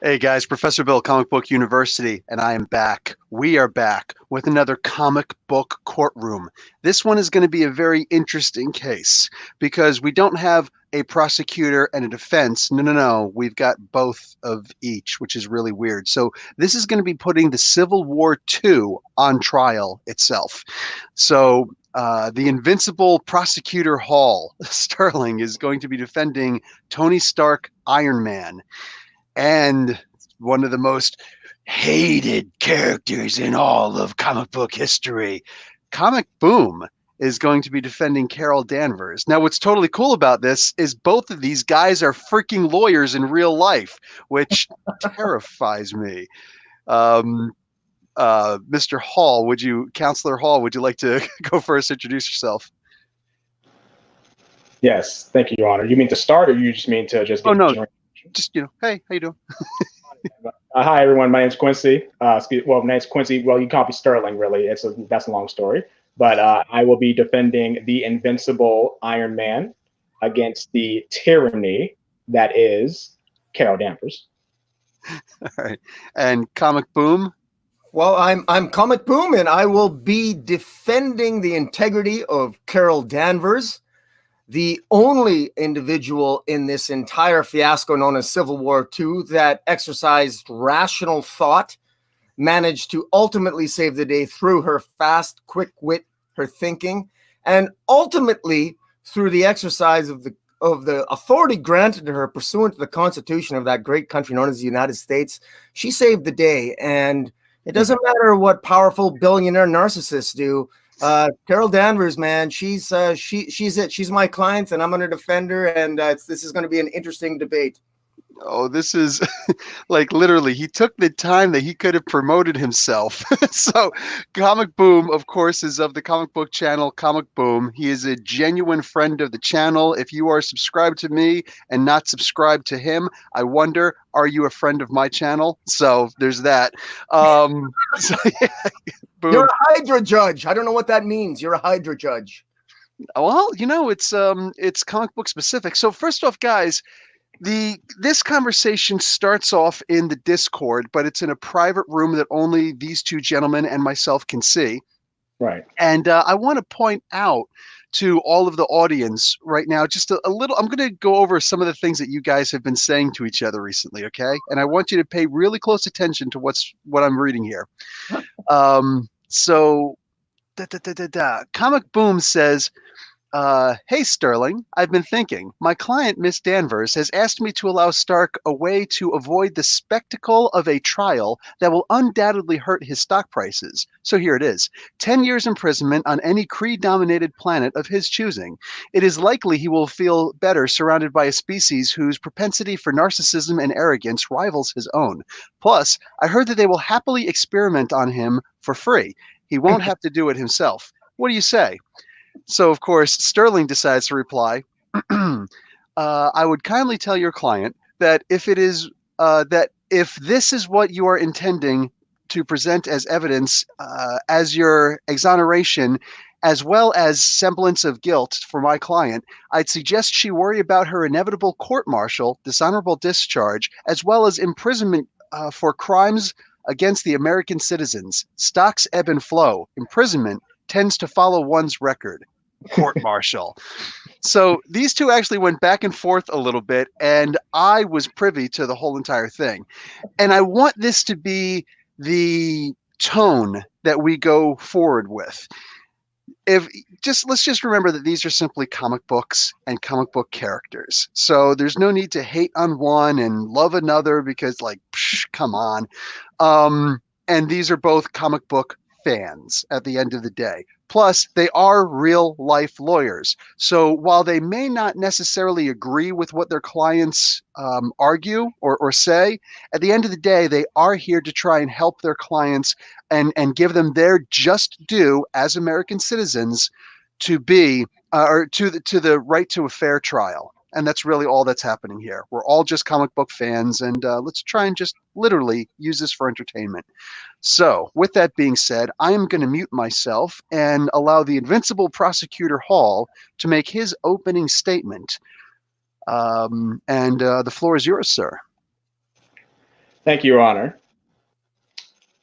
Hey guys, Professor Bill, Comic Book University, and I am back. We are back with another comic book courtroom. This one is going to be a very interesting case because we don't have a prosecutor and a defense. No. We've got both of each, which is really weird. So this is going to be putting the Civil War II on trial itself. So the invincible prosecutor Hall, Sterling, is going to be defending Tony Stark, Iron Man. And one of the most hated characters in all of comic book history, Comic Boom, is going to be defending Carol Danvers. Now, what's totally cool about this is both of these guys are freaking lawyers in real life, which terrifies me. Mr. Hall, Counselor Hall, would you like to go first, introduce yourself? Yes, thank you, Your Honor. You mean to start, or you just mean to just? Oh no, just hey, how you doing? Hi everyone, my name's Quincy. My name's Quincy. Well, you copy Sterling, really. That's a long story, but I will be defending the invincible Iron Man against the tyranny that is Carol Danvers. All right, and Comic Boom. Well, I'm Comic Boom, and I will be defending the integrity of Carol Danvers, the only individual in this entire fiasco known as Civil War II that exercised rational thought, managed to ultimately save the day through her fast, quick wit, her thinking, and ultimately through the exercise of the authority granted to her pursuant to the Constitution of that great country known as the United States. She saved the day, and it doesn't matter what powerful billionaire narcissists do. Carol Danvers, man, she's it. She's my client, and I'm going to defend her. And this is going to be an interesting debate. Oh, this is like literally, he took the time that he could have promoted himself. So Comic Boom, of course, is of the comic book channel Comic Boom. He is a genuine friend of the channel. If you are subscribed to me and not subscribed to him, I wonder, are you a friend of my channel? So there's that. So, yeah, Boom. You're a Hydra judge. I don't know what that means. You're a Hydra judge. Well, it's comic book specific. So first off, guys, this conversation starts off in the Discord, but it's in a private room that only these two gentlemen and myself can see. Right. And I want to point out to all of the audience right now, just a little, I'm going to go over some of the things that you guys have been saying to each other recently, okay? And I want you to pay really close attention to what I'm reading here. So, Comic Boom says, hey, Sterling, I've been thinking. My client, Miss Danvers, has asked me to allow Stark a way to avoid the spectacle of a trial that will undoubtedly hurt his stock prices. So here it is. 10 years imprisonment on any Kree-dominated planet of his choosing. It is likely he will feel better surrounded by a species whose propensity for narcissism and arrogance rivals his own. Plus, I heard that they will happily experiment on him for free. He won't have to do it himself. What do you say? So, of course, Sterling decides to reply, I would kindly tell your client that if this is what you are intending to present as evidence, as your exoneration, as well as semblance of guilt for my client, I'd suggest she worry about her inevitable court-martial, dishonorable discharge, as well as imprisonment for crimes against the American citizens. Stocks ebb and flow. Imprisonment tends to follow one's record. Court-martial. So these two actually went back and forth a little bit, and I was privy to the whole entire thing. And I want this to be the tone that we go forward with. Let's just remember that these are simply comic books and comic book characters. So there's no need to hate on one and love another because, come on. And these are both comic book fans at the end of the day. Plus, they are real life lawyers. So while they may not necessarily agree with what their clients argue or say, at the end of the day, they are here to try and help their clients and give them their just due as American citizens to be to the right to a fair trial. And that's really all that's happening here. We're all just comic book fans, and let's try and just literally use this for entertainment. So, with that being said, I am going to mute myself and allow the invincible prosecutor Hall to make his opening statement. The floor is yours, sir. Thank you, Your Honor.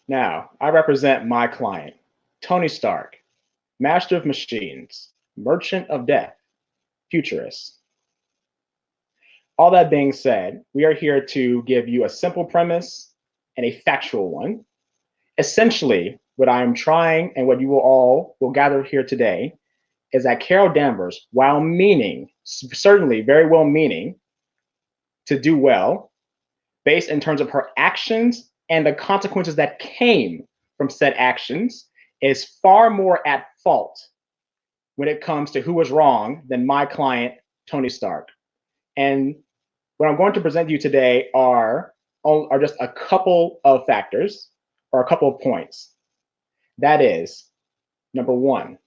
Now, I represent my client, Tony Stark, master of machines, merchant of death, futurist. All that being said, we are here to give you a simple premise and a factual one. Essentially, what I am trying and what you will gather here today is that Carol Danvers, while meaning, certainly very well meaning to do well, based in terms of her actions and the consequences that came from said actions, is far more at fault when it comes to who was wrong than my client, Tony Stark. And what I'm going to present to you today are just a couple of factors or a couple of points. That is, number one,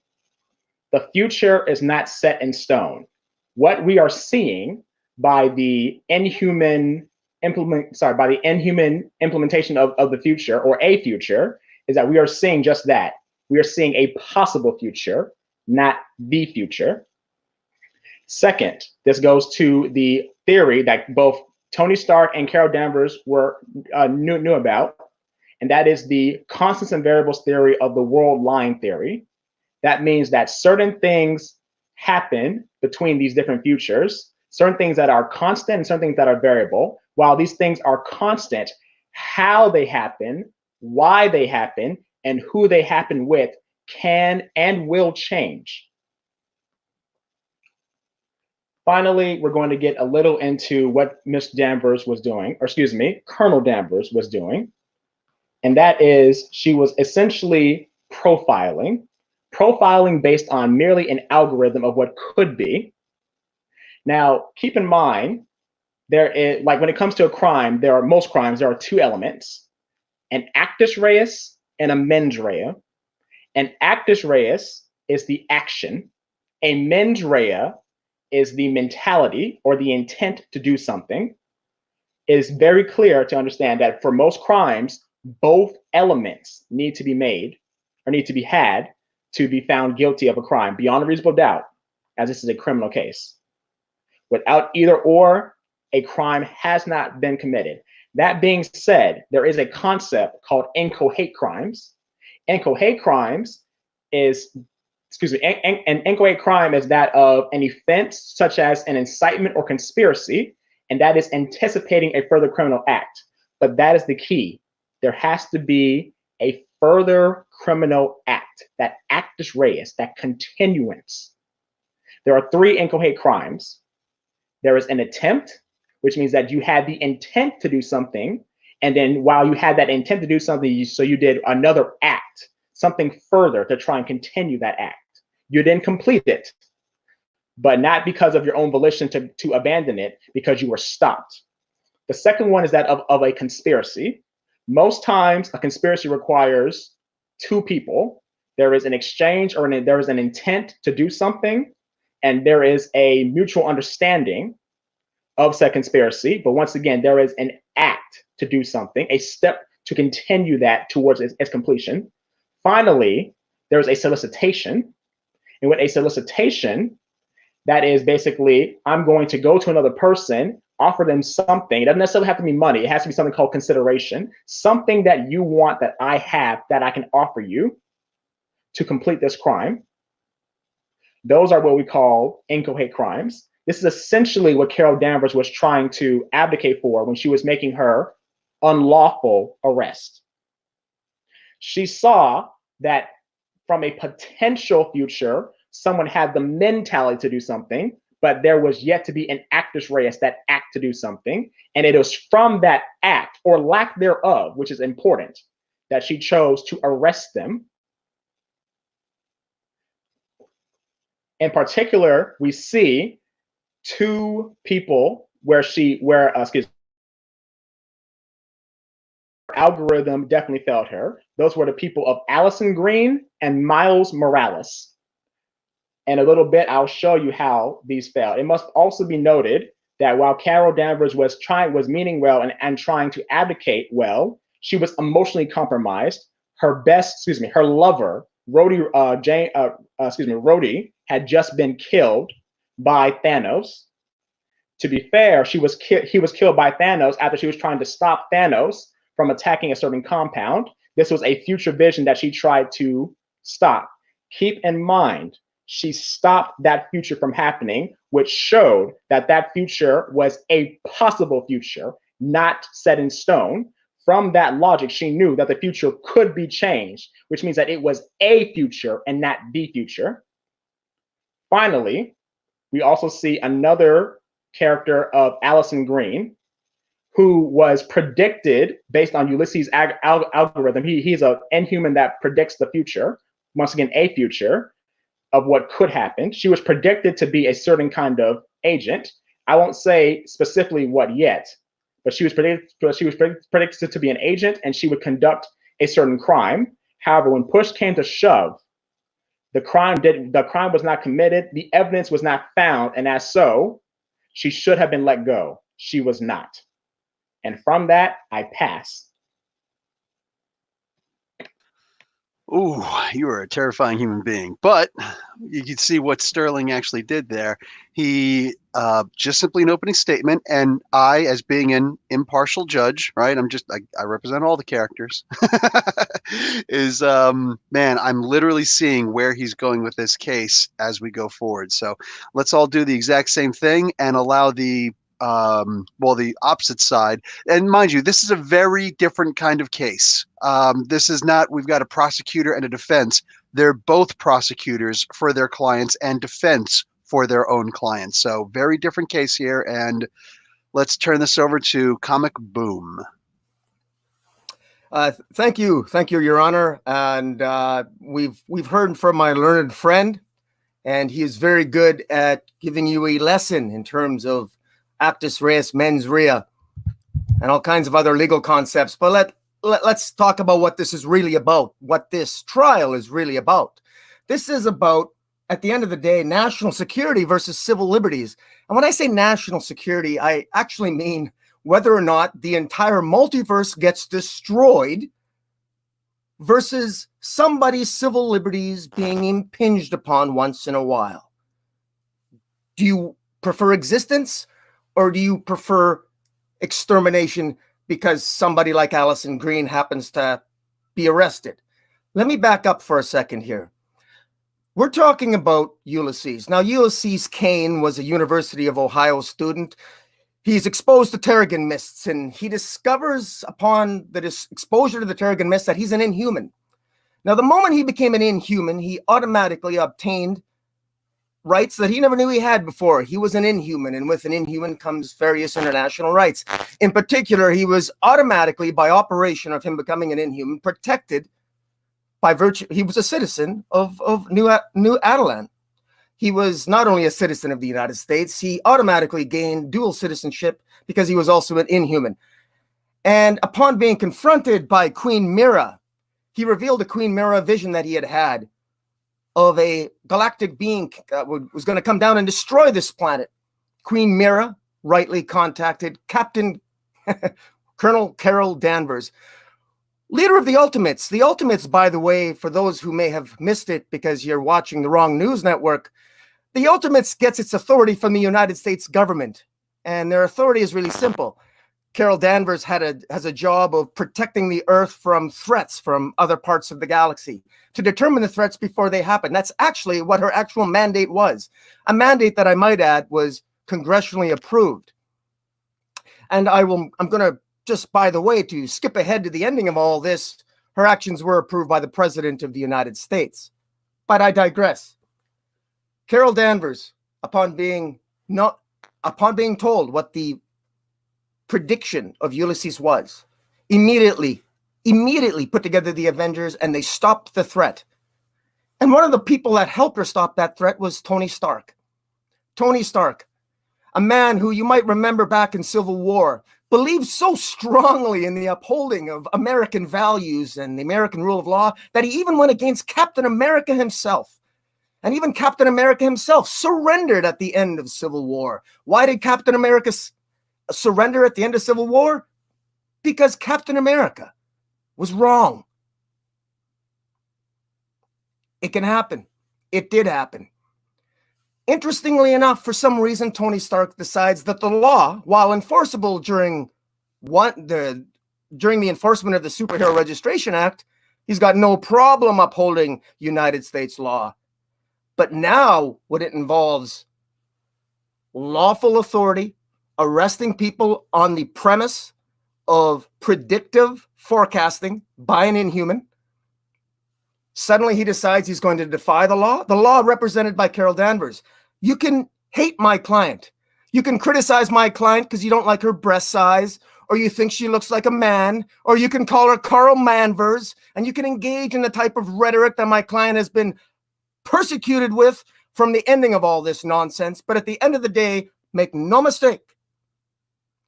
the future is not set in stone. What we are seeing by the inhuman implementation of the future, or a future, is that we are seeing just that. We are seeing a possible future, not the future. Second, this goes to the theory that both Tony Stark and Carol Danvers knew about, and that is the constants and variables theory of the world line theory. That means that certain things happen between these different futures, certain things that are constant and certain things that are variable. While these things are constant, how they happen, why they happen, and who they happen with can and will change. Finally, we're going to get a little into what Miss Danvers was doing, or excuse me, Colonel Danvers was doing. And that is, she was essentially profiling based on merely an algorithm of what could be. Now, keep in mind, there is, like when it comes to a crime, most crimes, there are two elements, an actus reus and a mens rea. An actus reus is the action. A mens rea is the mentality or the intent to do something. It is very clear to understand that for most crimes, both elements need to be made or need to be had to be found guilty of a crime beyond a reasonable doubt, as this is a criminal case. Without either or, a crime has not been committed. That being said, there is a concept called inchoate crimes. Inchoate crimes is, an inchoate crime is that of an offense such as an incitement or conspiracy, and that is anticipating a further criminal act. But that is the key. There has to be a further criminal act, that actus reus, that continuance. There are three inchoate crimes. There is an attempt, which means that you had the intent to do something, and then while you had that intent to do something, you did another act, something further to try and continue that act. You then complete it, but not because of your own volition to abandon it, because you were stopped. The second one is that of a conspiracy. Most times, a conspiracy requires two people. There is an exchange, or there is an intent to do something, and there is a mutual understanding of said conspiracy. But once again, there is an act to do something, a step to continue that towards its completion. Finally, there is a solicitation. And with a solicitation, that is basically, I'm going to go to another person, offer them something. It doesn't necessarily have to be money. It has to be something called consideration, something that you want that I have that I can offer you to complete this crime. Those are what we call inchoate crimes. This is essentially what Carol Danvers was trying to advocate for when she was making her unlawful arrest. She saw that from a potential future, someone had the mentality to do something, but there was yet to be an actus reus, that act to do something. And it was from that act, or lack thereof, which is important, that she chose to arrest them. In particular, we see two people where algorithm definitely failed her. Those were the people of Allison Green and Miles Morales. In a little bit, I'll show you how these failed. It must also be noted that while Carol Danvers was meaning well and trying to advocate well, she was emotionally compromised. Her lover, Rhodey, Rhodey, had just been killed by Thanos. To be fair, he was killed by Thanos after she was trying to stop Thanos from attacking a certain compound. This was a future vision that she tried to stop. Keep in mind, she stopped that future from happening, which showed that that future was a possible future, not set in stone. From that logic, she knew that the future could be changed, which means that it was a future and not the future. Finally, we also see another character of Allison Green, who was predicted based on Ulysses' algorithm. He's an inhuman that predicts the future, once again, a future of what could happen. She was predicted to be a certain kind of agent. I won't say specifically what yet, but she was predicted to be an agent, and she would conduct a certain crime. However, when push came to shove, the crime was not committed, the evidence was not found, and as so, she should have been let go. She was not. And from that, I pass. Ooh, you are a terrifying human being. But you can see what Sterling actually did there. He just simply an opening statement, and I, as being an impartial judge, right? I represent all the characters. Is man, I'm literally seeing where he's going with this case as we go forward. So let's all do the exact same thing and allow the the opposite side. And mind you, this is a very different kind of case. This is not, we've got a prosecutor and a defense. They're both prosecutors for their clients and defense for their own clients. So very different case here. And let's turn this over to Comic Boom. Thank you, Your Honor. And we've heard from my learned friend, and he is very good at giving you a lesson in terms of actus reus, mens rea, and all kinds of other legal concepts. But let's talk about what this is really about, what this trial is really about. This is about, at the end of the day, national security versus civil liberties. And when I say national security, I actually mean whether or not the entire multiverse gets destroyed versus somebody's civil liberties being impinged upon once in a while. Do you prefer existence, or do you prefer extermination because somebody like Allison Green happens to be arrested? Let me back up for a second here. We're talking about Ulysses. Now, Ulysses Kane was a University of Ohio student. He's exposed to Terrigen mists, and he discovers upon the exposure to the Terrigen mists that he's an inhuman. Now, the moment he became an inhuman, he automatically obtained rights that he never knew he had before. He was an inhuman, and with an inhuman comes various international rights. In particular, he was automatically, by operation of him becoming an inhuman, protected by virtue. He was a citizen of New Adelan. He was not only a citizen of the United States, he automatically gained dual citizenship because he was also an inhuman. And upon being confronted by Queen Mira, he revealed to Queen Mira a vision that he had of a galactic being was going to come down and destroy this planet. Queen Mira rightly contacted Captain Colonel Carol Danvers, leader of the Ultimates. The Ultimates, by the way, for those who may have missed it because you're watching the wrong news network, the Ultimates gets its authority from the United States government, and their authority is really simple. Carol Danvers has a job of protecting the Earth from threats from other parts of the galaxy, to determine the threats before they happen. That's actually what her actual mandate was. A mandate that, I might add, was congressionally approved. And I'm going to, just by the way, to skip ahead to the ending of all this, her actions were approved by the President of the United States. But I digress. Carol Danvers, upon being told what the prediction of Ulysses was, immediately put together the Avengers, and they stopped the threat. And one of the people that helped her stop that threat was Tony Stark. Tony Stark, a man who you might remember back in Civil War, believed so strongly in the upholding of American values and the American rule of law that he even went against Captain America himself. And even Captain America himself surrendered at the end of Civil War. Why did Captain America surrender at the end of Civil War? Because Captain America was wrong. It can happen. It did happen. Interestingly enough, for some reason, Tony Stark decides that the law, while enforceable during the enforcement of the Superhero Registration Act, he's got no problem upholding United States law. But now, when it involves lawful authority, arresting people on the premise of predictive forecasting by an inhuman, suddenly he decides he's going to defy the law represented by Carol Danvers. You can hate my client. You can criticize my client because you don't like her breast size, or you think she looks like a man, or you can call her Carl Manvers, and you can engage in the type of rhetoric that my client has been persecuted with from the ending of all this nonsense. But at the end of the day, make no mistake,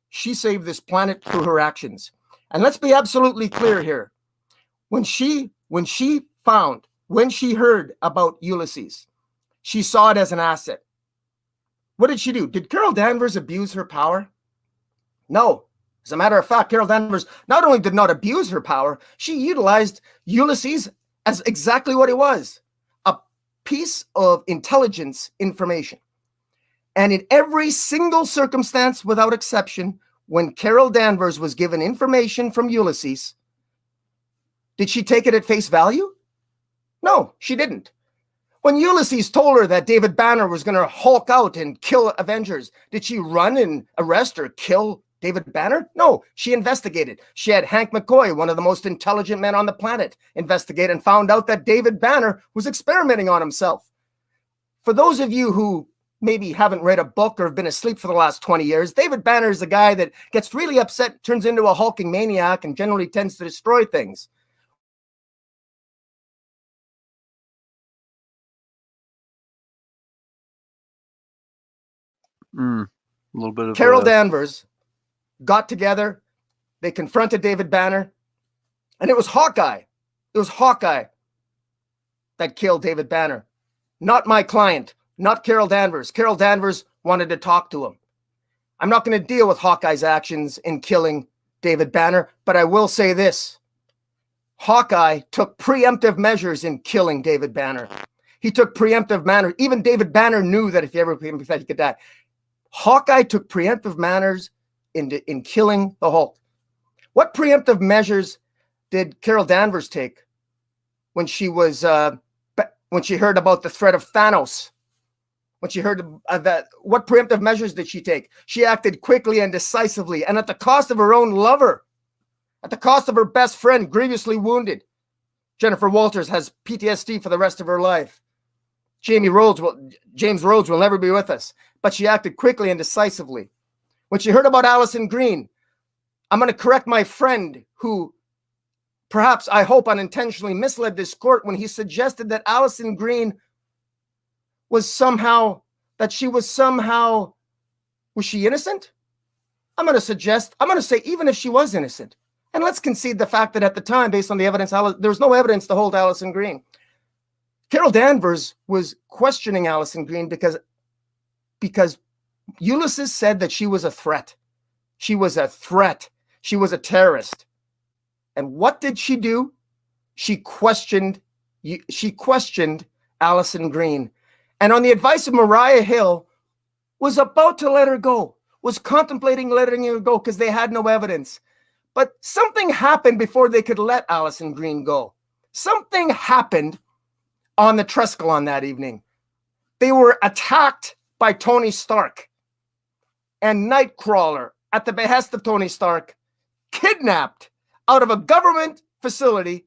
she saved this planet through her actions. And let's be absolutely clear here. When she heard about Ulysses, she saw it as an asset. What did she do? Did Carol Danvers abuse her power? No. As a matter of fact, Carol Danvers not only did not abuse her power, she utilized Ulysses as exactly what he was, a piece of intelligence information. And in every single circumstance, without exception, when Carol Danvers was given information from Ulysses, did she take it at face value? No, she didn't. When Ulysses told her that David Banner was going to Hulk out and kill Avengers, did she run and arrest or kill David Banner? No, she investigated. She had Hank McCoy, one of the most intelligent men on the planet, investigate and found out that David Banner was experimenting on himself. For those of you who maybe haven't read a book or have been asleep for the last 20 years, David Banner is a guy that gets really upset, turns into a hulking maniac, and generally tends to destroy things. A little bit of Carol Danvers got together, they confronted David Banner, and it was Hawkeye. It was Hawkeye that killed David Banner, not my client, not Carol Danvers. Carol Danvers wanted to talk to him. I'm not going to deal with Hawkeye's actions in killing David Banner, but I will say this. Hawkeye took preemptive measures in killing David Banner. He took preemptive measures. Even David Banner knew that if he ever became infected, he could die. Hawkeye took preemptive measures in killing the Hulk. What preemptive measures did Carol Danvers take when she was when she heard about the threat of Thanos? When she heard that, what preemptive measures did she take? She acted quickly and decisively, and at the cost of her own lover, at the cost of her best friend, grievously wounded. Jennifer Walters has PTSD for the rest of her life. James Rhodes will never be with us, but she acted quickly and decisively. When she heard about Allison Green, I'm going to correct my friend who perhaps, I hope, unintentionally misled this court when he suggested that Allison Green was somehow, was she innocent? I'm going to say, even if she was innocent, and let's concede the fact that at the time, based on the evidence, there was no evidence to hold Allison Green. Carol Danvers was questioning Allison Green because Ulysses said that she was a threat. She was a threat. She was a terrorist. And what did she do? She questioned Allison Green. And on the advice of Mariah Hill, was about to let her go, was contemplating letting her go because they had no evidence. But something happened before they could let Allison Green go. Something happened on the Trestle on that evening. They were attacked by Tony Stark, and Nightcrawler, at the behest of Tony Stark, kidnapped out of a government facility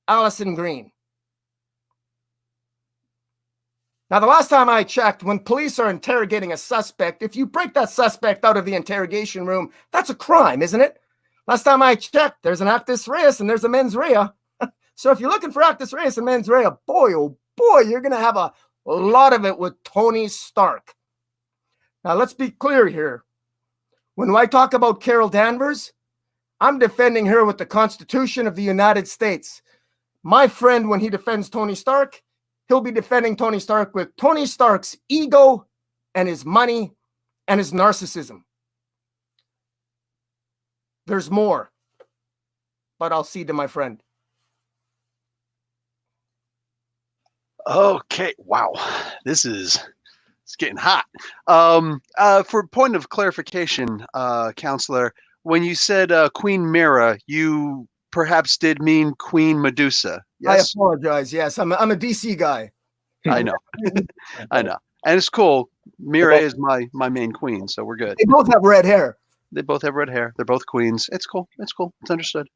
Allison Green. Now, the last time I checked, when police are interrogating a suspect, if you break that suspect out of the interrogation room, that's a crime, isn't it? Last time I checked, there's an actus reus and there's a mens rea. So if you're looking for actus reus and mens rea, boy, oh boy, you're going to have a lot of it with Tony Stark. Now, let's be clear here. When I talk about Carol Danvers, I'm defending her with the Constitution of the United States. My friend, when he defends Tony Stark, he'll be defending Tony Stark with Tony Stark's ego and his money and his narcissism. There's more, but I'll cede to my friend. Okay, wow, this is It's getting hot. For point of clarification, counselor, when you said Queen Mira, you perhaps did mean Queen Medusa. I Yes, apologize. Yes, I'm a DC guy. I know, I know, and it's cool. Mira is my main queen, so we're good. They both have red hair. They both have red hair. They're both queens. It's cool. It's cool. It's understood.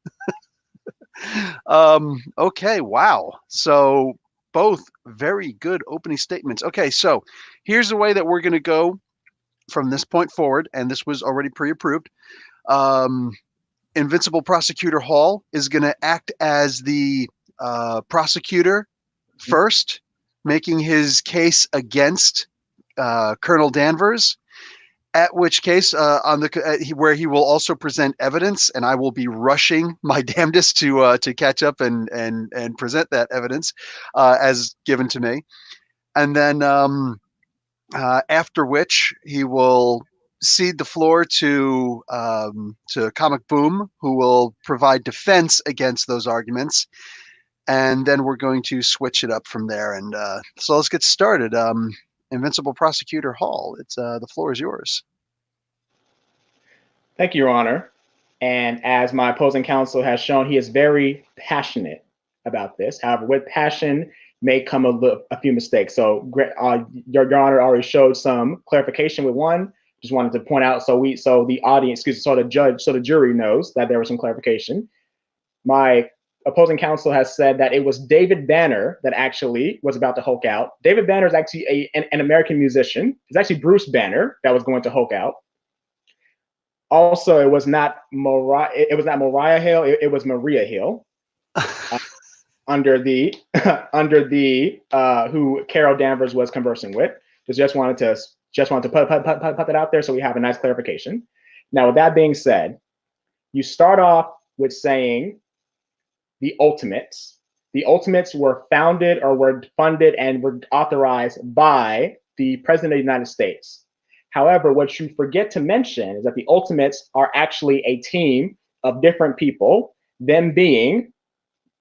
Okay. Wow. So both very good opening statements. Okay. So here's the way that we're going to go from this point forward, and this was already pre-approved. Invincible Prosecutor Hall is going to act as the prosecutor first, making his case against Colonel Danvers. At which case, where he will also present evidence, and I will be rushing my damnedest to catch up and present that evidence as given to me, and then after which he will cede the floor to Comic Boom, who will provide defense against those arguments, and then we're going to switch it up from there. And so let's get started. Invincible Prosecutor Hall, it's the floor is yours. Thank you, Your Honor. And as my opposing counsel has shown, he is very passionate about this. However, with passion may come a few mistakes. So Your Honor already showed some clarification with one. Just wanted to point out so the audience, so the jury knows that there was some clarification. My opposing counsel has said that it was David Banner that actually was about to Hulk out. David Banner is actually an American musician. It's actually Bruce Banner that was going to Hulk out. Also, it was not Mariah Hill. It was Maria Hill, under the who Carol Danvers was conversing with. Just wanted to put that out there so we have a nice clarification. Now, with that being said, you start off with saying the Ultimates. The Ultimates were founded or were funded and were authorized by the President of the United States. However, what you forget to mention is that the Ultimates are actually a team of different people, them being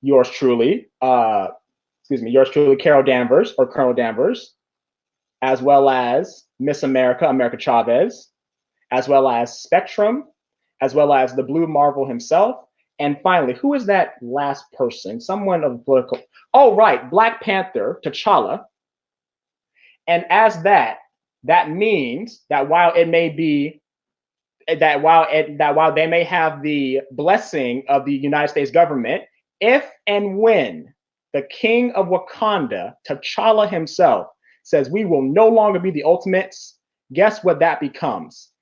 yours truly, Carol Danvers or Colonel Danvers, as well as Miss America, America Chavez, as well as Spectrum, as well as the Blue Marvel himself. And finally, who is that last person? Someone of political. Oh, right, Black Panther, T'Challa. And as that means that while it may be that while they may have the blessing of the United States government, if and when the King of Wakanda, T'Challa himself, says we will no longer be the Ultimates, guess what that becomes?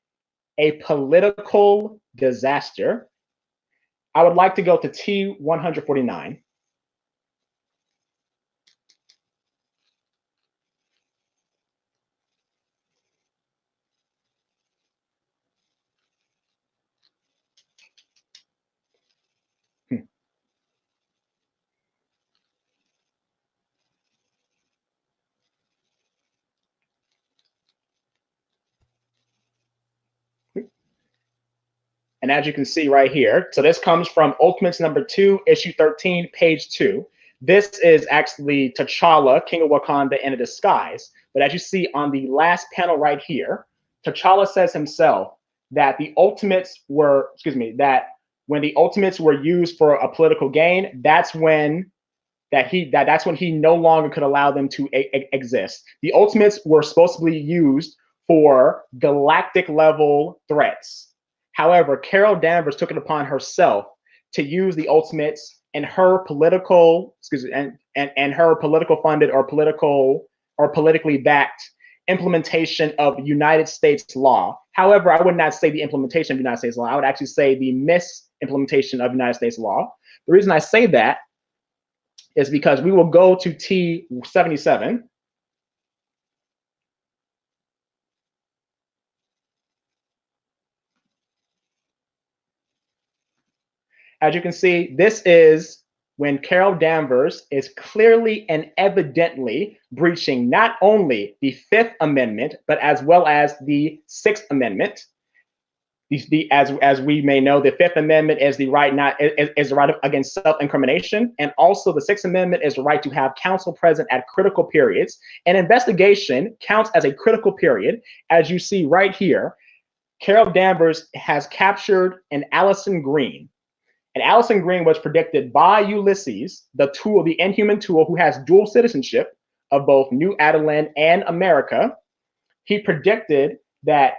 A political disaster. I would like to go to T149. And as you can see right here, so this comes from Ultimates number 2, issue 13, page 2. This is actually T'Challa, King of Wakanda in a disguise. But as you see on the last panel right here, T'Challa says himself that the Ultimates were, that when the Ultimates were used for a political gain, that's when he no longer could allow them to exist. The Ultimates were supposed to be used for galactic level threats. However, Carol Danvers took it upon herself to use the Ultimates in her political, and her political funded or politically backed implementation of United States law. However, I would not say the implementation of United States law. I would actually say the misimplementation of United States law. The reason I say that is because we will go to T77. As you can see, this is when Carol Danvers is clearly and evidently breaching not only the Fifth Amendment, but as well as the Sixth Amendment. as we may know, the Fifth Amendment is the right is the right against self-incrimination, and also the Sixth Amendment is the right to have counsel present at critical periods. An investigation counts as a critical period, as you see right here. Carol Danvers has captured an Allison Green. And Allison Green was predicted by Ulysses, the inhuman tool who has dual citizenship of both New Adeland and America. He predicted that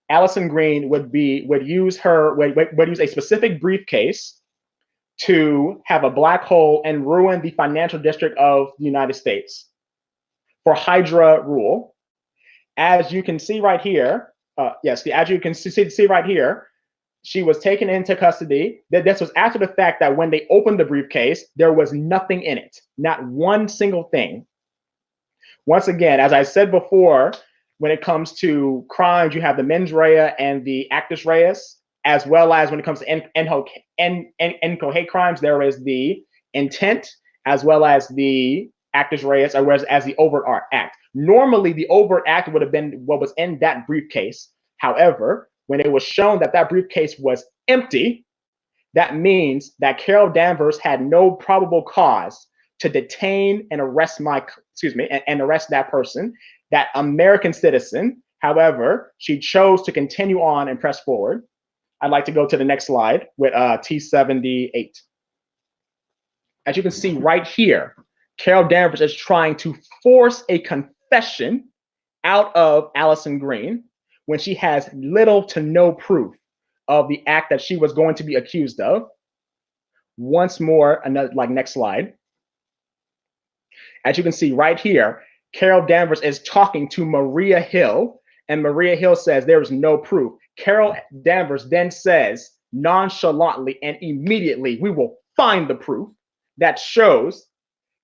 Allison Green would use a specific briefcase to have a black hole and ruin the financial district of the United States for Hydra rule. As you can see right here, as you can see right here, she was taken into custody. This was after the fact that when they opened the briefcase, there was nothing in it, not one single thing. Once again, as I said before, when it comes to crimes, you have the mens rea and the actus reus, as well as when it comes to inchoate crimes, there is the intent, as well as the actus reus, or as the overt act. Normally, the overt act would have been what was in that briefcase. However, when it was shown that that briefcase was empty, that means that Carol Danvers had no probable cause to detain and arrest arrest that person, that American citizen. However, she chose to continue on and press forward. I'd like to go to the next slide with T78. As you can see right here, Carol Danvers is trying to force a confession out of Allison Green when she has little to no proof of the act that she was going to be accused of. Once more, next slide. As you can see right here, Carol Danvers is talking to Maria Hill, and Maria Hill says there is no proof. Carol Danvers then says nonchalantly and immediately, we will find the proof that shows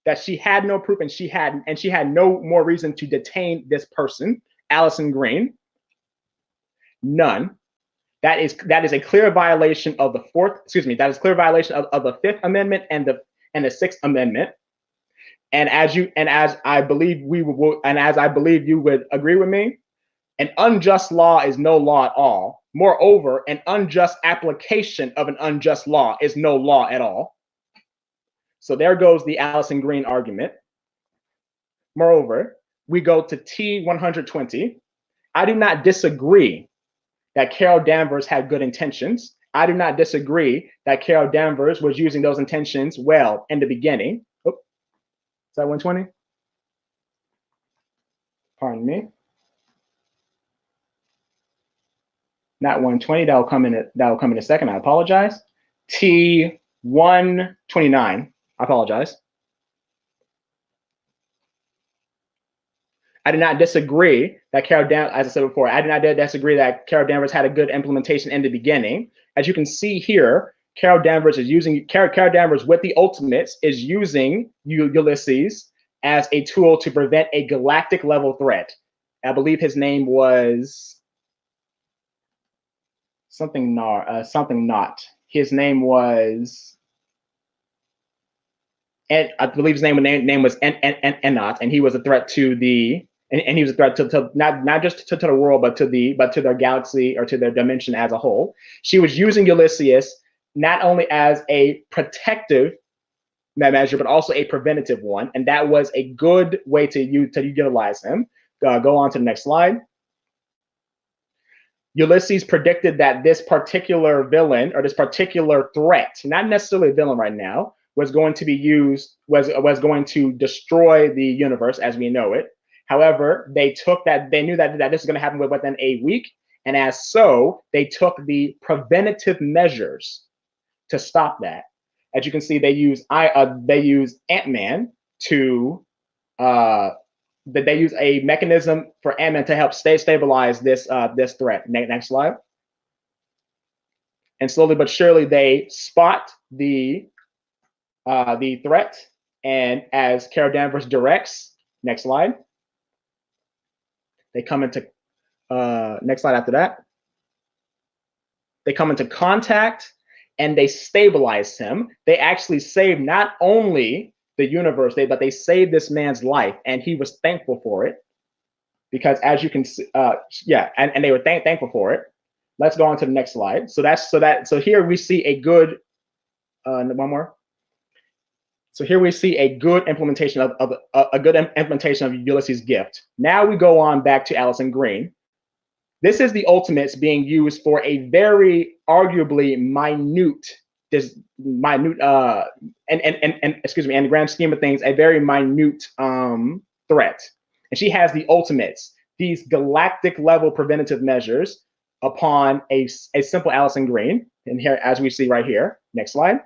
that she had no proof and she had no more reason to detain this person, Allison Green. None. That is a clear violation of the clear violation of the Fifth Amendment and the Sixth Amendment. And as I believe you would agree with me, an unjust law is no law at all. Moreover, an unjust application of an unjust law is no law at all. So there goes the Allison Green argument. Moreover, we go to T120. I do not disagree that Carol Danvers had good intentions. I do not disagree that Carol Danvers was using those intentions well in the beginning. Oh, is that 120? Pardon me. Not 120. That'll come in a second. I apologize. T129. I apologize. I did not disagree that Carol Danvers, as I said before, I did not disagree that Carol Danvers had a good implementation in the beginning. As you can see here, Carol Danvers with the Ultimates is using Ulysses as a tool to prevent a galactic level threat. I believe his name was something not. His name was, and I believe his name was Ennot, and he was a threat to the. And he was a threat to not just to the world, but to their galaxy or to their dimension as a whole. She was using Ulysses not only as a protective measure, but also a preventative one, and that was a good way to utilize him. Go on to the next slide. Ulysses predicted that this particular villain or this particular threat, not necessarily a villain right now, was going to be used, was going to destroy the universe as we know it. However, they knew that this was going to happen within a week, and as so, they took the preventative measures to stop that. As you can see, they use Ant-Man to they use a mechanism for Ant-Man to help stabilize this threat. Next slide. And slowly but surely, they spot the threat, and as Carol Danvers directs, next slide. They come into, next slide after that. They come into contact and they stabilize him. They actually save not only the universe, but they saved this man's life, and he was thankful for it. Because as you can see, and they were thankful for it. let's go on to the next slide. So here we see a good, one more. So here we see a good implementation of Ulysses' gift. Now we go on back to Allison Green. This is the ultimates being used for a very arguably minute, excuse me, in the grand scheme of things, a very minute threat. And she has the ultimates, these galactic level preventative measures upon a simple Allison Green. And here, as we see right here, next slide.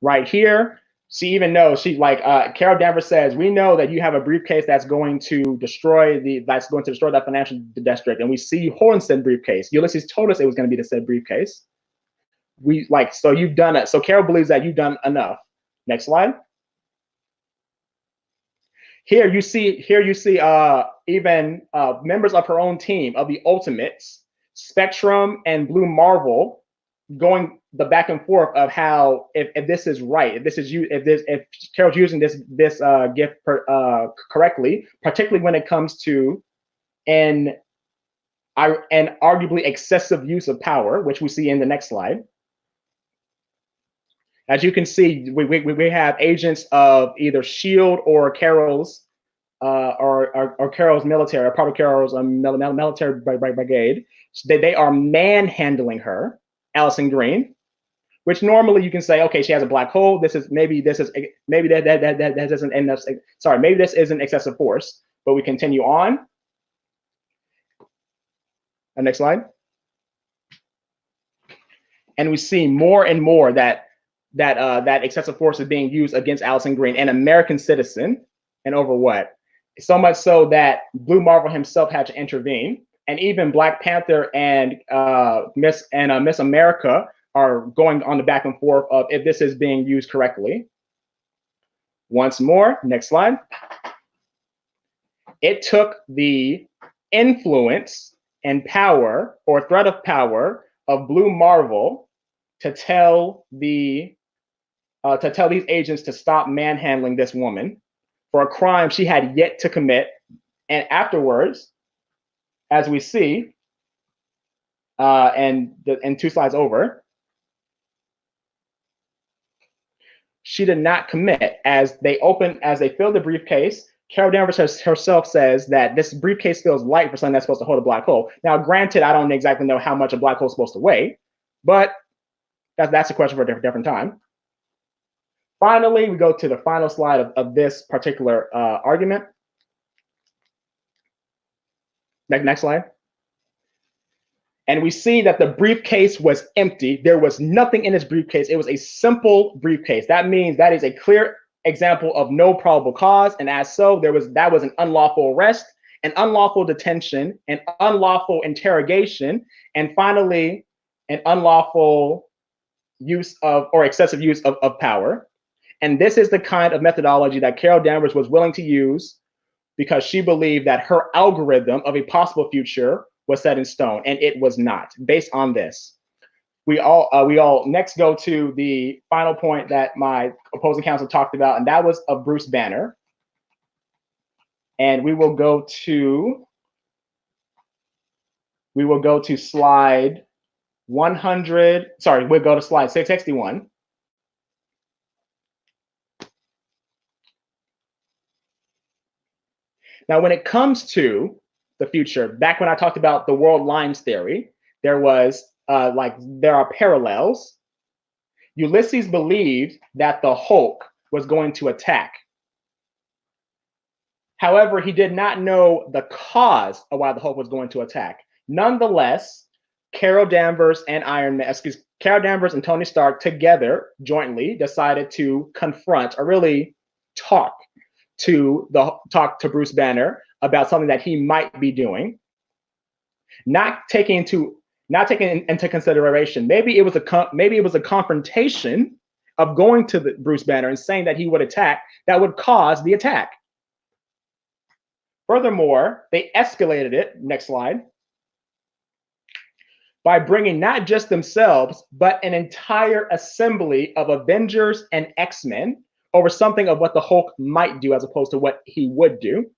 Right here, she even knows, she's like, Carol Danvers says, we know that you have a briefcase that's going to destroy that financial district. And we see Horn said briefcase. Ulysses told us it was going to be the said briefcase. So you've done it. So Carol believes that you've done enough. Next slide. Here you see even members of her own team of the Ultimates, Spectrum and Blue Marvel, going the back and forth of how if this is right, if Carol's using this gift correctly, particularly when it comes to an arguably excessive use of power, which we see in the next slide. As you can see, we have agents of either SHIELD or Carol's Carol's military, or part of Carol's military brigade. They are manhandling her, Allison Green, which normally you can say, okay, she has a black hole. Maybe this isn't excessive force, but we continue on. Next slide. And we see more and more that excessive force is being used against Allison Green, an American citizen, and over what? So much so that Blue Marvel himself had to intervene, and even Black Panther and Miss America are going on the back and forth of if this is being used correctly. Once more, next slide. It took the influence and power, or threat of power, of Blue Marvel to tell these agents to stop manhandling this woman for a crime she had yet to commit. And afterwards, as we see, and 2 slides over, she did not commit. As they fill the briefcase, Carol Danvers herself says that this briefcase feels light for something that's supposed to hold a black hole. Now, granted, I don't exactly know how much a black hole is supposed to weigh, but that's a question for a different time. Finally, we go to the final slide of this particular argument. Next slide. And we see that the briefcase was empty. There was nothing in this briefcase. It was a simple briefcase. That means that is a clear example of no probable cause. And as so, that was an unlawful arrest, an unlawful detention, an unlawful interrogation, and finally, an unlawful use of or excessive use of power. And this is the kind of methodology that Carol Danvers was willing to use because she believed that her algorithm of a possible future was set in stone, and it was not. Based on this, we all next go to the final point that my opposing counsel talked about, and that was of Bruce Banner. And we will go to slide 100. Sorry, we'll go to slide 661. Now, when it comes to the future, back when I talked about the world lines theory, there are parallels. Ulysses believed that the Hulk was going to attack. However, he did not know the cause of why the Hulk was going to attack. Nonetheless, Carol Danvers and Carol Danvers and Tony Stark together jointly decided to confront, or really talk to Bruce Banner about something that he might be doing, not taking into consideration. Maybe it was a confrontation of going to Bruce Banner and saying that he would attack that would cause the attack. Furthermore, they escalated it. Next slide. By bringing not just themselves, but an entire assembly of Avengers and X-Men over something of what the Hulk might do as opposed to what he would do.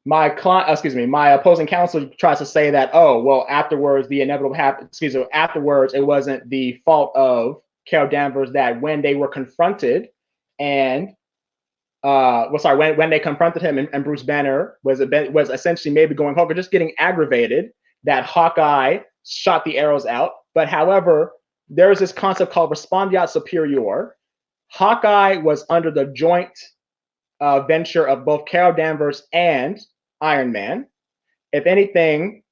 my client, excuse me, my opposing counsel tries to say that, oh, well, afterwards the inevitable happened. Excuse me, afterwards it wasn't the fault of Carol Danvers, that when they were confronted and when they confronted him, and Bruce Banner was essentially maybe going home or just getting aggravated, that Hawkeye shot the arrows out. But however, there is this concept called respondeat superior. Hawkeye was under the joint venture of both Carol Danvers and Iron Man. If anything,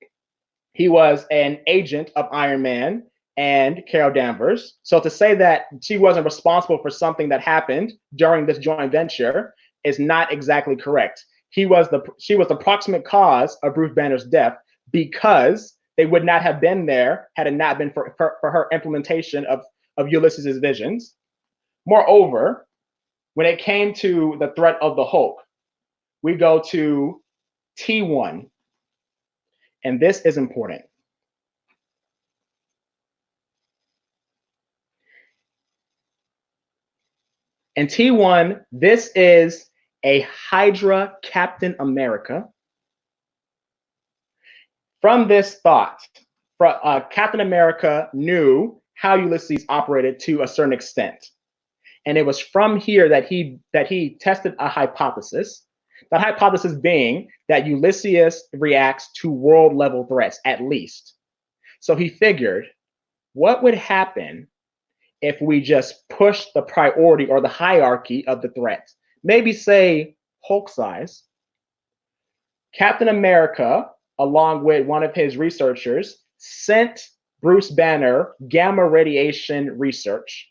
he was an agent of Iron Man and Carol Danvers. So to say that she wasn't responsible for something that happened during this joint venture is not exactly correct. She was the proximate cause of Bruce Banner's death, because they would not have been there had it not been for her implementation of Ulysses' visions. Moreover, when it came to the threat of the Hulk, we go to T1, and this is important. And T1, this is a Hydra Captain America. From this thought, Captain America knew how Ulysses operated to a certain extent. And it was from here that he tested a hypothesis. That hypothesis being that Ulysses reacts to world level threats, at least. So he figured, what would happen if we just push the priority or the hierarchy of the threat? Maybe say Hulk size. Captain America, along with one of his researchers, sent Bruce Banner gamma radiation research.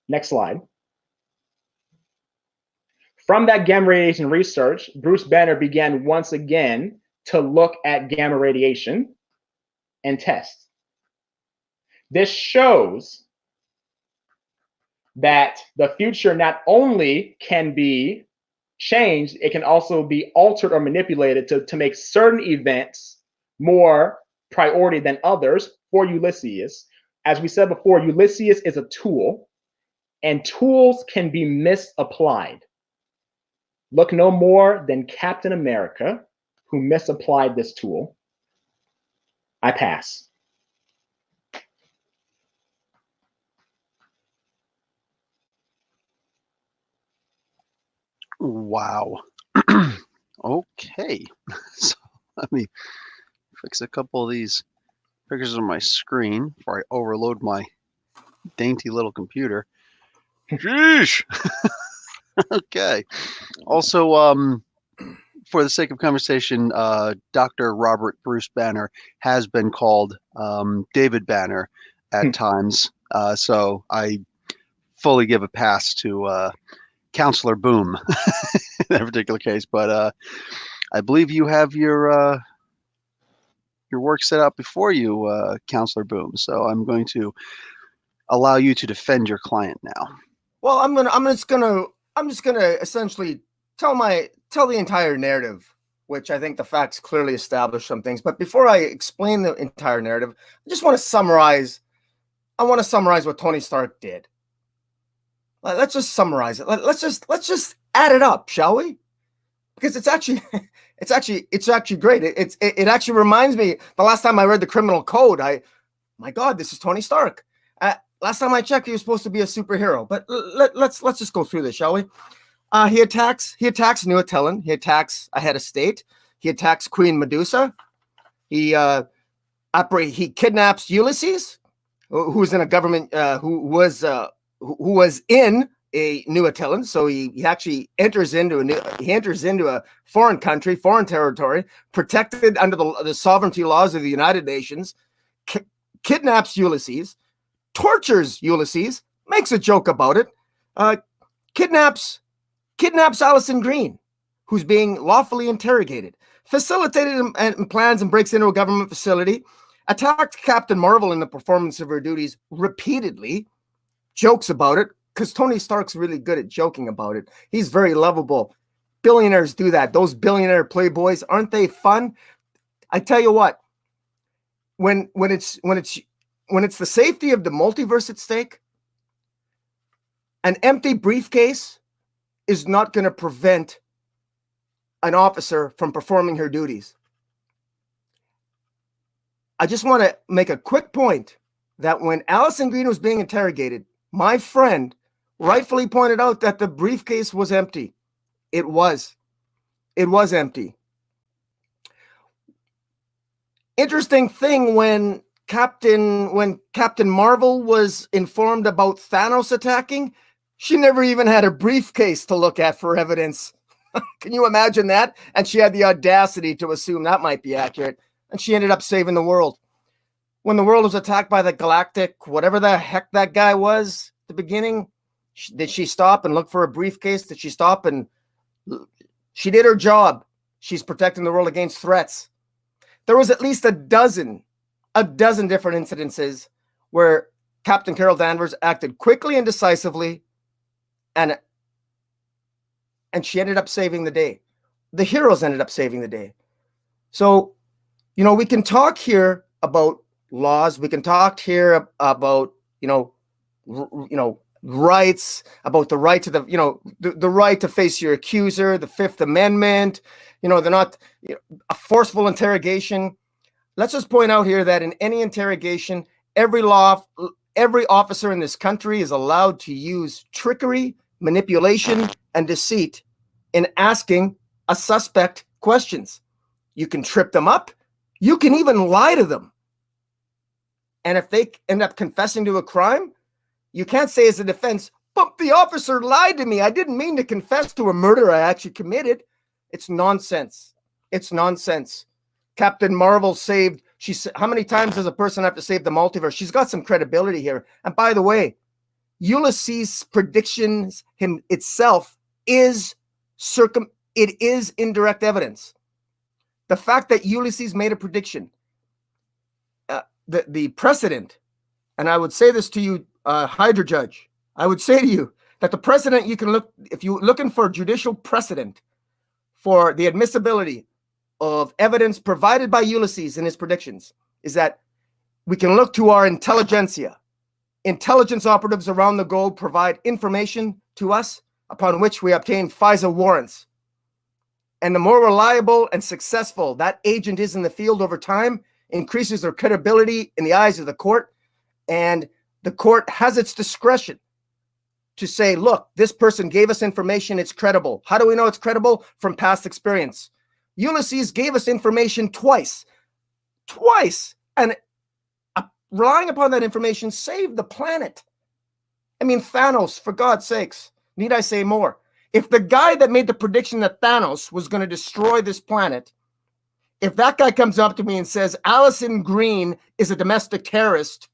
Next slide. From that gamma radiation research, Bruce Banner began once again to look at gamma radiation and test. This shows that the future not only can be changed, it can also be altered or manipulated to make certain events more priority than others for Ulysses. As we said before, Ulysses is a tool, and tools can be misapplied. Look no more than Captain America, who misapplied this tool. I pass. Wow. Okay. So let me fix a couple of these pictures on my screen before I overload my dainty little computer. Sheesh. Okay. Also, for the sake of conversation, Dr. Robert Bruce Banner has been called David Banner at times. So I fully give a pass to Counselor Boom in that particular case. But I believe you have your work set out before you, Counselor Boom. So I'm going to allow you to defend your client now. Well, I'm just gonna essentially tell the entire narrative, which I think the facts clearly establish some things. But before I explain the entire narrative, I just want to summarize. I want to summarize what Tony Stark did. Let's just summarize it. Let's just add it up, shall we? Because it's actually great. It actually reminds me the last time I read the Criminal Code. My God, this is Tony Stark. Last time I checked, he was supposed to be a superhero. But let's just go through this, shall we? He attacks New Attilan. He attacks a head of state. He attacks Queen Medusa. He kidnaps Ulysses, who's in a government who was in a New Attilan. So he actually enters into a foreign country, foreign territory, protected under the sovereignty laws of the United Nations. Kidnaps Ulysses. Tortures Ulysses, makes a joke about it, kidnaps Allison Green, who's being lawfully interrogated, facilitated and plans and breaks into a government facility, attacked Captain Marvel in the performance of her duties repeatedly, jokes about it, because Tony Stark's really good at joking about it. He's very lovable. Billionaires do that. Those billionaire playboys, aren't they fun? I tell you what, when it's the safety of the multiverse at stake, an empty briefcase is not going to prevent an officer from performing her duties. I just want to make a quick point that when Allison Green was being interrogated, my friend rightfully pointed out that the briefcase was empty. It was. It was empty. Interesting thing, when Captain Marvel was informed about Thanos attacking, she never even had a briefcase to look at for evidence. Can you imagine that? And she had the audacity to assume that might be accurate. And she ended up saving the world. When the world was attacked by the Galactic, whatever the heck that guy was at the beginning, did she stop and look for a briefcase? Did she stop and she did her job? She's protecting the world against threats. There was at least a dozen different incidences where Captain Carol Danvers acted quickly and decisively, and she ended up saving the day. The heroes ended up saving the day. So, we can talk here about laws. We can talk here about, rights, about the right to the right to face your accuser, the Fifth Amendment. They're not a forceful interrogation. Let's just point out here that in any interrogation, every officer in this country is allowed to use trickery, manipulation, and deceit in asking a suspect questions. You can trip them up. You can even lie to them. And if they end up confessing to a crime, you can't say as a defense, but the officer lied to me. I didn't mean to confess to a murder I actually committed. It's nonsense. It's nonsense. Captain Marvel saved, how many times does a person have to save the multiverse? She's got some credibility here. And by the way, Ulysses' predictions itself is indirect evidence. The fact that Ulysses made a prediction, the precedent, and I would say this to you, Hydra Judge, I would say to you that the precedent, you can look, if you're looking for judicial precedent for the admissibility of evidence provided by Ulysses in his predictions, is that we can look to our intelligentsia. Intelligence operatives around the globe provide information to us upon which we obtain FISA warrants. And the more reliable and successful that agent is in the field over time, increases their credibility in the eyes of the court. And the court has its discretion to say, look, this person gave us information, it's credible. How do we know it's credible? From past experience. Ulysses gave us information twice, and relying upon that information saved the planet. I mean, Thanos, for God's sakes, need I say more? If the guy that made the prediction that Thanos was going to destroy this planet, if that guy comes up to me and says, Allison Green is a domestic terrorist,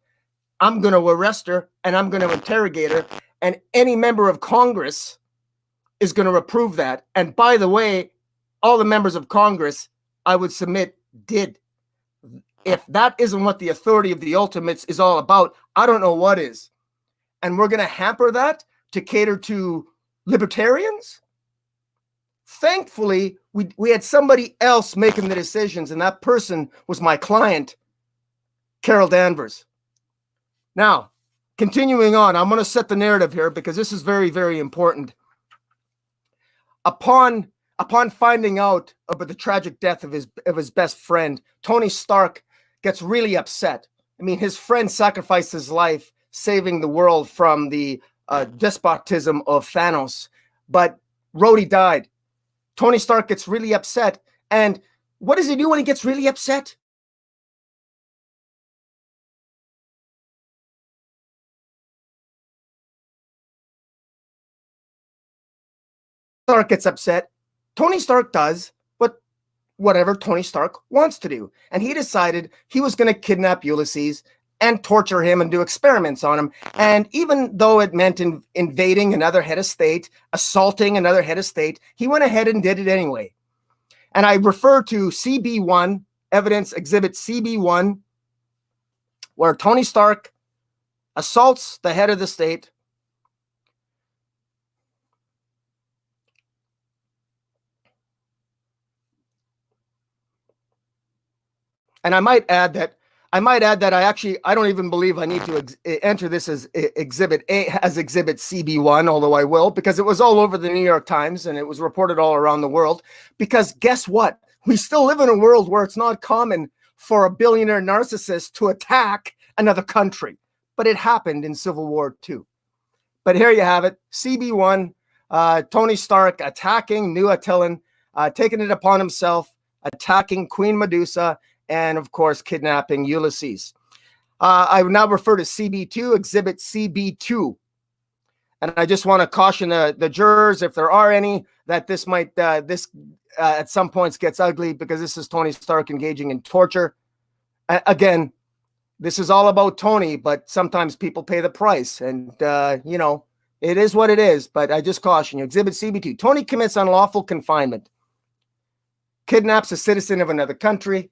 I'm going to arrest her and I'm going to interrogate her, and any member of Congress is going to approve that. And by the way, all the members of Congress, I would submit, did. If that isn't what the authority of the ultimates is all about, I don't know what is. And we're going to hamper that to cater to libertarians? Thankfully, we had somebody else making the decisions, and that person was my client, Carol Danvers. Now, continuing on, I'm going to set the narrative here because this is very, very important. Upon finding out about the tragic death of his best friend, Tony Stark gets really upset. I mean, his friend sacrificed his life saving the world from the despotism of Thanos, but Rhodey died. Tony Stark gets really upset. And what does he do when he gets really upset? Stark gets upset. Tony Stark does whatever Tony Stark wants to do. And he decided he was going to kidnap Ulysses and torture him and do experiments on him. And even though it meant invading another head of state, assaulting another head of state, he went ahead and did it anyway. And I refer to CB1, evidence exhibit CB1, where Tony Stark assaults the head of the state. And I might add that I might add that I don't even believe I need to enter this as Exhibit A, as Exhibit CB1, although I will, because it was all over the New York Times and it was reported all around the world. Because guess what? We still live in a world where it's not common for a billionaire narcissist to attack another country. But it happened in Civil War II. But here you have it, CB1, Tony Stark attacking New Attilan, taking it upon himself, attacking Queen Medusa, and of course, kidnapping Ulysses. I would now refer to CB2, Exhibit CB2. And I just want to caution the jurors, if there are any, that this might, at some points gets ugly, because this is Tony Stark engaging in torture. Again, this is all about Tony, but sometimes people pay the price. And, you know, it is what it is, but I just caution you. Exhibit CB2, Tony commits unlawful confinement, kidnaps a citizen of another country,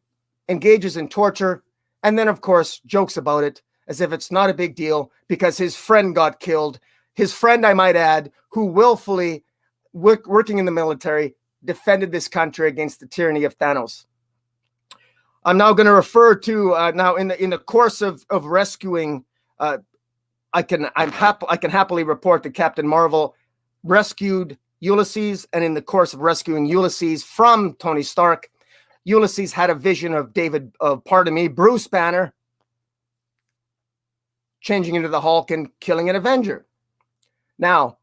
engages in torture, and then, of course, jokes about it as if it's not a big deal because his friend got killed. His friend, I might add, who willfully, working in the military, defended this country against the tyranny of Thanos. I'm now going to refer to now in the course of rescuing. I can happily report that Captain Marvel rescued Ulysses, and in the course of rescuing Ulysses from Tony Stark, Ulysses had a vision of Bruce Banner changing into the Hulk and killing an Avenger. Now,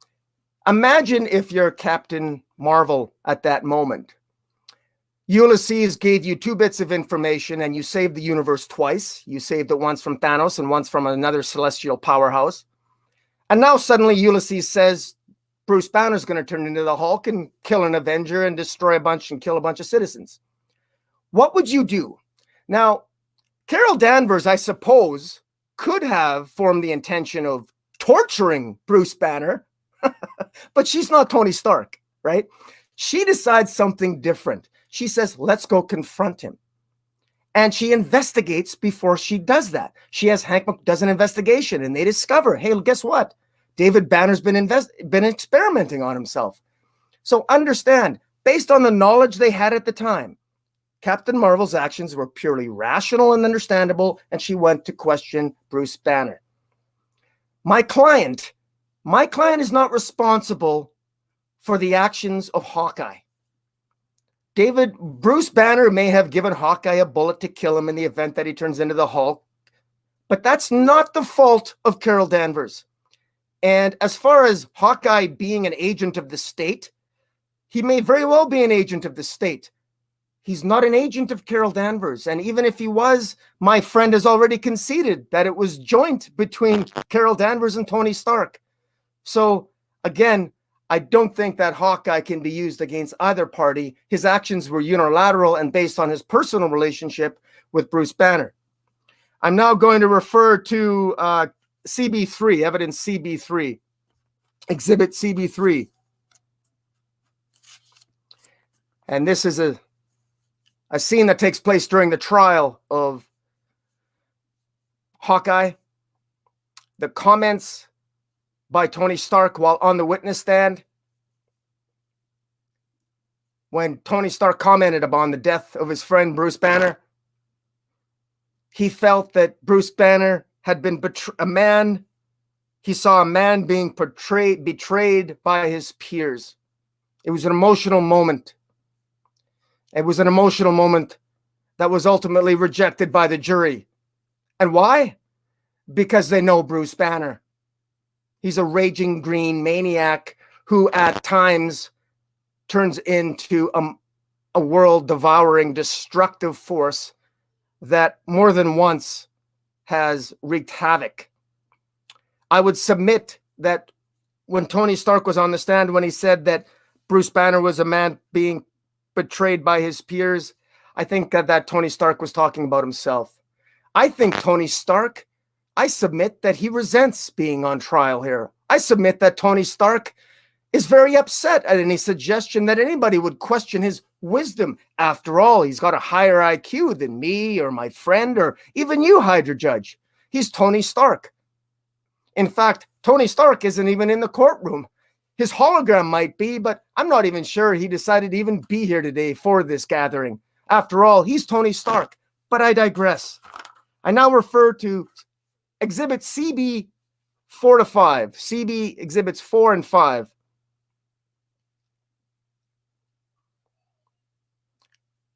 imagine if you're Captain Marvel at that moment. Ulysses gave you 2 bits of information and you saved the universe twice. You saved it once from Thanos and once from another celestial powerhouse. And now suddenly Ulysses says Bruce Banner's going to turn into the Hulk and kill an Avenger and destroy a bunch and kill a bunch of citizens. What would you do? Now, Carol Danvers, I suppose, could have formed the intention of torturing Bruce Banner, but she's not Tony Stark, right? She decides something different. She says, let's go confront him. And she investigates before she does that. She has Hank does an investigation and they discover, hey, guess what? David Banner's been experimenting on himself. So understand, based on the knowledge they had at the time, Captain Marvel's actions were purely rational and understandable, and she went to question Bruce Banner. My client is not responsible for the actions of Hawkeye. Bruce Banner may have given Hawkeye a bullet to kill him in the event that he turns into the Hulk, but that's not the fault of Carol Danvers. And as far as Hawkeye being an agent of the state, he may very well be an agent of the state. He's not an agent of Carol Danvers. And even if he was, my friend has already conceded that it was joint between Carol Danvers and Tony Stark. So again, I don't think that Hawkeye can be used against either party. His actions were unilateral and based on his personal relationship with Bruce Banner. I'm now going to refer to CB3, evidence CB3, exhibit CB3. And this is a scene that takes place during the trial of Hawkeye. The comments by Tony Stark while on the witness stand. When Tony Stark commented upon the death of his friend Bruce Banner, he felt that Bruce Banner had been a man. He saw a man being betrayed by his peers. It was an emotional moment. It was an emotional moment that was ultimately rejected by the jury. And why? Because they know Bruce Banner. He's a raging green maniac who at times turns into a world-devouring, destructive force that more than once has wreaked havoc. I would submit that when Tony Stark was on the stand, when he said that Bruce Banner was a man being betrayed by his peers, I think that Tony Stark was talking about himself. I think Tony Stark, I submit that he resents being on trial here. I submit that Tony Stark is very upset at any suggestion that anybody would question his wisdom. After all, he's got a higher IQ than me or my friend or even you, Hydra Judge. He's Tony Stark. In fact, Tony Stark isn't even in the courtroom. His hologram might be, but I'm not even sure he decided to even be here today for this gathering. After all, he's Tony Stark. But I digress. I now refer to Exhibit CB 4 to 5, CB Exhibits 4 and 5.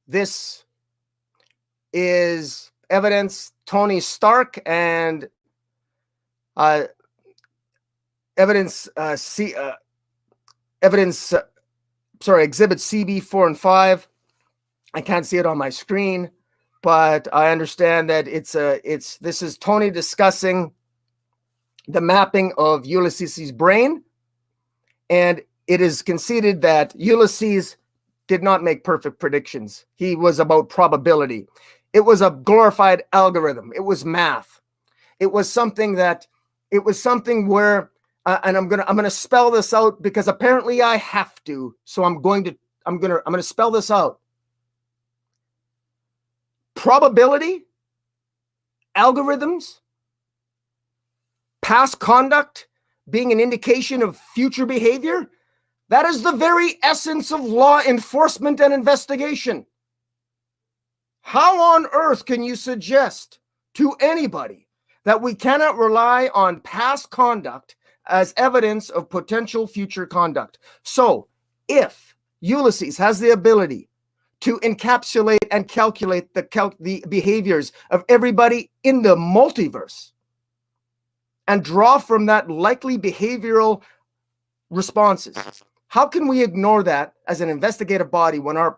This is evidence Tony Stark and Exhibit CB 4 and 5. I can't see it on my screen, but I understand that this is Tony discussing the mapping of Ulysses' brain, and it is conceded that Ulysses did not make perfect predictions. He was about probability. It was a glorified algorithm. It was math. It was something where, and I'm gonna spell this out because apparently I have to. So I'm gonna spell this out. Probability, algorithms, past conduct being an indication of future behavior. That is the very essence of law enforcement and investigation. How on earth can you suggest to anybody that we cannot rely on past conduct as evidence of potential future conduct? So if Ulysses has the ability to encapsulate and calculate the behaviors of everybody in the multiverse and draw from that likely behavioral responses, how can we ignore that as an investigative body when our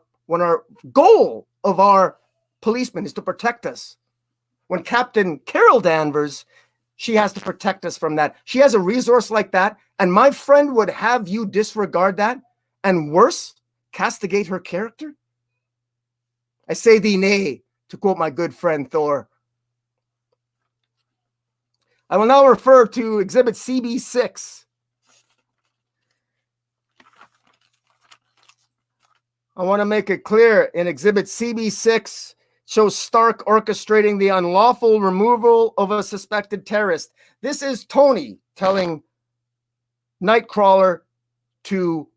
goal of our policeman is to protect us? When Captain Carol Danvers, she has to protect us from that. She has a resource like that, and my friend would have you disregard that and worse, castigate her character? I say thee nay, to quote my good friend Thor. I will now refer to Exhibit CB6. I want to make it clear, in Exhibit CB6 shows Stark orchestrating the unlawful removal of a suspected terrorist. This is Tony telling Nightcrawler to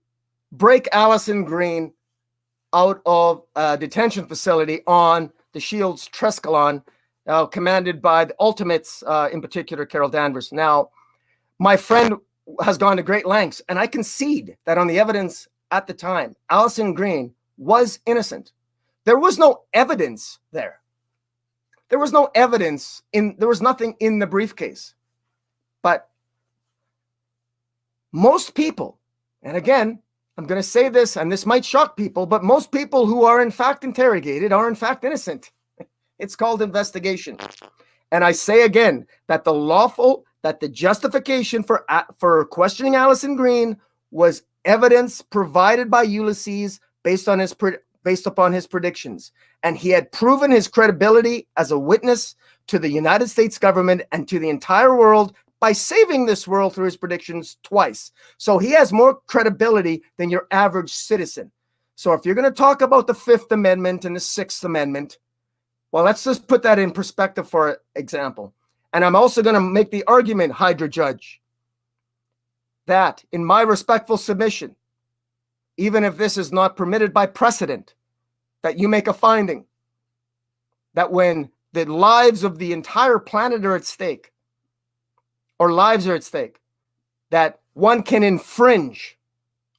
break Allison Green out of a detention facility on the Shield's Trescalon, commanded by the Ultimates, in particular, Carol Danvers. Now, my friend has gone to great lengths, and I concede that on the evidence at the time, Allison Green was innocent. There was no evidence there. There was no evidence there was nothing in the briefcase. But most people, and again, I'm going to say this, and this might shock people, but most people who are in fact interrogated are in fact innocent. It's called investigation. And I say again that the justification for questioning Allison Green was evidence provided by Ulysses based upon his predictions. And he had proven his credibility as a witness to the United States government and to the entire world by saving this world through his predictions twice. So he has more credibility than your average citizen. So if you're going to talk about the Fifth Amendment and the Sixth Amendment, well, let's just put that in perspective for example. And I'm also going to make the argument, Hydra Judge, that in my respectful submission, even if this is not permitted by precedent, that you make a finding that when the lives of the entire planet are at stake, or lives are at stake, that one can infringe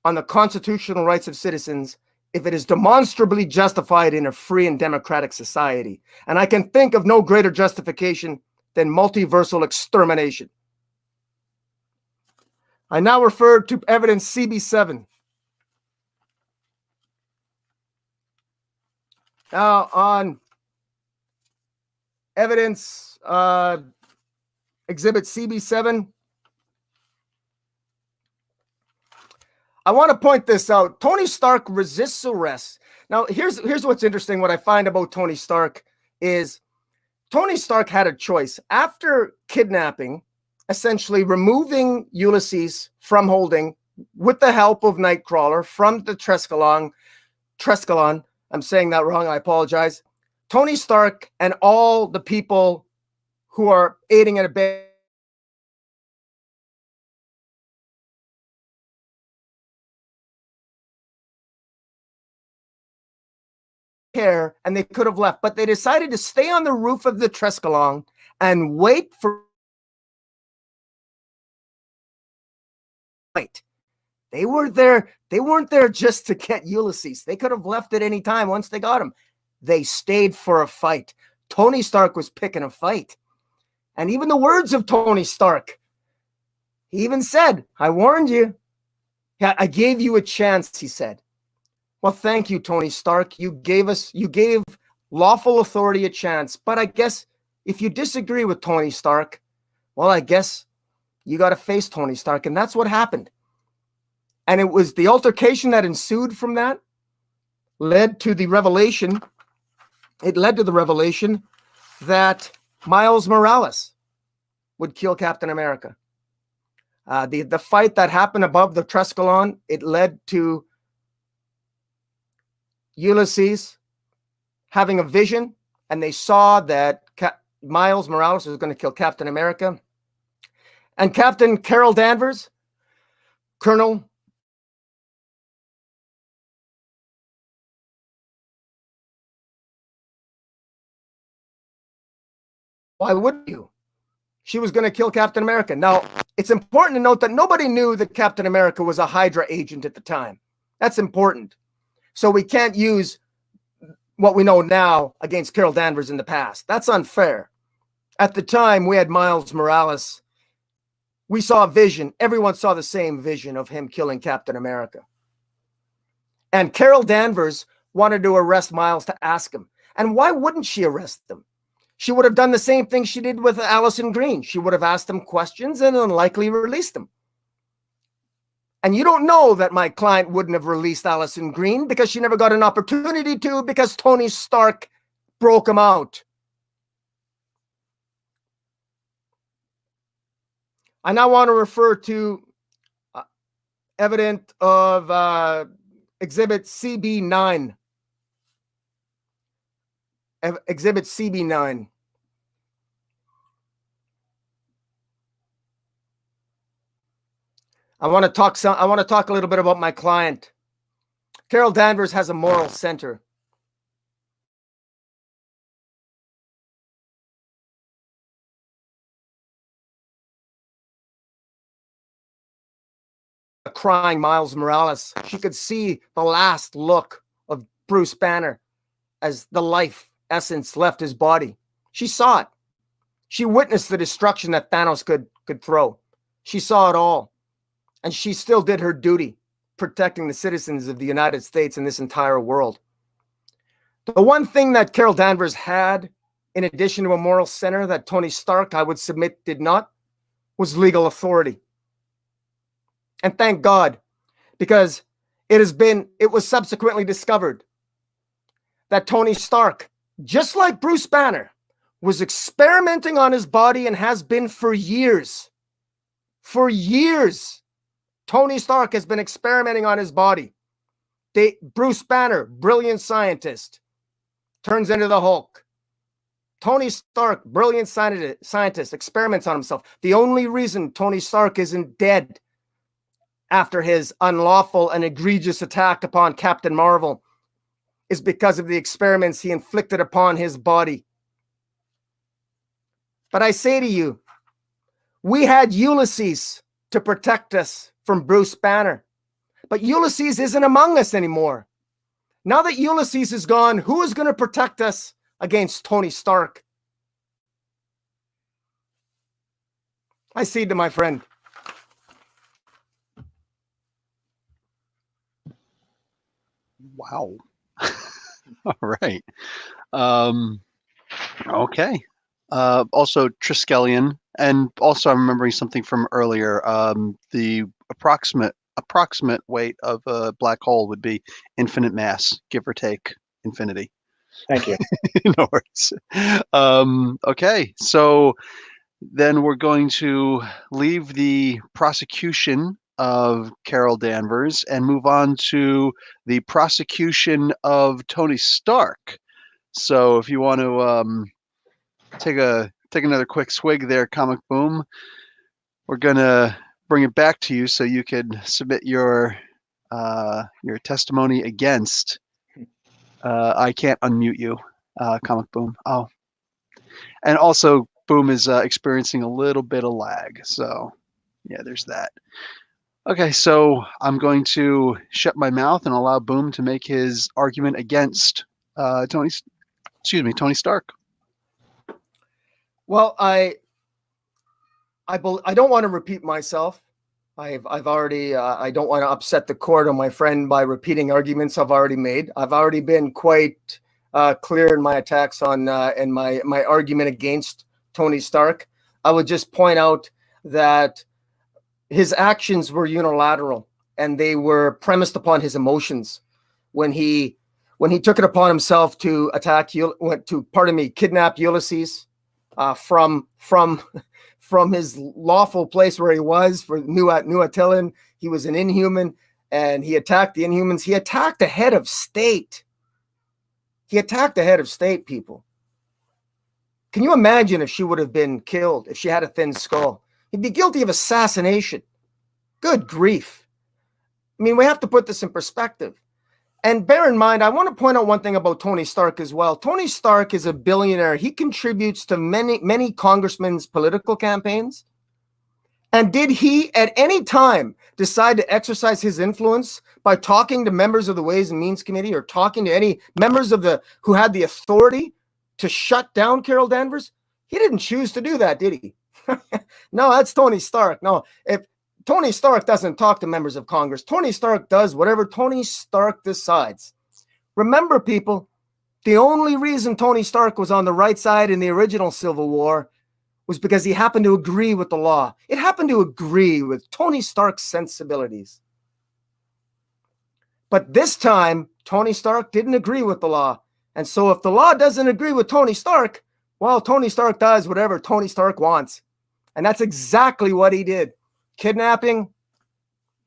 on the constitutional rights of citizens if it is demonstrably justified in a free and democratic society. And I can think of no greater justification than multiversal extermination. I now refer to evidence CB7. Now on evidence Exhibit CB7, I want to point this out. Tony Stark resists arrest. Now, here's what's interesting. What I find about Tony Stark is Tony Stark had a choice. After kidnapping, essentially removing Ulysses from holding with the help of Nightcrawler from the Trescalon, I'm saying that wrong, I apologize. Tony Stark and all the people who are aiding and abetting care, and they could have left, but they decided to stay on the roof of the Treskelong and wait for fight. They weren't there just to get Ulysses. They could have left at any time once they got him. They stayed for a fight. Tony Stark was picking a fight. And even the words of Tony Stark, he even said, I warned you. Yeah, I gave you a chance, he said. Well, thank you, Tony Stark. You gave lawful authority a chance. But I guess if you disagree with Tony Stark, well, I guess you got to face Tony Stark. And that's what happened. And it was the altercation that ensued from that led to the revelation. It led to the revelation that Miles Morales would kill Captain America. The fight that happened above the Treskelon, it led to Ulysses having a vision, and they saw that Miles Morales was going to kill Captain America. And Captain Carol Danvers, Colonel, why wouldn't you? She was going to kill Captain America. Now, it's important to note that nobody knew that Captain America was a Hydra agent at the time. That's important. So we can't use what we know now against Carol Danvers in the past. That's unfair. At the time, we had Miles Morales. We saw a vision. Everyone saw the same vision of him killing Captain America. And Carol Danvers wanted to arrest Miles to ask him. And why wouldn't she arrest him? She would have done the same thing she did with Allison Green. She would have asked him questions and unlikely released him. And you don't know that my client wouldn't have released Allison Green because she never got an opportunity to, because Tony Stark broke him out. I now want to refer to evidence of Exhibit CB9. Exhibit CB9. I want to talk a little bit about my client. Carol Danvers has a moral center. A crying Miles Morales. She could see the last look of Bruce Banner as the life essence left his body. She saw it. She witnessed the destruction that Thanos could throw. She saw it all. And she still did her duty, protecting the citizens of the United States and this entire world. The one thing that Carol Danvers had, in addition to a moral center that Tony Stark, I would submit, did not, was legal authority. And thank God, because it was subsequently discovered that Tony Stark, just like Bruce Banner, was experimenting on his body and has been for years. For years. Tony Stark has been experimenting on his body. Bruce Banner, brilliant scientist, turns into the Hulk. Tony Stark, brilliant scientist, experiments on himself. The only reason Tony Stark isn't dead after his unlawful and egregious attack upon Captain Marvel is because of the experiments he inflicted upon his body. But I say to you, we had Ulysses to protect us from Bruce Banner. But Ulysses isn't among us anymore. Now that Ulysses is gone, who is going to protect us against Tony Stark? I cede to my friend. Wow. All right. Okay. Also Triskelion, and also I'm remembering something from earlier. The approximate weight of a black hole would be infinite mass, give or take infinity. Thank you. No worries. Okay, so then we're going to leave the prosecution of Carol Danvers and move on to the prosecution of Tony Stark. So if you want to take another quick swig there, Comic Boom, we're gonna bring it back to you so you could submit your testimony against I can't unmute you, Comic Boom. Oh, and also Boom is experiencing a little bit of lag. So yeah, there's that. Okay, so I'm going to shut my mouth and allow Boom to make his argument against Tony Stark. Well, I don't want to repeat myself. I've already I don't want to upset the court or my friend by repeating arguments I've already made. I've already been quite clear in my attacks on and my argument against Tony Stark. I would just point out that his actions were unilateral and they were premised upon his emotions. When he took it upon himself to kidnap Ulysses from his lawful place where he was for New Attilan. He was an Inhuman, and he attacked the Inhumans. He attacked the head of state. He attacked the head of state, people. Can you imagine if she would have been killed, if she had a thin skull? He'd be guilty of assassination. Good grief. I mean, we have to put this in perspective. And bear in mind, I want to point out one thing about Tony Stark as well. Tony Stark is a billionaire. He contributes to many congressmen's political campaigns. And did he at any time decide to exercise his influence by talking to members of the Ways and Means Committee or talking to any members of who had the authority to shut down Carol Danvers? He didn't choose to do that, did he? No, that's Tony Stark. No, if Tony Stark doesn't talk to members of Congress. Tony Stark does whatever Tony Stark decides. Remember, people, the only reason Tony Stark was on the right side in the original Civil War was because he happened to agree with the law. It happened to agree with Tony Stark's sensibilities. But this time, Tony Stark didn't agree with the law. And so if the law doesn't agree with Tony Stark, well, Tony Stark does whatever Tony Stark wants. And that's exactly what he did. Kidnapping,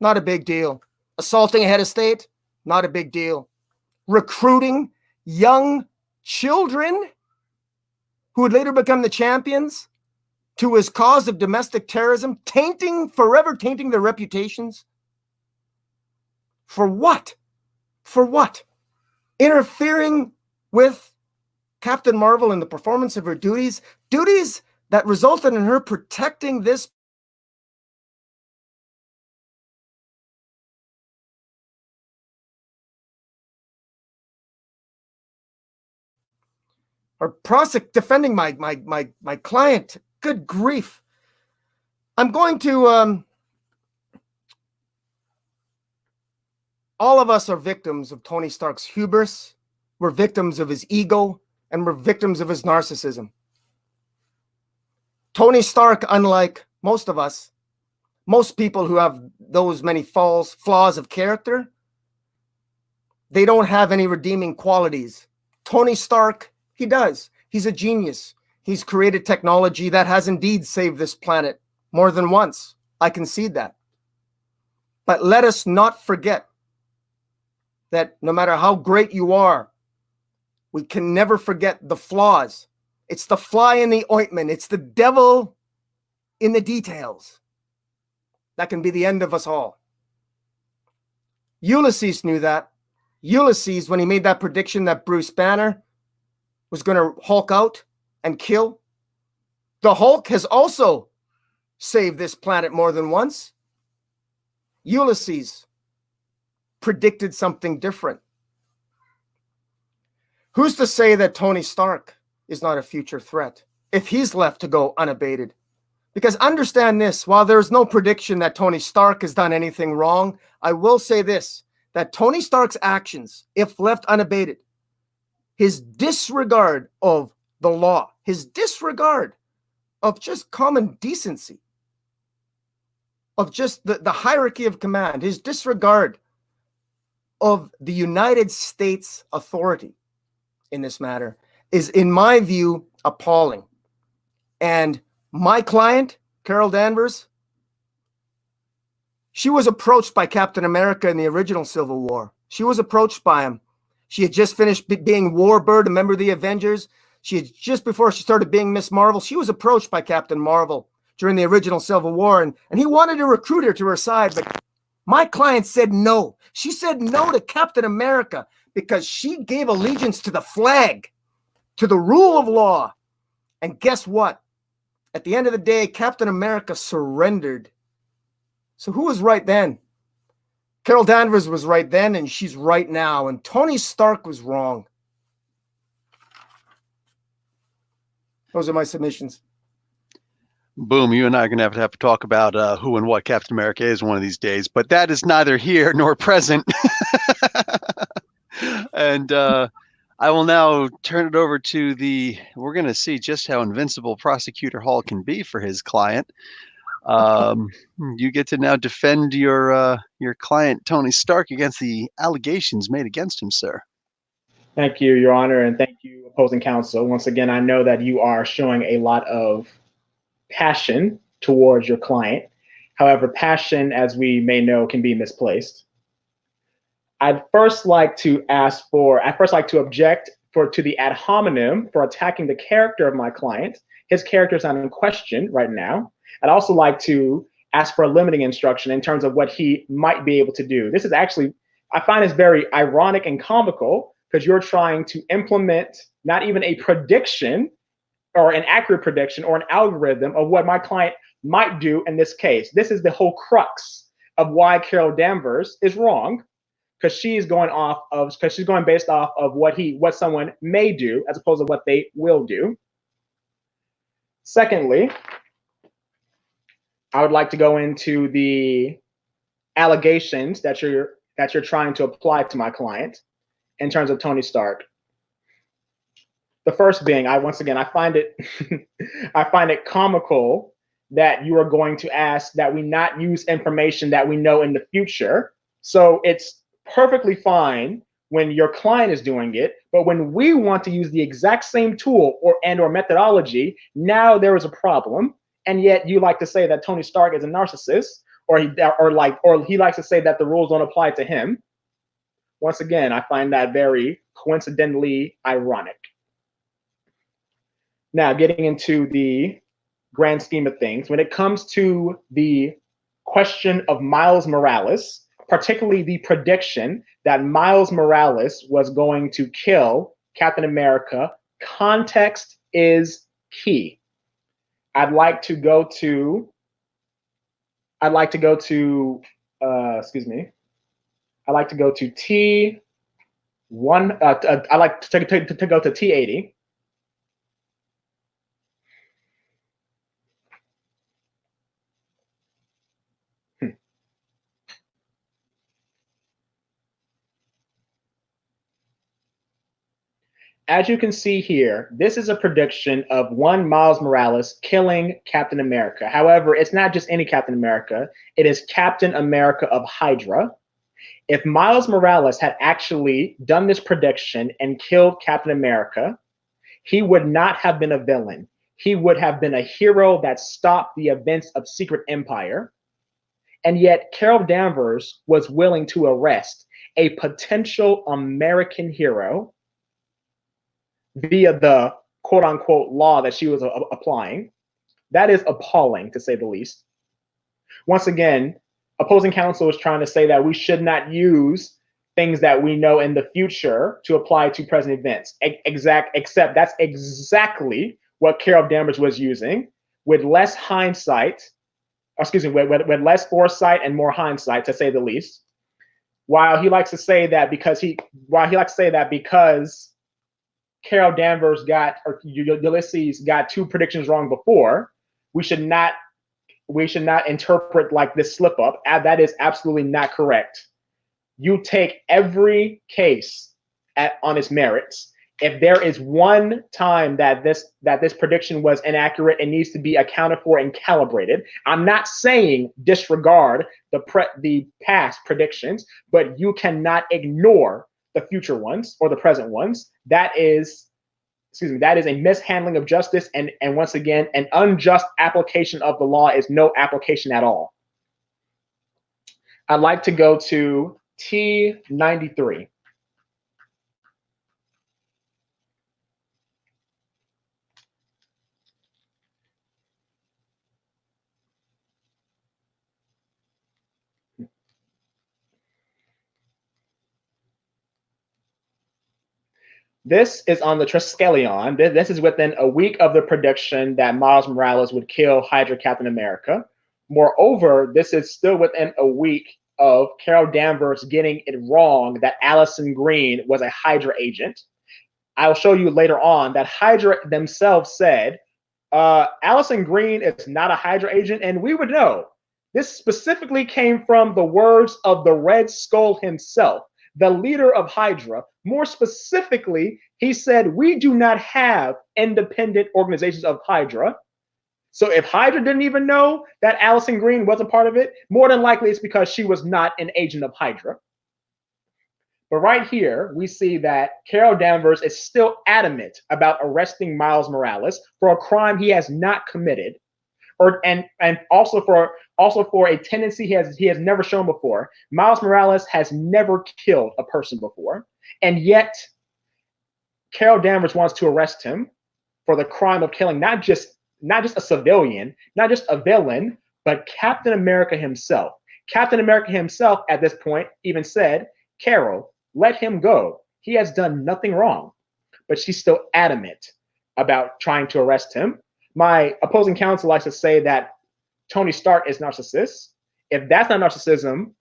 not a big deal. Assaulting a head of state, not a big deal. Recruiting young children who would later become the champions to his cause of domestic terrorism, forever tainting their reputations. For what? For what? Interfering with Captain Marvel in the performance of her duties that resulted in her protecting this or defending my client. Good grief. I'm going to all of us are victims of Tony Stark's hubris. We're victims of his ego, and we're victims of his narcissism. Tony Stark, unlike most of us, most people who have those many flaws of character, they don't have any redeeming qualities. Tony Stark, he does. He's a genius. He's created technology that has indeed saved this planet more than once. I concede that. But let us not forget that no matter how great you are, we can never forget the flaws. It's the fly in the ointment. It's the devil in the details. That can be the end of us all. Ulysses knew that. Ulysses, when he made that prediction that Bruce Banner was going to Hulk out and kill, the Hulk has also saved this planet more than once. Ulysses predicted something different. Who's to say that Tony Stark is not a future threat if he's left to go unabated? Because understand this, while there's no prediction that Tony Stark has done anything wrong, I will say this, that Tony Stark's actions, if left unabated, his disregard of the law, his disregard of just common decency, of just the hierarchy of command, his disregard of the United States authority in this matter is, in my view, appalling. And my client, Carol Danvers, she was approached by Captain America in the original Civil War. She was approached by him. She had just finished being Warbird, a member of the Avengers. She had just before she started being Miss Marvel, she was approached by Captain Marvel during the original Civil War, and he wanted to recruit her to her side, but my client said no. She said no to Captain America because she gave allegiance to the flag, to the rule of law. And guess what? At the end of the day, Captain America surrendered. So who was right then? Carol Danvers was right then, and she's right now. And Tony Stark was wrong. Those are my submissions. Boom, you and I are going to have to talk about who and what Captain America is one of these days, but that is neither here nor present. And I will now turn it over to we're going to see just how invincible Prosecutor Hall can be for his client. You get to now defend your client, Tony Stark, against the allegations made against him, sir. Thank you, Your Honor, and thank you, opposing counsel. Once again, I know that you are showing a lot of passion towards your client. However, passion, as we may know, can be misplaced. I'd first like to object to the ad hominem for attacking the character of my client. His character is not in question right now. I'd also like to ask for a limiting instruction in terms of what he might be able to do. This is actually, I find this very ironic and comical because you're trying to implement not even a prediction or an accurate prediction or an algorithm of what my client might do in this case. This is the whole crux of why Carol Danvers is wrong, because she's going based off of what someone may do as opposed to what they will do. Secondly, I would like to go into the allegations that you're trying to apply to my client in terms of Tony Stark. The first being, I find it I find it comical that you are going to ask that we not use information that we know in the future. So it's perfectly fine when your client is doing it, but when we want to use the exact same tool or methodology, now there is a problem. And yet you like to say that Tony Stark is a narcissist, or he likes to say that the rules don't apply to him. Once again, I find that very coincidentally ironic. Now, getting into the grand scheme of things, when it comes to the question of Miles Morales, particularly the prediction that Miles Morales was going to kill Captain America, context is key. I'd like to go to T1. I like to go to T80. As you can see here, this is a prediction of one Miles Morales killing Captain America. However, it's not just any Captain America. It is Captain America of Hydra. If Miles Morales had actually done this prediction and killed Captain America, he would not have been a villain. He would have been a hero that stopped the events of Secret Empire. And yet Carol Danvers was willing to arrest a potential American hero via the quote unquote law that she was applying. That is appalling, to say the least. Once again, opposing counsel is trying to say that we should not use things that we know in the future to apply to present events. Except that's exactly what Carol Danvers was using, with less hindsight, with less foresight and more hindsight, to say the least. While he likes to say that because Carol Danvers Ulysses got two predictions wrong before, we should not interpret like this slip up. That is absolutely not correct. You take every case on its merits. If there is one time that this prediction was inaccurate, it needs to be accounted for and calibrated. I'm not saying disregard the past predictions, but you cannot ignore the future ones or the present ones. That is a mishandling of justice, and once again, an unjust application of the law is no application at all. I'd like to go to T93. This is on the Triskelion. This is within a week of the prediction that Miles Morales would kill Hydra Captain America. Moreover, this is still within a week of Carol Danvers getting it wrong that Allison Green was a Hydra agent. I'll show you later on that Hydra themselves said, Allison Green is not a Hydra agent, and we would know. This specifically came from the words of the Red Skull himself, the leader of Hydra. More specifically, he said, we do not have independent organizations of Hydra. So if Hydra didn't even know that Allison Green was a part of it, more than likely it's because she was not an agent of Hydra. But right here, we see that Carol Danvers is still adamant about arresting Miles Morales for a crime he has not committed, and also for a tendency he has never shown before. Miles Morales has never killed a person before, and yet Carol Danvers wants to arrest him for the crime of killing not just a civilian, not just a villain, but Captain America himself. Captain America himself at this point even said, Carol, let him go. He has done nothing wrong. But she's still adamant about trying to arrest him. My opposing counsel likes to say that Tony Stark is narcissist. If that's not narcissism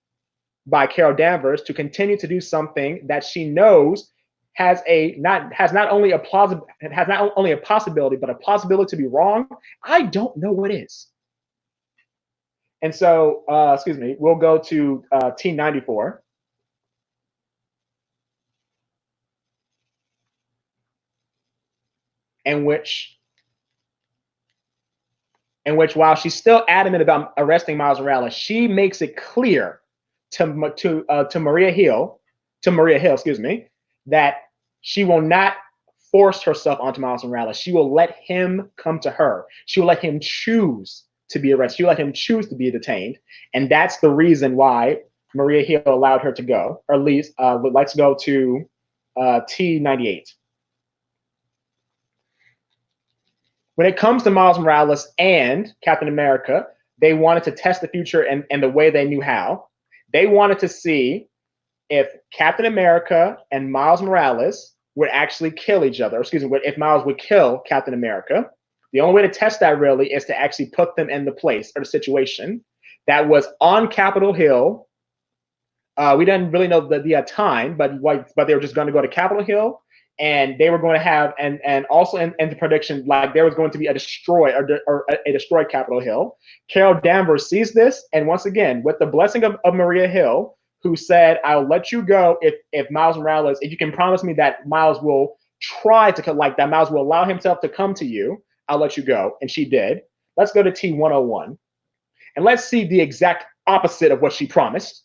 by Carol Danvers to continue to do something that she knows has not only a possibility, but a possibility to be wrong, I don't know what is. And so, we'll go to T94. In which while she's still adamant about arresting Miles Morales, she makes it clear to Maria Hill, that she will not force herself onto Miles Morales. She will let him come to her. She will let him choose to be arrested. She will let him choose to be detained. And that's the reason why Maria Hill allowed her to go, or at least let's go to T98. When it comes to Miles Morales and Captain America, they wanted to test the future and the way they knew how. They wanted to see if Captain America and Miles Morales would actually kill each other. If Miles would kill Captain America. The only way to test that really is to actually put them in the place or the situation that was on Capitol Hill. We didn't really know the time, but they were just going to go to Capitol Hill. And they were going to have, and also in the prediction, like there was going to be a destroyed Capitol Hill. Carol Danvers sees this, and once again, with the blessing of Maria Hill, who said, "I'll let you go if Miles Morales, if you can promise me that Miles will try to that Miles will allow himself to come to you, I'll let you go." And she did. Let's go to T101, and let's see the exact opposite of what she promised.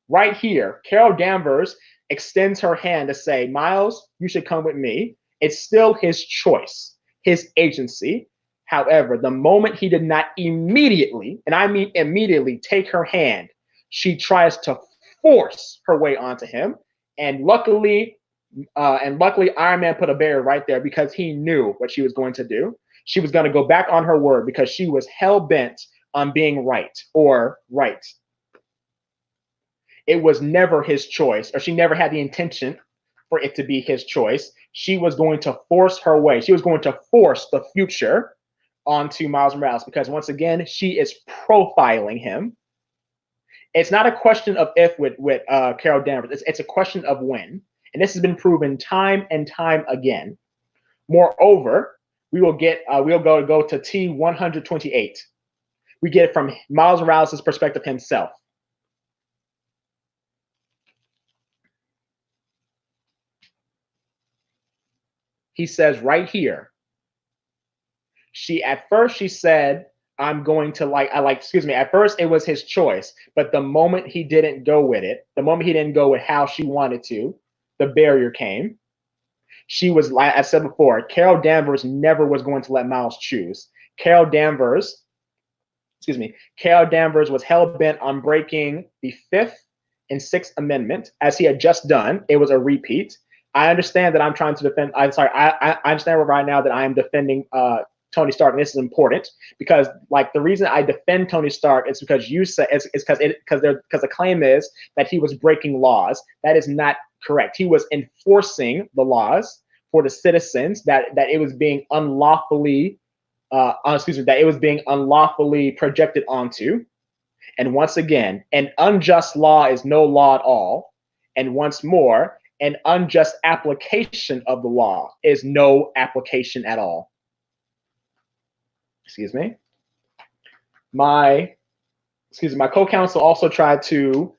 Right here, Carol Danvers extends her hand to say, Miles, you should come with me. It's still his choice, his agency. However, the moment he did not immediately, and I mean immediately, take her hand, she tries to force her way onto him. And luckily, Iron Man put a barrier right there because he knew what she was going to do. She was going to go back on her word because she was hell-bent on being right or right. It was never his choice, or she never had the intention for it to be his choice. She was going to force her way. She was going to force the future onto Miles Morales because, once again, she is profiling him. It's not a question of if with Carol Danvers. It's a question of when. And this has been proven time and time again. Moreover, we'll go to T128. We get it from Miles Morales' perspective himself. He says right here, at first she said, I'm going to at first it was his choice, but the moment he didn't go with it, the moment he didn't go with how she wanted to, the barrier came. She was, like I said before, Carol Danvers never was going to let Miles choose. Carol Danvers was hell-bent on breaking the 5th and 6th Amendment, as he had just done. It was a repeat. I understand that I'm trying to defend. I understand right now that I am defending Tony Stark, and this is important because, like, the reason I defend Tony Stark is because you say because the claim is that he was breaking laws. That is not correct. He was enforcing the laws, for the citizens that it was being unlawfully, that it was being unlawfully projected onto. And once again, an unjust law is no law at all. And once more, an unjust application of the law is no application at all. Excuse me. My co-counsel also tried to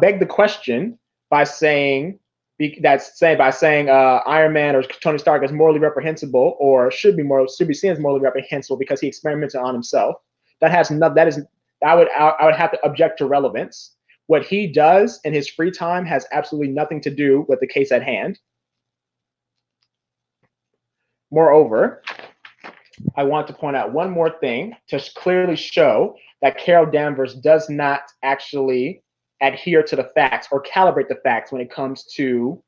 beg the question by saying Iron Man or Tony Stark is morally reprehensible, or should be seen as morally reprehensible because he experimented on himself. I would have to object to relevance. What he does in his free time has absolutely nothing to do with the case at hand. Moreover, I want to point out one more thing to clearly show that Carol Danvers does not actually adhere to the facts or calibrate the facts when it comes to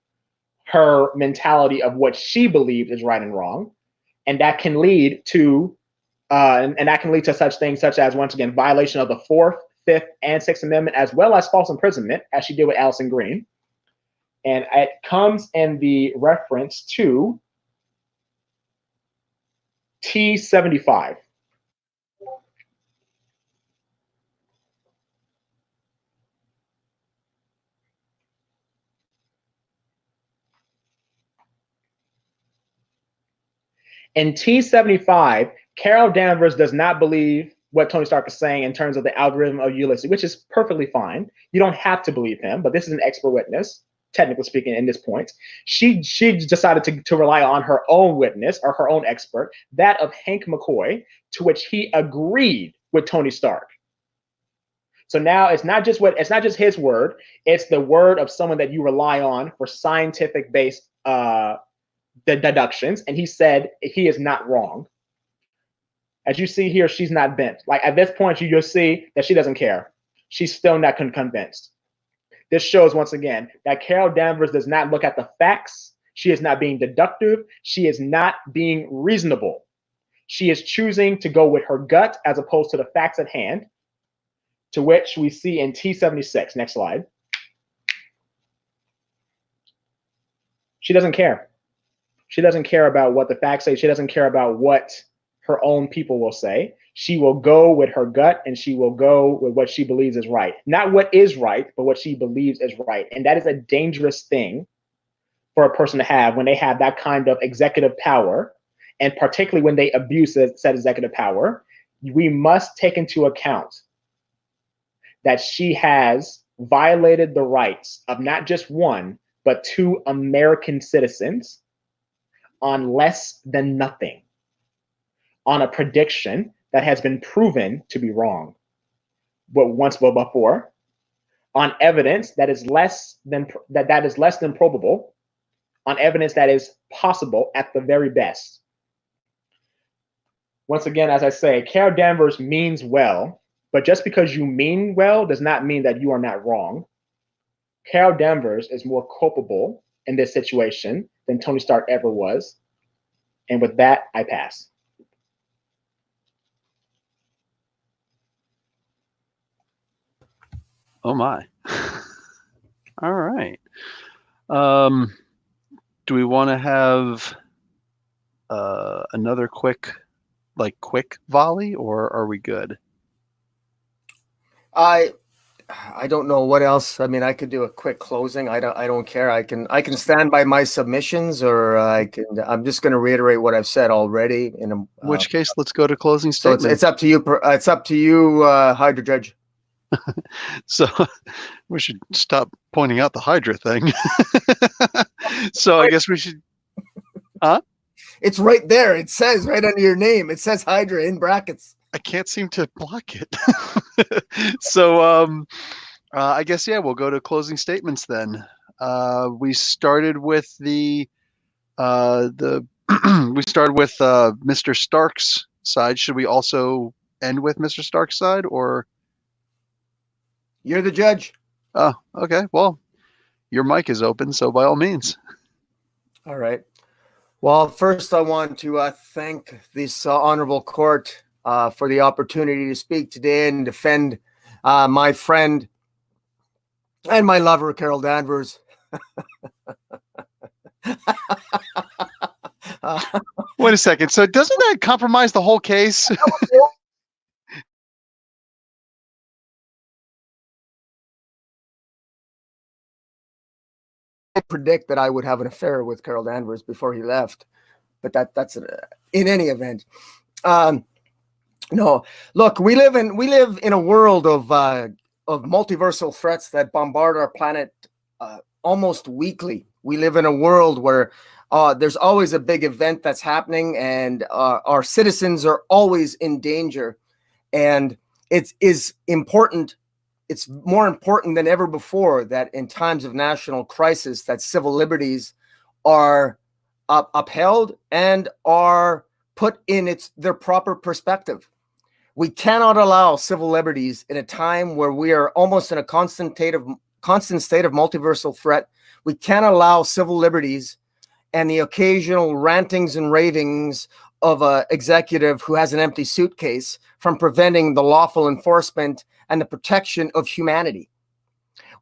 her mentality of what she believes is right and wrong. And that can lead to such things such as, once again, violation of the 4th, 5th, and 6th Amendment, as well as false imprisonment, as she did with Allison Green. And it comes in the reference to T75. In T75, Carol Danvers does not believe what Tony Stark is saying in terms of the algorithm of Ulysses, which is perfectly fine. You don't have to believe him, but this is an expert witness, technically speaking, in this point. She decided to rely on her own witness, or her own expert, that of Hank McCoy, to which he agreed with Tony Stark. So now it's not just his word, it's the word of someone that you rely on for scientific based deductions, and he said he is not wrong. As you see here, she's not bent. Like, at this point, you just see that she doesn't care. She's still not convinced. This shows, once again, that Carol Danvers does not look at the facts. She is not being deductive. She is not being reasonable. She is choosing to go with her gut as opposed to the facts at hand, to which we see in T76. Next slide. She doesn't care. She doesn't care about what the facts say. She doesn't care about what her own people will say. She will go with her gut, and she will go with what she believes is right. Not what is right, but what she believes is right. And that is a dangerous thing for a person to have when they have that kind of executive power, and particularly when they abuse said executive power. We must take into account that she has violated the rights of not just one, but 2 American citizens on less than nothing, on a prediction that has been proven to be wrong, but once before, on evidence that is less than probable, on evidence that is possible at the very best. Once again, as I say, Carol Danvers means well, but just because you mean well does not mean that you are not wrong. Carol Danvers is more culpable in this situation than Tony Stark ever was. And with that, I pass. Oh my. All right. Do we want to have another quick volley, or are we good? I don't know what else. I mean, I could do a quick closing. I don't care. I can stand by my submissions, or I'm just going to reiterate what I've said already. In which case, let's go to closing so statements. it's up to you. It's up to you, Hydra Judge. So we should stop pointing out the Hydra thing. So I guess we should. Huh? It's right there. It says right under your name. It says Hydra in brackets. I can't seem to block it. So I guess, yeah, we'll go to closing statements then. We started with we started with Mr. Stark's side. Should we also end with Mr. Stark's side, or? You're the judge. Oh, okay. Well, your mic is open, so by all means. All right. Well, first I want to thank this honorable court for the opportunity to speak today and defend my friend and my lover, Carol Danvers. Wait a second. So doesn't that compromise the whole case? I predict that I would have an affair with Carol Danvers before he left, but that's in any event. No, look, we live in a world of multiversal threats that bombard our planet almost weekly. We live in a world where there's always a big event that's happening, and our citizens are always in danger. And it is important. It's more important than ever before that in times of national crisis, that civil liberties are upheld and are put in their proper perspective. We cannot allow civil liberties in a time where we are almost in a constant state of multiversal threat. We can't allow civil liberties and the occasional rantings and ravings of an executive who has an empty suitcase from preventing the lawful enforcement and the protection of humanity.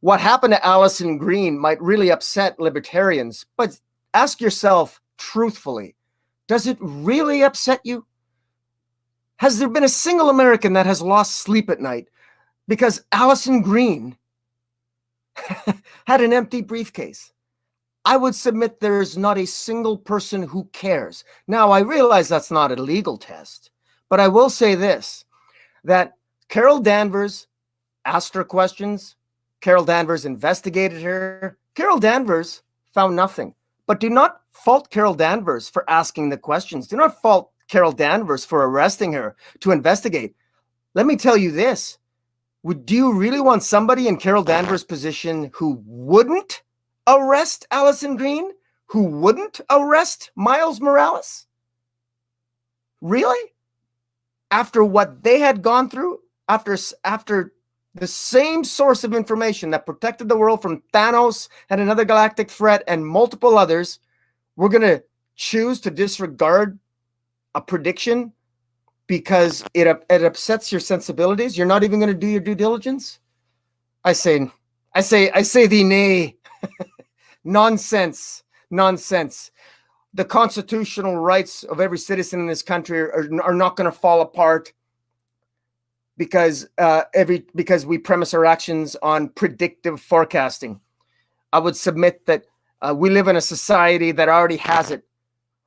What happened to Allison Green might really upset libertarians, but ask yourself truthfully, does it really upset you? Has there been a single American that has lost sleep at night because Allison Green had an empty briefcase? I would submit there's not a single person who cares. Now, I realize that's not a legal test, but I will say this, that Carol Danvers asked her questions. Carol Danvers investigated her. Carol Danvers found nothing. But do not fault Carol Danvers for asking the questions. Do not fault Carol Danvers for arresting her to investigate. Let me tell you this. Do you really want somebody in Carol Danvers' position who wouldn't arrest Allison Green? Who wouldn't arrest Miles Morales? Really? After what they had gone through? After the same source of information that protected the world from Thanos and another galactic threat and multiple others, we're going to choose to disregard a prediction because it upsets your sensibilities? You're not even going to do your due diligence? I say thee nay. Nonsense. The constitutional rights of every citizen in this country are not going to fall apart because we premise our actions on predictive forecasting. I would submit that we live in a society that already has it.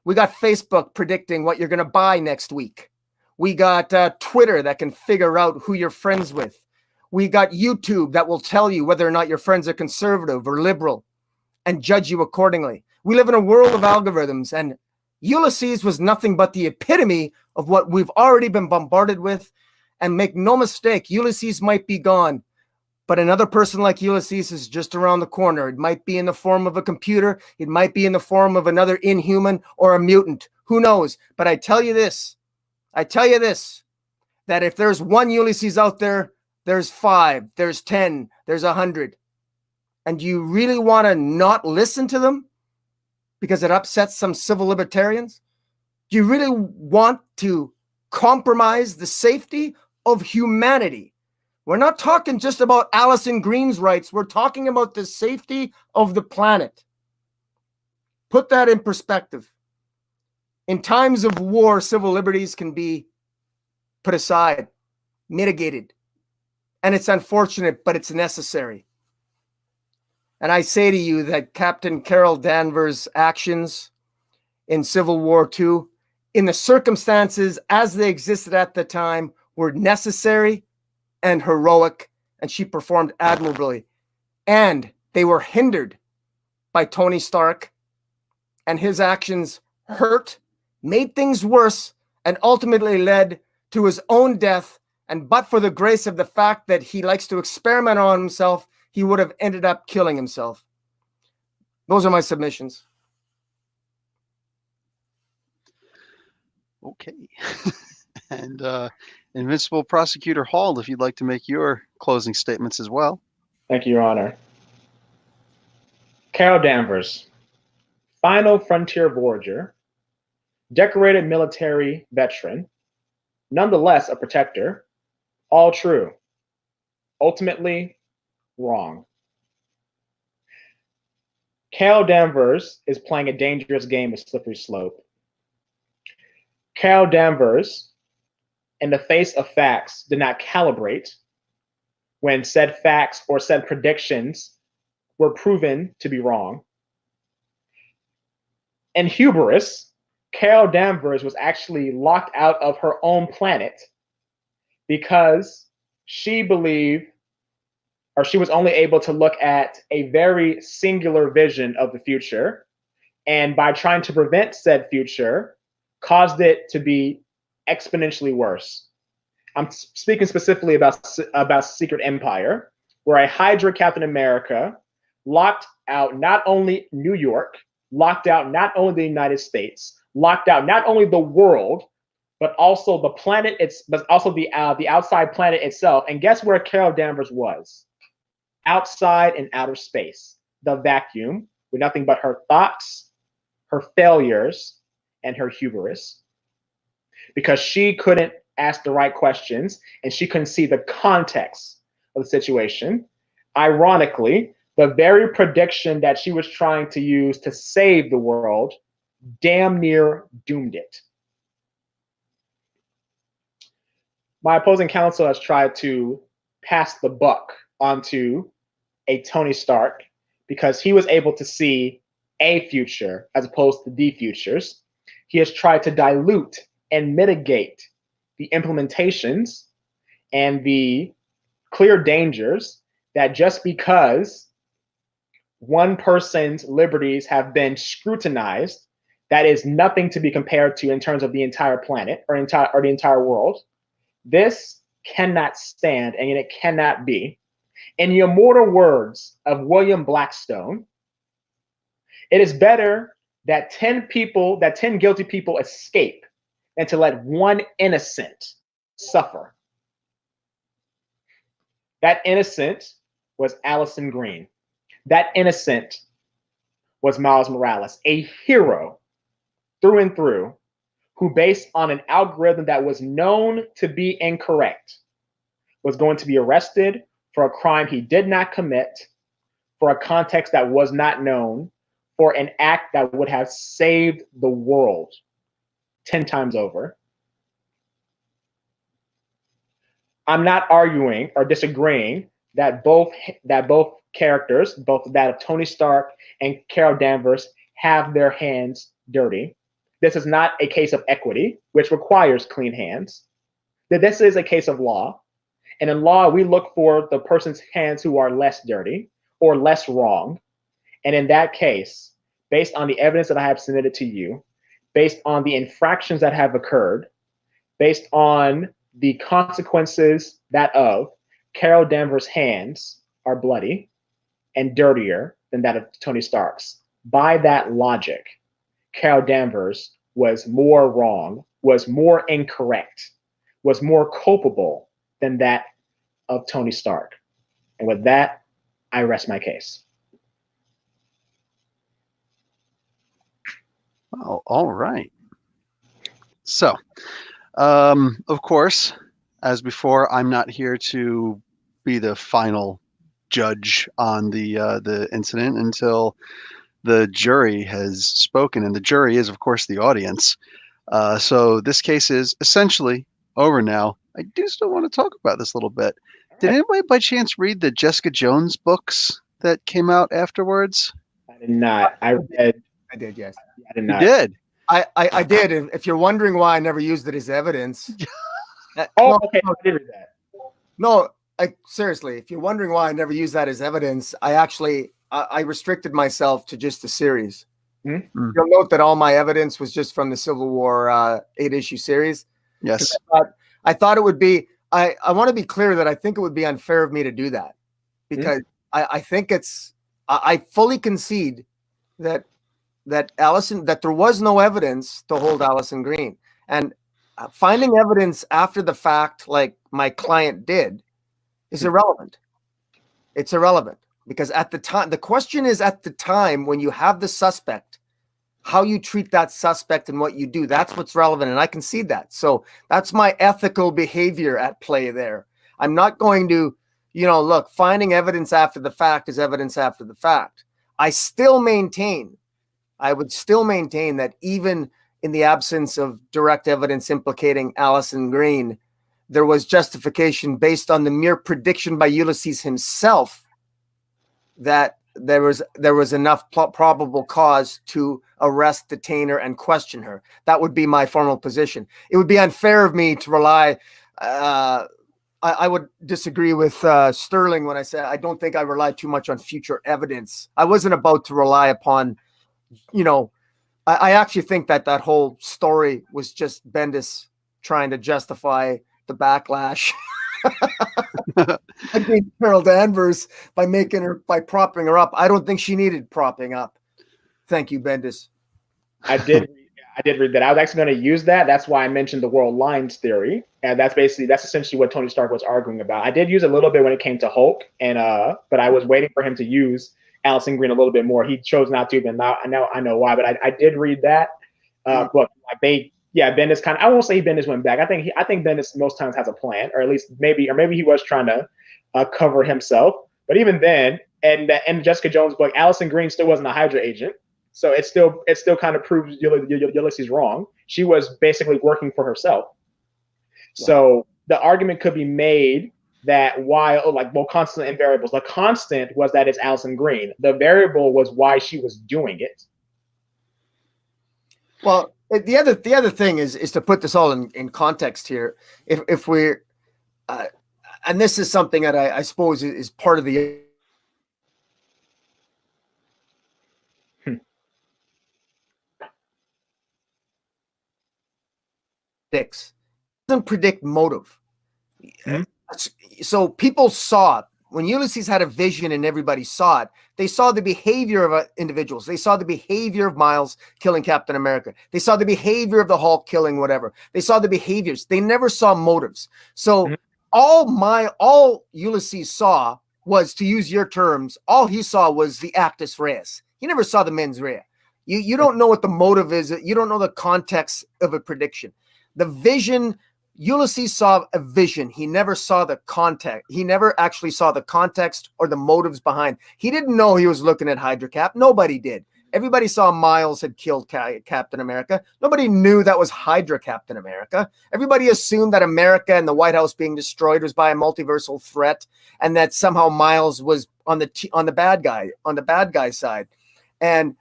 We got Facebook predicting what you're going to buy next week. We got Twitter that can figure out who you're friends with. We got YouTube that will tell you whether or not your friends are conservative or liberal and judge you accordingly. We live in a world of algorithms, and Ulysses was nothing but the epitome of what we've already been bombarded with. And make no mistake, Ulysses might be gone, but another person like Ulysses is just around the corner. It might be in the form of a computer. It might be in the form of another inhuman or a mutant. Who knows? But I tell you this, that if there's one Ulysses out there, there's 5, there's 10, there's 100. And do you really want to not listen to them because it upsets some civil libertarians? Do you really want to compromise the safety of humanity? We're not talking just about Allison Green's rights. We're talking about the safety of the planet. Put that in perspective. In times of war, civil liberties can be put aside, mitigated. And it's unfortunate, but it's necessary. And I say to you that Captain Carol Danvers' actions in Civil War II, in the circumstances as they existed at the time, were necessary and heroic, and she performed admirably. And they were hindered by Tony Stark, and his actions hurt, made things worse, and ultimately led to his own death. And but for the grace of the fact that he likes to experiment on himself, he would have ended up killing himself. Those are my submissions. Okay. And Invincible Prosecutor Hall, if you'd like to make your closing statements as well. Thank you, Your Honor. Carol Danvers, final frontier voyager, decorated military veteran, nonetheless a protector, all true. Ultimately, wrong. Carol Danvers is playing a dangerous game of slippery slope. Carol Danvers, in the face of facts, did not calibrate when said facts or said predictions were proven to be wrong. In hubris, Carol Danvers was actually locked out of her own planet because she believed, or she was only able to look at a very singular vision of the future. And by trying to prevent said future, caused it to be exponentially worse. I'm speaking specifically about Secret Empire, where a Hydra Captain America locked out not only New York, locked out not only the United States, locked out not only the world, but also the planet, but also the outside planet itself. And guess where Carol Danvers was? Outside in outer space, the vacuum, with nothing but her thoughts, her failures, and her hubris. Because she couldn't ask the right questions and she couldn't see the context of the situation. Ironically, the very prediction that she was trying to use to save the world damn near doomed it. My opposing counsel has tried to pass the buck onto a Tony Stark because he was able to see a future as opposed to the futures. He has tried to dilute and mitigate the implementations and the clear dangers that just because one person's liberties have been scrutinized, that is nothing to be compared to in terms of the entire planet or the entire world. This cannot stand and it cannot be. In the immortal words of William Blackstone, it is better that 10 guilty people escape than to let one innocent suffer. That innocent was Allison Green. That innocent was Miles Morales, a hero through and through, who based on an algorithm that was known to be incorrect, was going to be arrested for a crime he did not commit, for a context that was not known, for an act that would have saved the world 10 times over. I'm not arguing or disagreeing that both characters, both that of Tony Stark and Carol Danvers, have their hands dirty. This is not a case of equity, which requires clean hands. This is a case of law. And in law, we look for the person's hands who are less dirty or less wrong. And in that case, based on the evidence that I have submitted to you, based on the infractions that have occurred, based on the consequences that of Carol Danvers' hands are bloody and dirtier than that of Tony Stark's. By that logic, Carol Danvers was more wrong, was more incorrect, was more culpable than that of Tony Stark. And with that, I rest my case. Oh, all right. So, of course, as before, I'm not here to be the final judge on the incident until the jury has spoken, and the jury is, of course, the audience. So this case is essentially over now. I do still want to talk about this a little bit. Did anybody by chance read the Jessica Jones books that came out afterwards? I did not. I did, yes. I did not. You did? I did. And if you're wondering why I never used it as evidence. Okay. I did read that. No, seriously, if you're wondering why I never used that as evidence, I restricted myself to just the series. Mm-hmm. You'll note that all my evidence was just from the Civil War 8-issue series. Yes. I thought it would be, I want to be clear that I think it would be unfair of me to do that because I think I fully concede that there was no evidence to hold Allison Green, and finding evidence after the fact, like my client did, is irrelevant. It's irrelevant because at the time, the question is at the time when you have the suspect, how you treat that suspect and what you do, that's what's relevant. And I concede that. So that's my ethical behavior at play there. I'm not going to, look, finding evidence after the fact is evidence after the fact. I would still maintain that even in the absence of direct evidence implicating Allison Green, there was justification based on the mere prediction by Ulysses himself that there was enough probable cause to arrest, detain her, and question her. That would be my formal position. It would be unfair of me to rely. I would disagree with Sterling when I say I don't think I rely too much on future evidence. I wasn't about to rely upon, I actually think that whole story was just Bendis trying to justify the backlash against Carol Danvers by propping her up. I don't think she needed propping up. Thank you, Bendis. I did read that. I was actually going to use that. That's why I mentioned the world lines theory, and that's essentially what Tony Stark was arguing about. I did use a little bit when it came to Hulk, and but I was waiting for him to use Allison Green a little bit more. He chose not to, but now I know why. But I did read that book. Bendis kind of, I won't say Bendis went back. I think Bendis most times has a plan, or at least maybe he was trying to cover himself. But even then, and in Jessica Jones' book, Allison Green still wasn't a Hydra agent. So it still kind of proves Ulysses wrong. She was basically working for herself. Yeah. So the argument could be made that constant and variables. The constant was that it's Allison Green. The variable was why she was doing it. Well, the other thing is to put this all in context here. If we're and this is something that I suppose is part of the doesn't predict motive. Mm-hmm. So people saw it. When Ulysses had a vision and everybody saw it, they saw the behavior of individuals. They saw the behavior of Miles killing Captain America. They saw the behavior of the Hulk killing whatever. They saw the behaviors. They never saw motives. So all Ulysses saw was, to use your terms, all he saw was the actus reus. He never saw the mens rea. You don't know what the motive is. You don't know the context of a prediction. The vision, Ulysses saw a vision. He never saw the context. He never actually saw the context or the motives behind. He didn't know he was looking at Hydra Cap. Nobody did. Everybody saw Miles had killed Captain America. Nobody knew that was Hydra Captain America. Everybody assumed that America and the White House being destroyed was by a multiversal threat, and that somehow Miles was on the bad guy side. And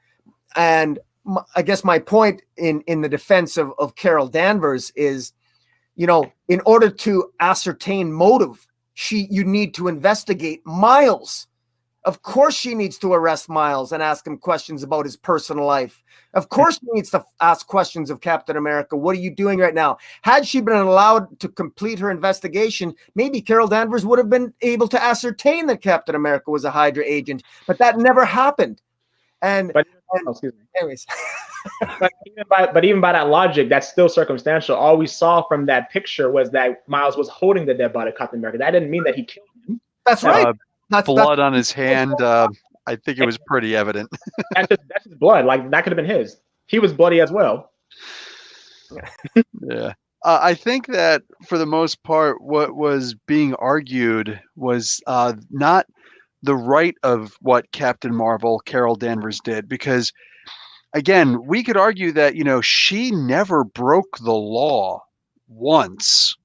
I guess my point in the defense of Carol Danvers is, in order to ascertain motive, you need to investigate Miles. Of course she needs to arrest Miles and ask him questions about his personal life. Of course she needs to ask questions of Captain America. What are you doing right now? Had she been allowed to complete her investigation, maybe Carol Danvers would have been able to ascertain that Captain America was a Hydra agent, but that never happened. Anyways. but even by that logic, that's still circumstantial. All we saw from that picture was that Miles was holding the dead body of Captain America. That didn't mean that he killed him. That's right. Blood on his hand. I think it was pretty evident. That's his blood. Like, that could have been his. He was bloody as well. Yeah. I think that for the most part, what was being argued was not the right of what Captain Marvel, Carol Danvers, did, because again, we could argue that, she never broke the law once.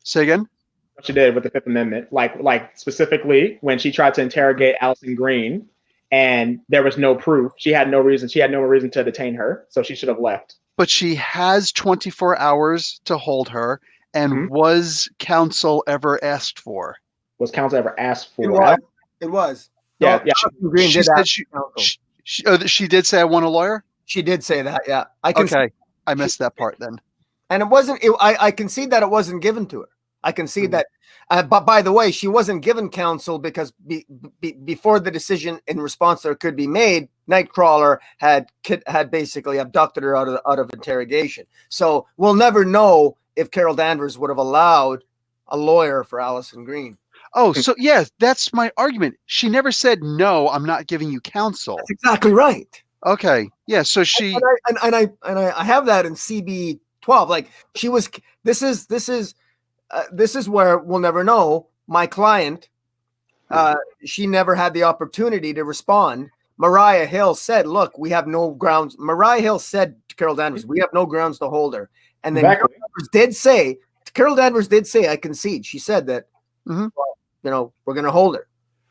Say again? What she did with the Fifth Amendment, like specifically when she tried to interrogate Allison Green and there was no proof. She had no reason to detain her, so she should have left. But she has 24 hours to hold her, and was counsel ever asked for? Was counsel ever asked for? It was. Yeah. Green she did said she did say, I want a lawyer? She did say that, yeah. I missed that part then. And it wasn't, I concede that it wasn't given to her. I concede that. But by the way, she wasn't given counsel because before the decision in response to her could be made, Nightcrawler had basically abducted her out of interrogation. So we'll never know if Carol Danvers would have allowed a lawyer for Allison Green. Oh, so yeah, that's my argument. She never said, no, I'm not giving you counsel. That's exactly right. Okay. Yeah. So she and I have that in CB 12. Like, she was. This is where we'll never know. My client, she never had the opportunity to respond Mariah Hill said, look, we have no grounds. Mariah Hill said to Carol Danvers, we have no grounds to hold her. And then Exactly. Carol Danvers did say, I concede. She said that, Mhm. well, you know, we're going to hold her.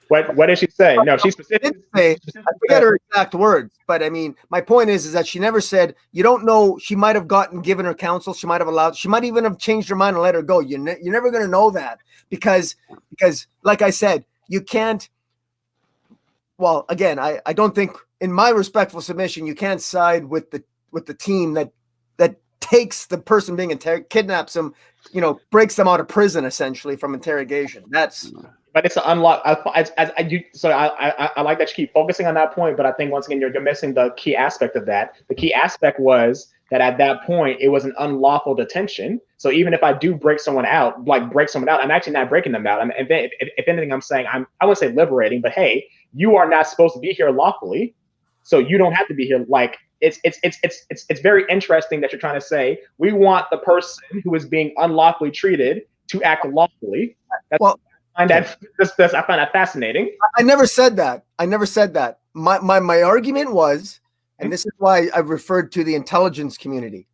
What did she say? No, she specifically I forget her exact words, but I mean, my point is that she never said, you don't know, she might have given her counsel, she might have allowed, she might even have changed her mind and let her go. You're never going to know that because like I said, you can't, well, again, I don't think, in my respectful submission, you can't side with the team that takes the person being kidnaps them, you know, breaks them out of prison essentially from interrogation. But it's an unlock. I like that you keep focusing on that point, but I think once again you're missing the key aspect of that. The key aspect was that at that point it was an unlawful detention. So even if I do break someone out, I'm actually not breaking them out. I mean, if anything, I'm saying I wouldn't say liberating, but hey, you are not supposed to be here lawfully, so you don't have to be here. Like it's very interesting that you're trying to say we want the person who is being unlawfully treated to act lawfully. I find that fascinating. I never said that. My argument was, and this is why I referred to the intelligence community.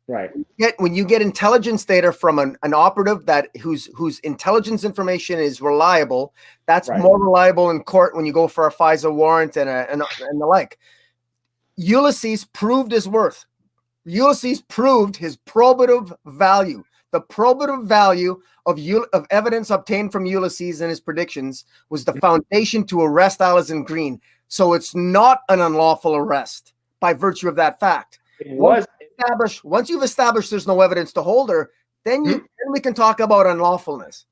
Right. When you get intelligence data from an operative whose intelligence information is reliable, that's Right. more reliable in court when you go for a FISA warrant and the like. Ulysses proved his worth. Ulysses proved his probative value. The probative value of evidence obtained from Ulysses and his predictions was the foundation to arrest Allison Green. So it's not an unlawful arrest by virtue of that fact. It was Once you've established there's no evidence to hold her, then we can talk about unlawfulness.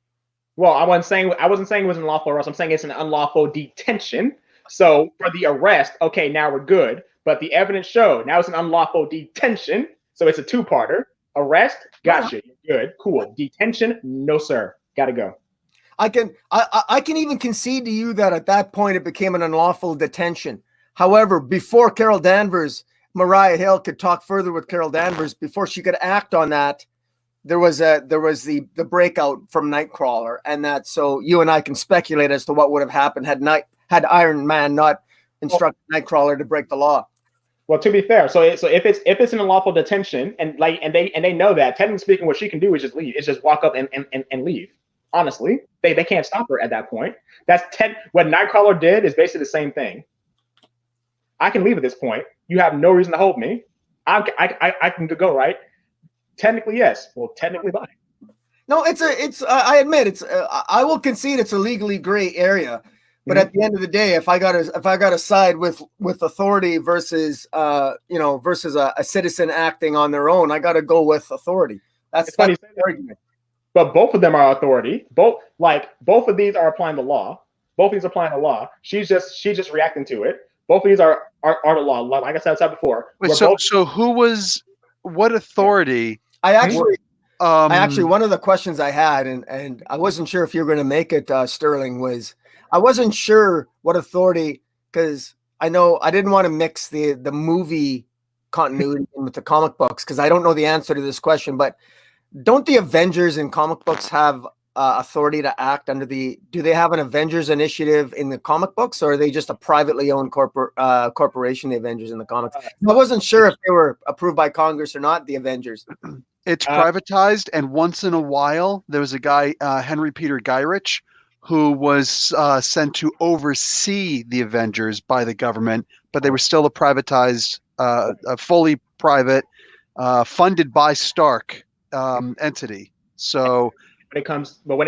Well, I wasn't saying it was an unlawful arrest. I'm saying it's an unlawful detention. So for the arrest, okay, now we're good. But the evidence showed now it's an unlawful detention. So it's a two-parter. Arrest, gotcha, you're good, cool. Detention, no sir, gotta go. I can even concede to you that at that point it became an unlawful detention. However, before Carol Danvers, Mariah Hill could talk further with Carol Danvers before she could act on that. There was the breakout from Nightcrawler, and that so you and I can speculate as to what would have happened had Iron Man not instructed Nightcrawler to break the law. Well, to be fair, so if it's an unlawful detention and they know that, technically speaking, what she can do is just leave. It's just walk up and leave. Honestly, they can't stop her at that point. What Nightcrawler did is basically the same thing. I can leave at this point. You have no reason to hold me. I can go, right? Technically, yes. Well, technically, bye. No, I admit I will concede it's a legally gray area. But at the end of the day, if I got to side with authority versus versus a citizen acting on their own, I got to go with authority. That's the argument. But both of them are authority. Both of these are applying the law. Both of these are applying the law. She's just reacting to it. Both of these are the law. Like I said before. Wait, so who was what authority? I actually one of the questions I had, and I wasn't sure if you were going to make it, Sterling, was I wasn't sure what authority, because I know I didn't want to mix the movie continuity with the comic books, because I don't know the answer to this question. But don't the Avengers in comic books have authority to act under do they have an Avengers initiative in the comic books, or are they just a privately owned corporation, the Avengers in the comics? I wasn't sure if they were approved by Congress or not, the Avengers. It's privatized, and once in a while, there was a guy, Henry Peter Gyrich, who was sent to oversee the Avengers by the government, but they were still a privatized, a fully private, funded by Stark entity. So when it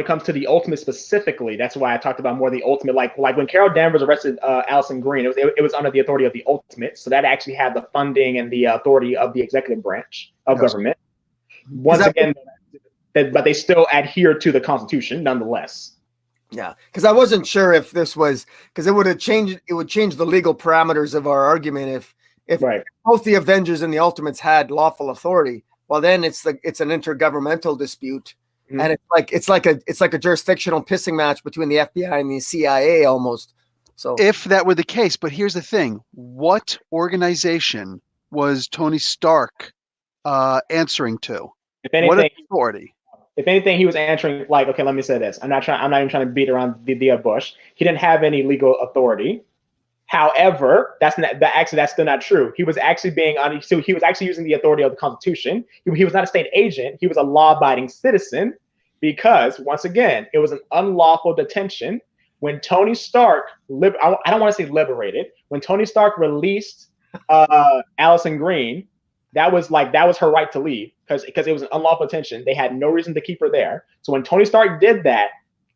comes to the Ultimate specifically, that's why I talked about more the Ultimate. Like when Carol Danvers arrested Allison Green, it was under the authority of the Ultimate, so that actually had the funding and the authority of the executive branch of government. Once again, but they still adhere to the Constitution nonetheless. Yeah, because I wasn't sure if this was, because it would change the legal parameters of our argument if both the Avengers and the Ultimates had lawful authority. Well, then it's an intergovernmental dispute, and it's like a jurisdictional pissing match between the FBI and the CIA almost. So if that were the case, but here's the thing: what organization was Tony Stark answering to? If anything, what authority? If anything, he was answering like, okay, let me say this. I'm not even trying to beat around the bush. He didn't have any legal authority. However, that's still not true. He was actually he was actually using the authority of the Constitution. He was not a state agent. He was a law-abiding citizen, because once again, it was an unlawful detention. When Tony Stark, I don't want to say liberated, when Tony Stark released Allison Green, that was her right to leave, because it was an unlawful detention. They had no reason to keep her there. So when Tony Stark did that,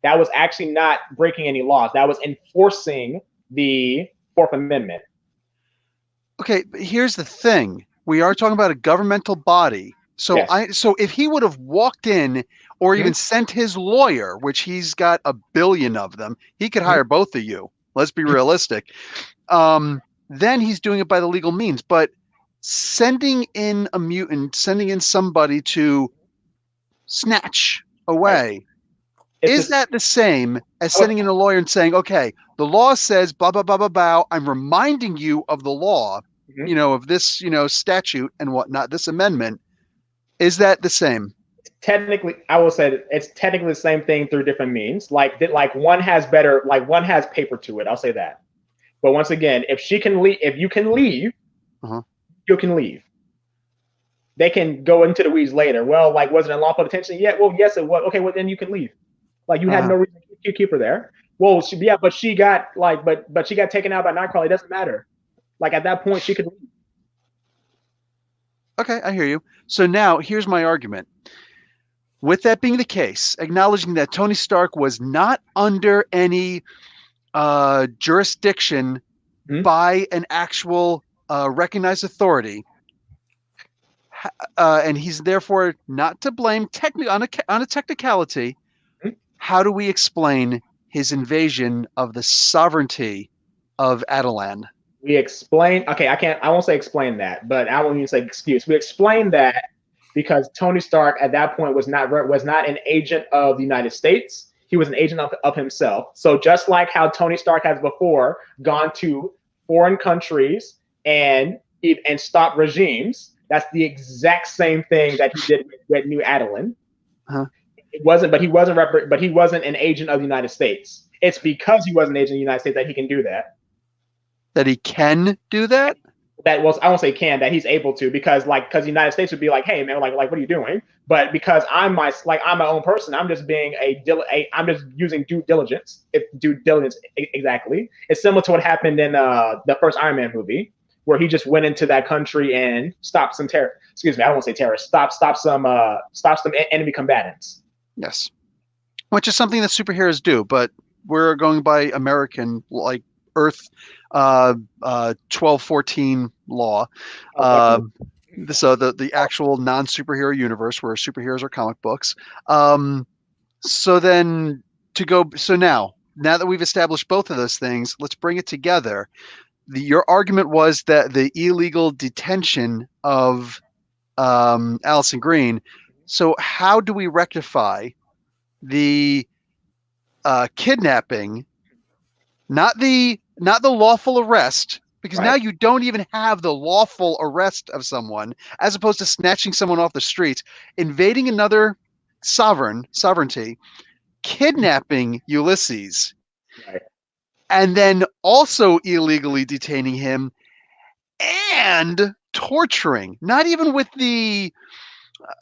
that was actually not breaking any laws. That was enforcing the Fourth Amendment. Okay, but here's the thing. We are talking about a governmental body. So Yes. so if he would have walked in or even sent his lawyer, which he's got a billion of them, he could hire both of you. Let's be realistic. Then he's doing it by the legal means. But sending in a mutant, sending in somebody to snatch away, is that the same as sending in a lawyer and saying, okay, the law says blah, blah, blah, blah, blah. I'm reminding you of the law, of this, statute and whatnot, this amendment. Is that the same? Technically, I will say that it's technically the same thing through different means. Like one has paper to it. I'll say that. But once again, if you can leave, you can leave. They can go into the weeds later. Well, was it unlawful detention? Yeah. Well, yes, it was. Okay. Well, then you can leave. You had no reason to keep her there. Well, but she got but she got taken out by Nightcrawler. It doesn't matter. At that point, she could leave. Okay, I hear you. So now here's my argument. With that being the case, acknowledging that Tony Stark was not under any jurisdiction by an actual recognized authority, and he's therefore not to blame on a technicality, how do we explain his invasion of the sovereignty of Attilan? We explain. Okay, I won't say explain that, but I won't even say excuse. We explain that because Tony Stark at that point was not an agent of the United States. He was an agent of himself. So just like how Tony Stark has before gone to foreign countries and stopped regimes, that's the exact same thing that he did with New Attilan. It wasn't, but he wasn't an agent of the United States. It's because he wasn't an agent of the United States that he can do that. That he can do that? I won't say can, that he's able to, because the United States would be like, hey man, what are you doing? But because I'm my own person, I'm just being I'm just using due diligence. Exactly. It's similar to what happened in the first Iron Man movie, where he just went into that country and stopped some excuse me, I won't say terrorists. Stop some enemy combatants. Yes, which is something that superheroes do, but we're going by American Earth 1214 law. So the actual non-superhero universe where superheroes are comic books. So now that we've established both of those things, let's bring it together. Your argument was that the illegal detention of Allison Green. So how do we rectify the kidnapping, not the lawful arrest, because now you don't even have the lawful arrest of someone, as opposed to snatching someone off the streets, invading another sovereignty, kidnapping Ulysses, and then also illegally detaining him and torturing, not even with the,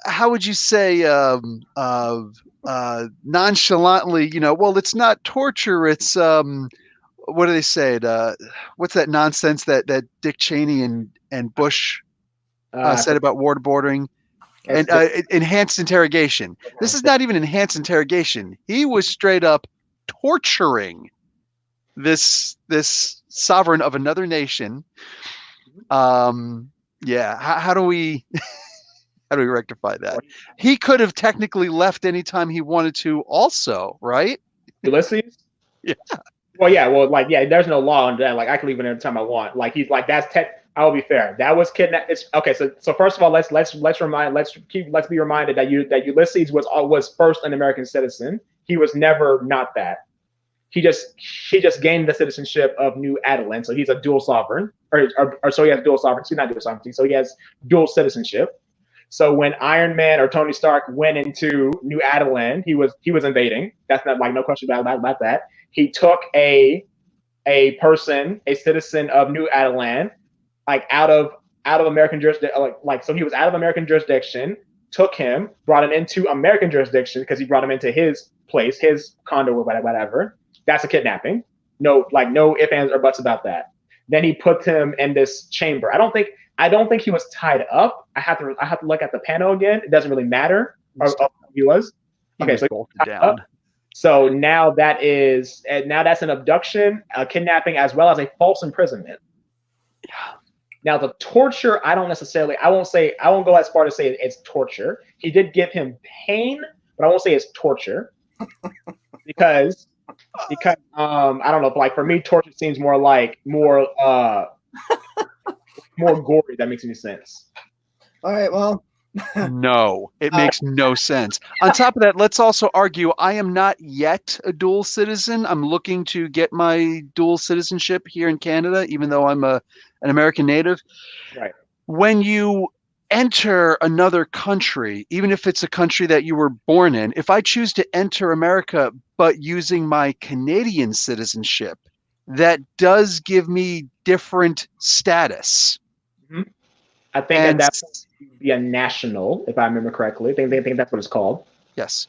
how would you say, nonchalantly, well, it's not torture, it's, what do they say? What's that nonsense that Dick Cheney and Bush said about waterboarding and enhanced interrogation? This is not even enhanced interrogation. He was straight up torturing this sovereign of another nation. How do we rectify that? He could have technically left anytime he wanted to also, right? Ulysses? Yeah. Well, yeah. Well, there's no law on that. I can leave it anytime I want. I will be fair. That was kidnapped. Okay. So first of all, let's be reminded that Ulysses was first an American citizen. He was never not that. He just gained the citizenship of New Attilan, so he's a dual sovereign, or so he has dual sovereignty. Not dual sovereignty. So he has dual citizenship. So when Iron Man or Tony Stark went into New Attilan, he was invading. That's not no question about that. He took a a person, a citizen of New Adelan, like out of American jurisdiction, so he was out of American jurisdiction, took him, brought him into American jurisdiction because he brought him into his place, his condo or whatever. That's a kidnapping. No ifs, ands, or buts about that. Then he put him in this chamber. I don't think he was tied up. I have to look at the panel again. It doesn't really matter. He was. Okay, so bolted down. So now that's an abduction, a kidnapping, as well as a false imprisonment. Yeah. Now the torture, I won't go as far to say it's torture. He did give him pain, but I won't say it's torture because I don't know. Like for me, torture seems more gory. That makes any sense. All right. Well, no, it makes no sense. On top of that, let's also argue I am not yet a dual citizen. I'm looking to get my dual citizenship here in Canada, even though I'm an American native. Right. When you enter another country, even if it's a country that you were born in, if I choose to enter America but using my Canadian citizenship, that does give me different status. Mm-hmm. I think that's be a national, if I remember correctly. I think that's what it's called. Yes.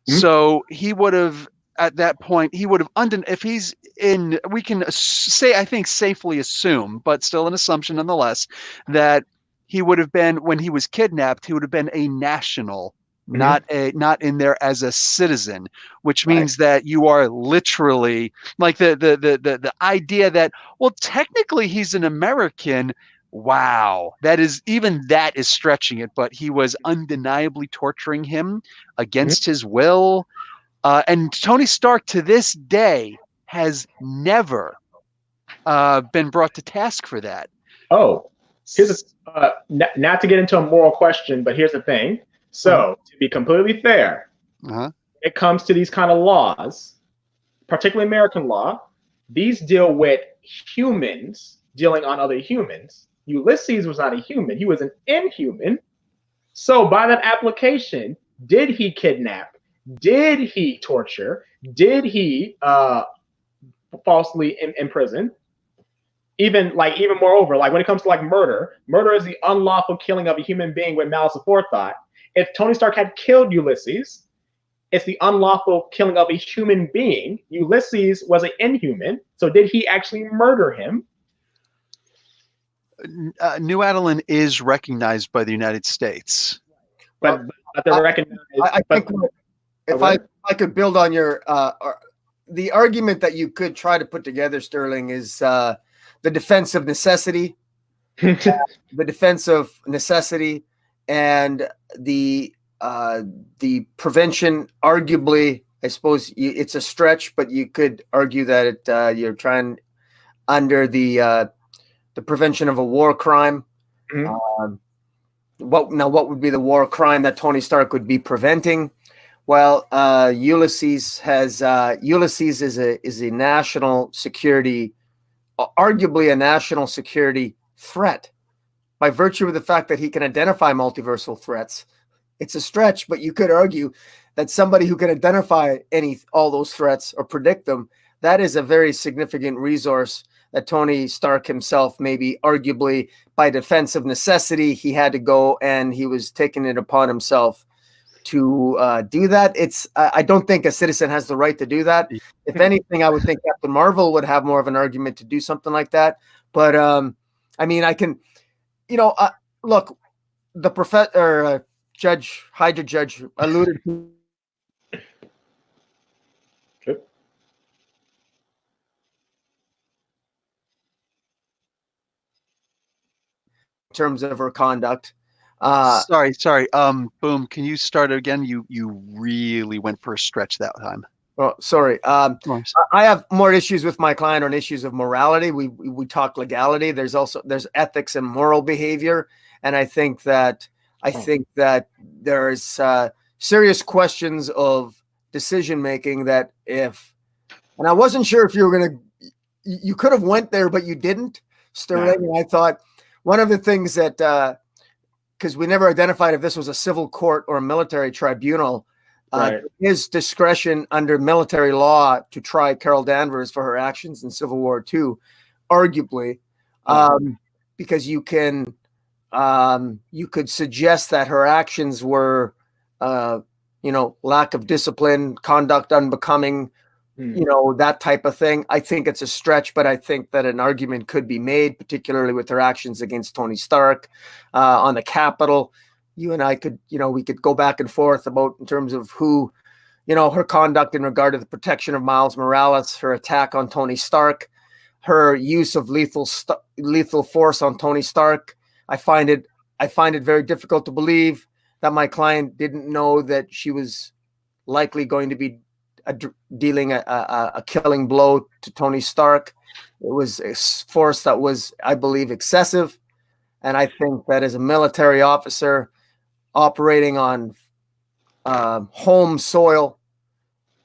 Mm-hmm. So he would have, at that point, if he's in, we can say, I think safely assume, but still an assumption nonetheless, that he would have been, when he was kidnapped, he would have been a national, mm-hmm. not in there as a citizen, which means that you are literally like the idea that, well, technically he's an American. Wow, that is stretching it, but he was undeniably torturing him against mm-hmm. his will. And Tony Stark to this day has never been brought to task for that. Oh, not to get into a moral question, but here's the thing. So to be completely fair, when it comes to these kind of laws, particularly American law, these deal with humans dealing on other humans. Ulysses was not a human. He was an inhuman. So by that application, did he kidnap? Did he torture? Did he falsely imprison? Even moreover, like when it comes to like murder is the unlawful killing of a human being with malice aforethought. If Tony Stark had killed Ulysses, it's the unlawful killing of a human being. Ulysses was an inhuman. So did he actually murder him? New Adelan is recognized by the United States. But they're recognized. I think if I could build on your the argument that you could try to put together, Sterling, is the defense of necessity, the defense of necessity, and the prevention. Arguably, I suppose it's a stretch, but you could argue that you're trying under the prevention of a war crime. Mm-hmm. What would be the war crime that Tony Stark would be preventing? Well, Ulysses is a national security, arguably a national security threat, by virtue of the fact that he can identify multiversal threats. It's a stretch, but you could argue that somebody who can identify all those threats or predict them, that is a very significant resource that Tony Stark himself, maybe arguably by defense of necessity, he had to go and he was taking it upon himself to do that. I don't think a citizen has the right to do that. If anything, I would think Captain Marvel would have more of an argument to do something like that. But I mean, I can, look, the Hydra Judge alluded to. Terms of her conduct. Sorry. Boom. Can you start again? You really went for a stretch that time. Oh, sorry. I have more issues with my client on issues of morality. We talk legality. There's ethics and moral behavior, and I think that there's serious questions of decision making that and I wasn't sure if you could have went there, but you didn't, Sterling. And I thought one of the things that because we never identified if this was a civil court or a military tribunal, Right. His discretion under military law to try Carol Danvers for her actions in Civil War II, arguably, because you could suggest that her actions were, lack of discipline, conduct unbecoming, that type of thing. I think it's a stretch, but I think that an argument could be made, particularly with her actions against Tony Stark on the Capitol. You and I could, we could go back and forth about in terms of who, her conduct in regard to the protection of Miles Morales, her attack on Tony Stark, her use of lethal force on Tony Stark. I find it very difficult to believe that my client didn't know that she was likely going to be dealing a killing blow to Tony Stark. It was a force that was, I believe, excessive. And I think that as a military officer operating on home soil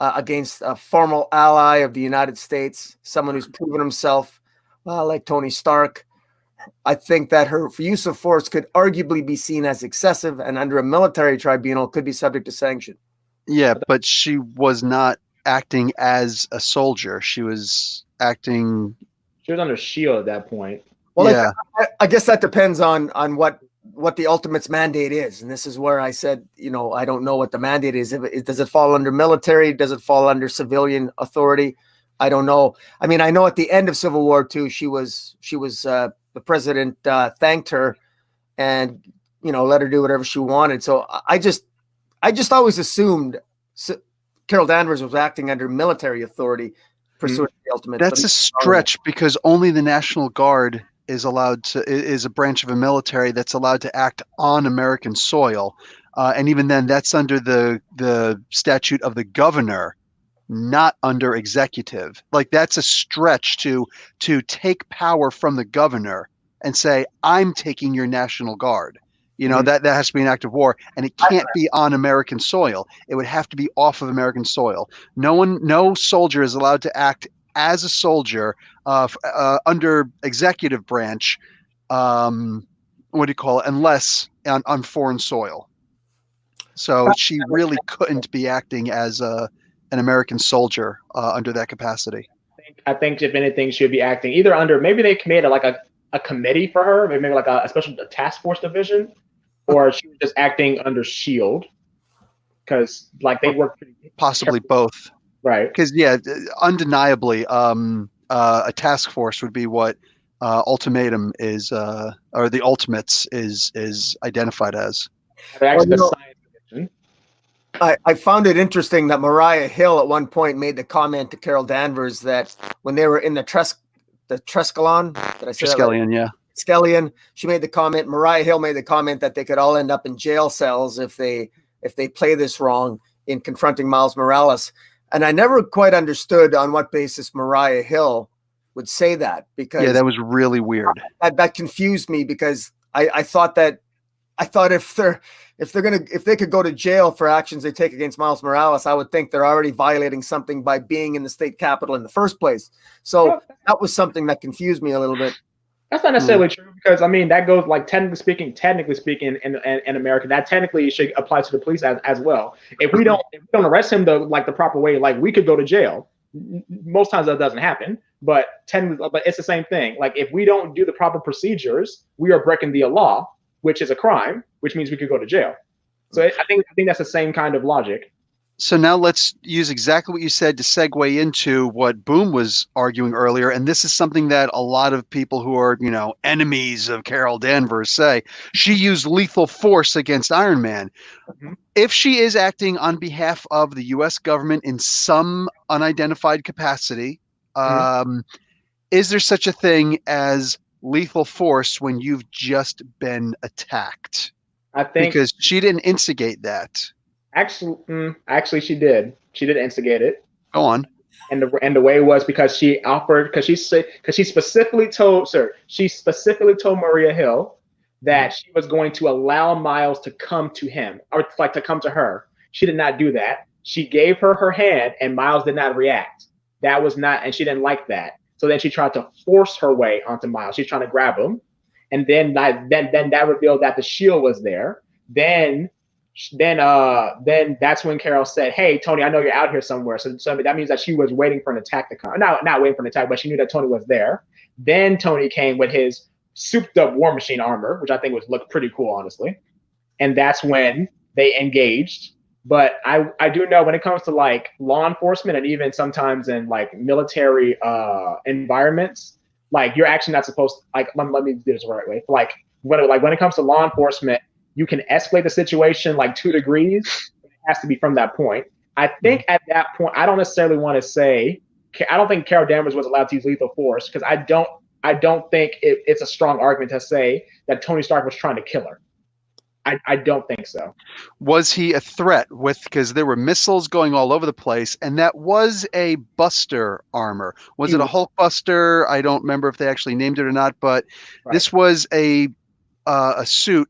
against a formal ally of the United States, someone who's proven himself like Tony Stark, I think that her use of force could arguably be seen as excessive, and under a military tribunal could be subject to sanction. Yeah, but she was not acting as a soldier. She was acting. She was under shield at that point. Well, yeah. I guess that depends on what the ultimate's mandate is, and this is where I said, I don't know what the mandate is. Does it fall under military? Does it fall under civilian authority? I don't know. I mean, I know at the end of Civil War II, she was the president thanked her and let her do whatever she wanted. So I just always assumed Carol Danvers was acting under military authority pursuant to the ultimate. That's a stretch because only the National Guard is a branch of a military that's allowed to act on American soil. And even then, that's under the statute of the governor, not under executive. Like, that's a stretch to take power from the governor and say, I'm taking your National Guard. That has to be an act of war, and it can't be on American soil. It would have to be off of American soil. No soldier is allowed to act as a soldier under executive branch. Unless on foreign soil. So she really couldn't be acting as an American soldier under that capacity. I think if anything, she would be acting either under, maybe they made a committee for her, maybe like a special task force division, or she was just acting under shield because they work possibly both, right? Because undeniably, a task force would be what ultimatum is, or the ultimates is identified as. I found it interesting that Mariah Hill at one point made the comment to Carol Danvers that when they were in the Triskelion, did I say that right? Yeah. Triskelion, she made the comment, Mariah Hill made the comment that they could all end up in jail cells if they play this wrong in confronting Miles Morales. And I never quite understood on what basis Mariah Hill would say that, because that was really weird. That confused me, because I thought if they could go to jail for actions they take against Miles Morales, I would think they're already violating something by being in the state capitol in the first place. So that was something that confused me a little bit. That's not necessarily true, because that goes technically speaking in America, that technically should apply to the police as well. If we don't arrest him the proper way, we could go to jail. Most times that doesn't happen, but it's the same thing. If we don't do the proper procedures, we are breaking the law, which is a crime, which means we could go to jail. So I think that's the same kind of logic. So now let's use exactly what you said to segue into what Boom was arguing earlier. And this is something that a lot of people who are, enemies of Carol Danvers say. She used lethal force against Iron Man. Mm-hmm. If she is acting on behalf of the U.S. government in some unidentified capacity, is there such a thing as lethal force when you've just been attacked? I think because she didn't instigate that. Actually, she did. She did instigate it. Go on. And the way it was because she specifically told Maria Hill that she was going to allow Miles to come to him, or to come to her. She did not do that. She gave her hand, and Miles did not react. That was not, and she didn't like that. So then she tried to force her way onto Miles. She's trying to grab him, and then that revealed that the shield was there. Then Then that's when Carol said, "Hey, Tony, I know you're out here somewhere." So that means that she was waiting for an attack to come. Not waiting for an attack, but she knew that Tony was there. Then Tony came with his souped up War Machine armor, which I think looked pretty cool, honestly. And that's when they engaged. But I do know when it comes to like law enforcement and even sometimes in like military environments, like you're actually not supposed to, like let me do this the right way. Like when it comes to law enforcement, you can escalate the situation like 2 degrees. It has to be from that point. I think at that point, I don't necessarily want to say, I don't think Carol Danvers was allowed to use lethal force because I don't think it's a strong argument to say that Tony Stark was trying to kill her. I don't think so. Was he a threat because there were missiles going all over the place, and that was a Buster armor. Was it a Hulk Buster? I don't remember if they actually named it or not, but this was a suit,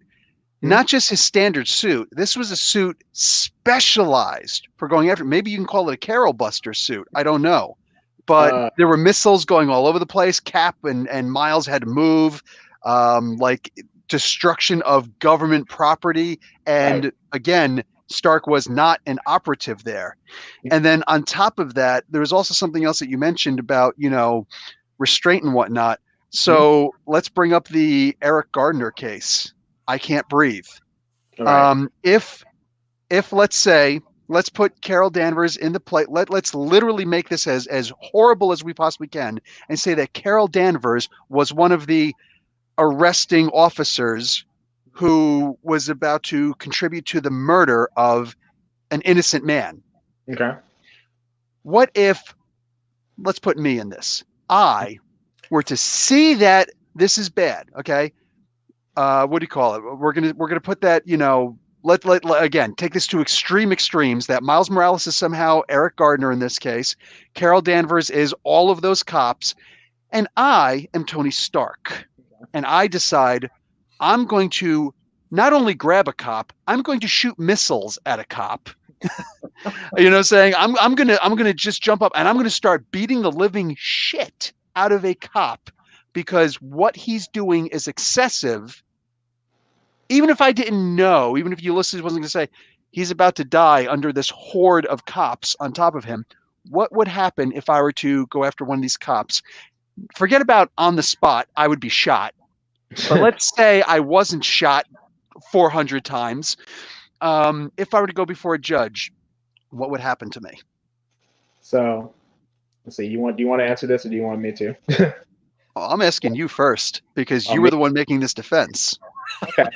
not just his standard suit. This was a suit specialized for going after. Maybe you can call it a Carol Buster suit. I don't know, but there were missiles going all over the place. Cap and Miles had to move, like destruction of government property. And again, Stark was not an operative there. And then on top of that, there was also something else that you mentioned about, restraint and whatnot. So let's bring up the Eric Gardner case. I can't breathe. Right. If let's put Carol Danvers in the play. Let's literally make this as horrible as we possibly can and say that Carol Danvers was one of the arresting officers who was about to contribute to the murder of an innocent man. Okay. What if, let's put me in this, I were to see that this is bad, okay? What do you call it? We're gonna put that, let again take this to extremes. That Miles Morales is somehow Eric Gardner in this case. Carol Danvers is all of those cops, and I am Tony Stark. And I decide I'm going to not only grab a cop, I'm going to shoot missiles at a cop. Saying I'm gonna just jump up and I'm gonna start beating the living shit out of a cop because what he's doing is excessive. Even if I didn't know, even if Ulysses wasn't gonna say he's about to die under this horde of cops on top of him, what would happen if I were to go after one of these cops? Forget about on the spot, I would be shot. But let's say I wasn't shot 400 times. If I were to go before a judge, what would happen to me? So, let's see. Do you want to answer this, or do you want me to? I'm asking you first because you were the one making this defense. Okay.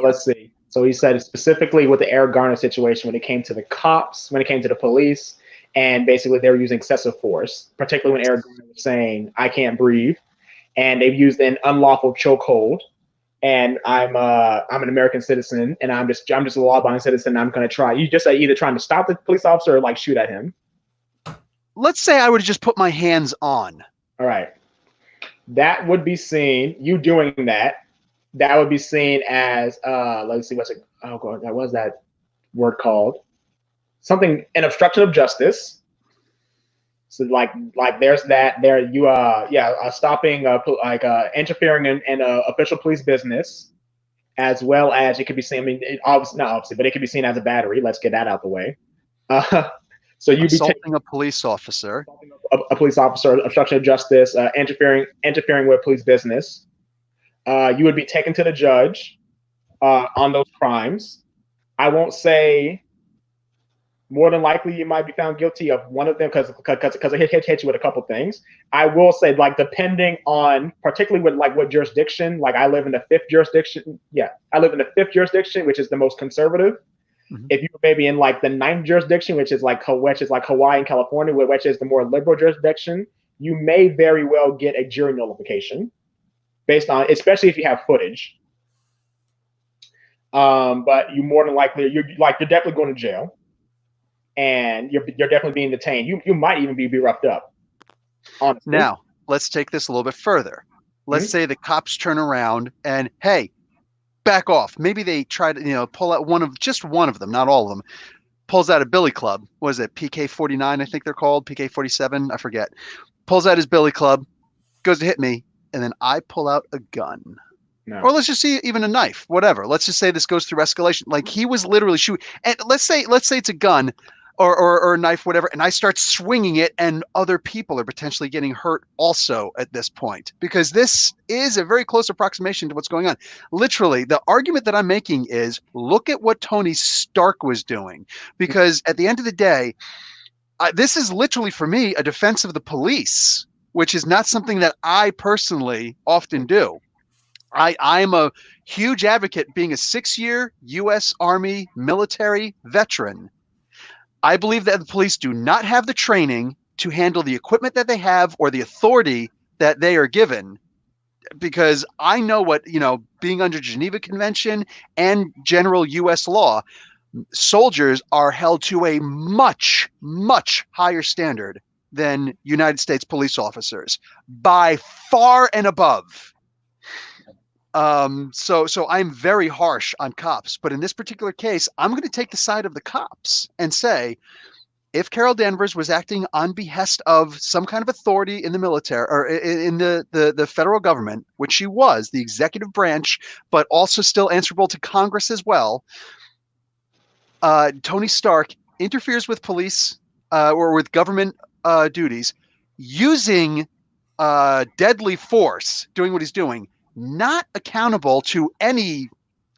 Let's see. So he said specifically with the Eric Garner situation, when it came to the cops, when it came to the police, and basically they were using excessive force, particularly when Eric Garner was saying, "I can't breathe," and they've used an unlawful chokehold. And I'm an American citizen, and I'm just a law-abiding citizen. And I'm going to try. You just either trying to stop the police officer or like shoot at him. Let's say I would have just put my hands on. All right, that would be seen. You doing that? That would be seen as let's see, what's it? Oh God, what was that word called? Something, an obstruction of justice. So like there's that there you stopping interfering in official police business, as well as it could be seen. I mean, not obviously, but it could be seen as a battery. Let's get that out the way. So you'd be assaulting a police officer, a police officer, obstruction of justice, interfering with police business. You would be taken to the judge on those crimes. I won't say. More than likely, you might be found guilty of one of them because it hit you with a couple things. I will say, like, depending on, particularly with like what jurisdiction, like I live in the 5th jurisdiction. Yeah, I live in the 5th jurisdiction, which is the most conservative. Mm-hmm. If you were maybe in like the 9th jurisdiction, which is like Hawaii and California, which is the more liberal jurisdiction, you may very well get a jury nullification based on, especially if you have footage. But you more than likely, you're definitely going to jail. And you're definitely being detained. You might even be roughed up. Honestly. Now, let's take this a little bit further. Let's say the cops turn around and, hey, back off. Maybe they try to, pull out one of them, not all of them, pulls out a billy club. What is it? PK-49, I think they're called. PK-47, I forget. Pulls out his billy club, goes to hit me, and then I pull out a gun. No. Or let's just see even a knife, whatever. Let's just say this goes through escalation. Like he was literally shooting, and let's say it's a gun or a knife, whatever, and I start swinging it, and other people are potentially getting hurt also at this point, because this is a very close approximation to what's going on. Literally, the argument that I'm making is look at what Tony Stark was doing, because at the end of the day, this is literally for me a defense of the police, which is not something that I personally often do. I'm a huge advocate, being a 6-year U.S. Army military veteran. I believe that the police do not have the training to handle the equipment that they have or the authority that they are given, because I know what, being under Geneva Convention and general U.S. law, soldiers are held to a much, much higher standard than United States police officers by far and above. So I'm very harsh on cops, but in this particular case, I'm going to take the side of the cops and say, if Carol Danvers was acting on behest of some kind of authority in the military or in the federal government, which she was, the executive branch, but also still answerable to Congress as well, Tony Stark interferes with police or with government duties using deadly force, doing what he's doing, not accountable to any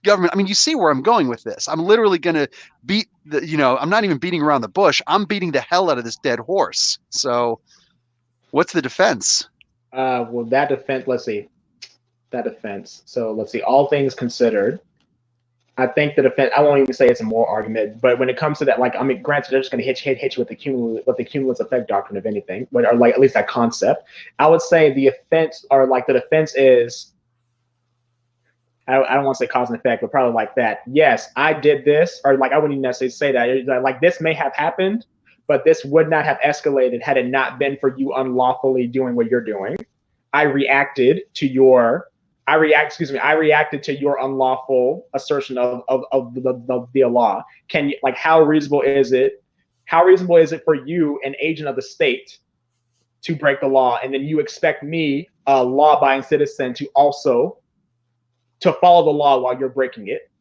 government. I mean, you see where I'm going with this. I'm literally going to beat I'm not even beating around the bush. I'm beating the hell out of this dead horse. So what's the defense? Well, that defense, let's see. That defense. So let's see. All things considered, I think the defense, I won't even say it's a moral argument, but when it comes to that, like, I mean, granted, they're just going to hit you with the cumulative effect doctrine of anything, but or like at least that concept. I would say the offense, or like the defense is, I don't want to say cause and effect, but probably like that. Yes, I did this, or like I wouldn't even necessarily say that. Like this may have happened, but this would not have escalated had it not been for you unlawfully doing what you're doing. I reacted to your unlawful assertion of the law. Can you, like, how reasonable is it for you, an agent of the state, to break the law, and then you expect me, a law-abiding citizen, to also to follow the law while you're breaking it?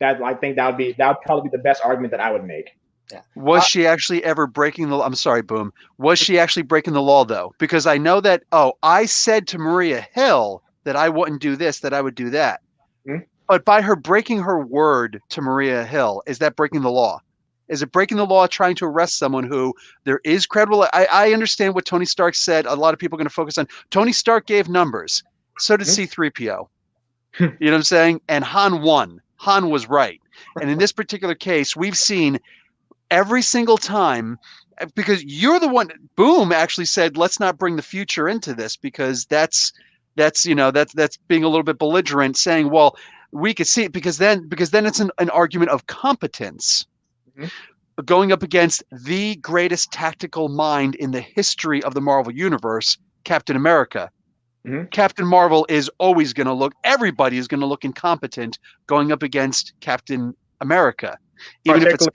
I think that would probably be the best argument that I would make. Yeah. Was she actually ever breaking the law? I'm sorry, Boom. Was she actually breaking the law, though? Because I know that, I said to Maria Hill that I wouldn't do this, that I would do that. Mm-hmm. But by her breaking her word to Maria Hill, is that breaking the law? Is it breaking the law trying to arrest someone who there is credible? I understand what Tony Stark said. A lot of people are going to focus on Tony Stark gave numbers. So did C-3PO. You know what I'm saying? And Han won. Han was right. And in this particular case, we've seen every single time, because you're the one, Boom actually said, let's not bring the future into this, because that's being a little bit belligerent, saying, well, we could see it because then it's an argument of competence. Mm-hmm. Going up against the greatest tactical mind in the history of the Marvel Universe, Captain America. Mm-hmm. Captain Marvel is always going to look, everybody is going to look incompetent going up against Captain America, even if it's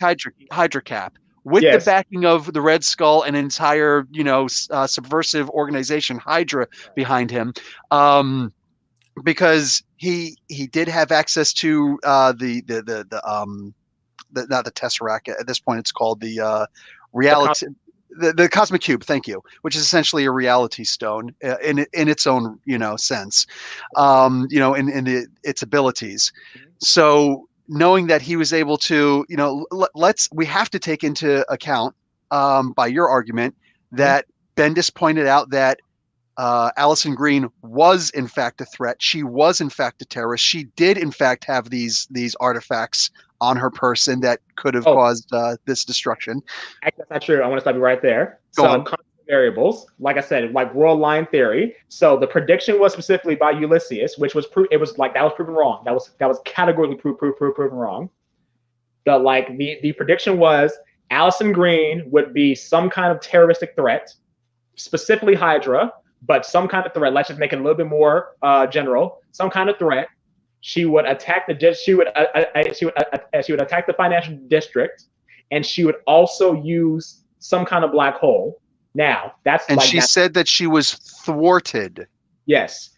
Hydra Cap, with the backing of the Red Skull and an entire, subversive organization, Hydra, behind him, because he did have access to not the Tesseract. At this point, it's called the reality. The Cosmic Cube, thank you, which is essentially a reality stone in its own, sense, in its abilities. Mm-hmm. So knowing that he was able to, we have to take into account, by your argument, that Bendis pointed out that Allison Green was in fact a threat. She was in fact a terrorist. She did in fact have these artifacts on her person that could have caused this destruction. That's not true. I want to stop you right there. So variables, like I said, like world line theory. So the prediction was specifically by Ulysses, which was that was proven wrong. That was categorically proven wrong. The prediction was Allison Green would be some kind of terroristic threat, specifically Hydra, but some kind of threat. Let's just make it a little bit more general. Some kind of threat. She would attack she would attack the financial district, and she would also use some kind of black hole. Now she said that she was thwarted. Yes.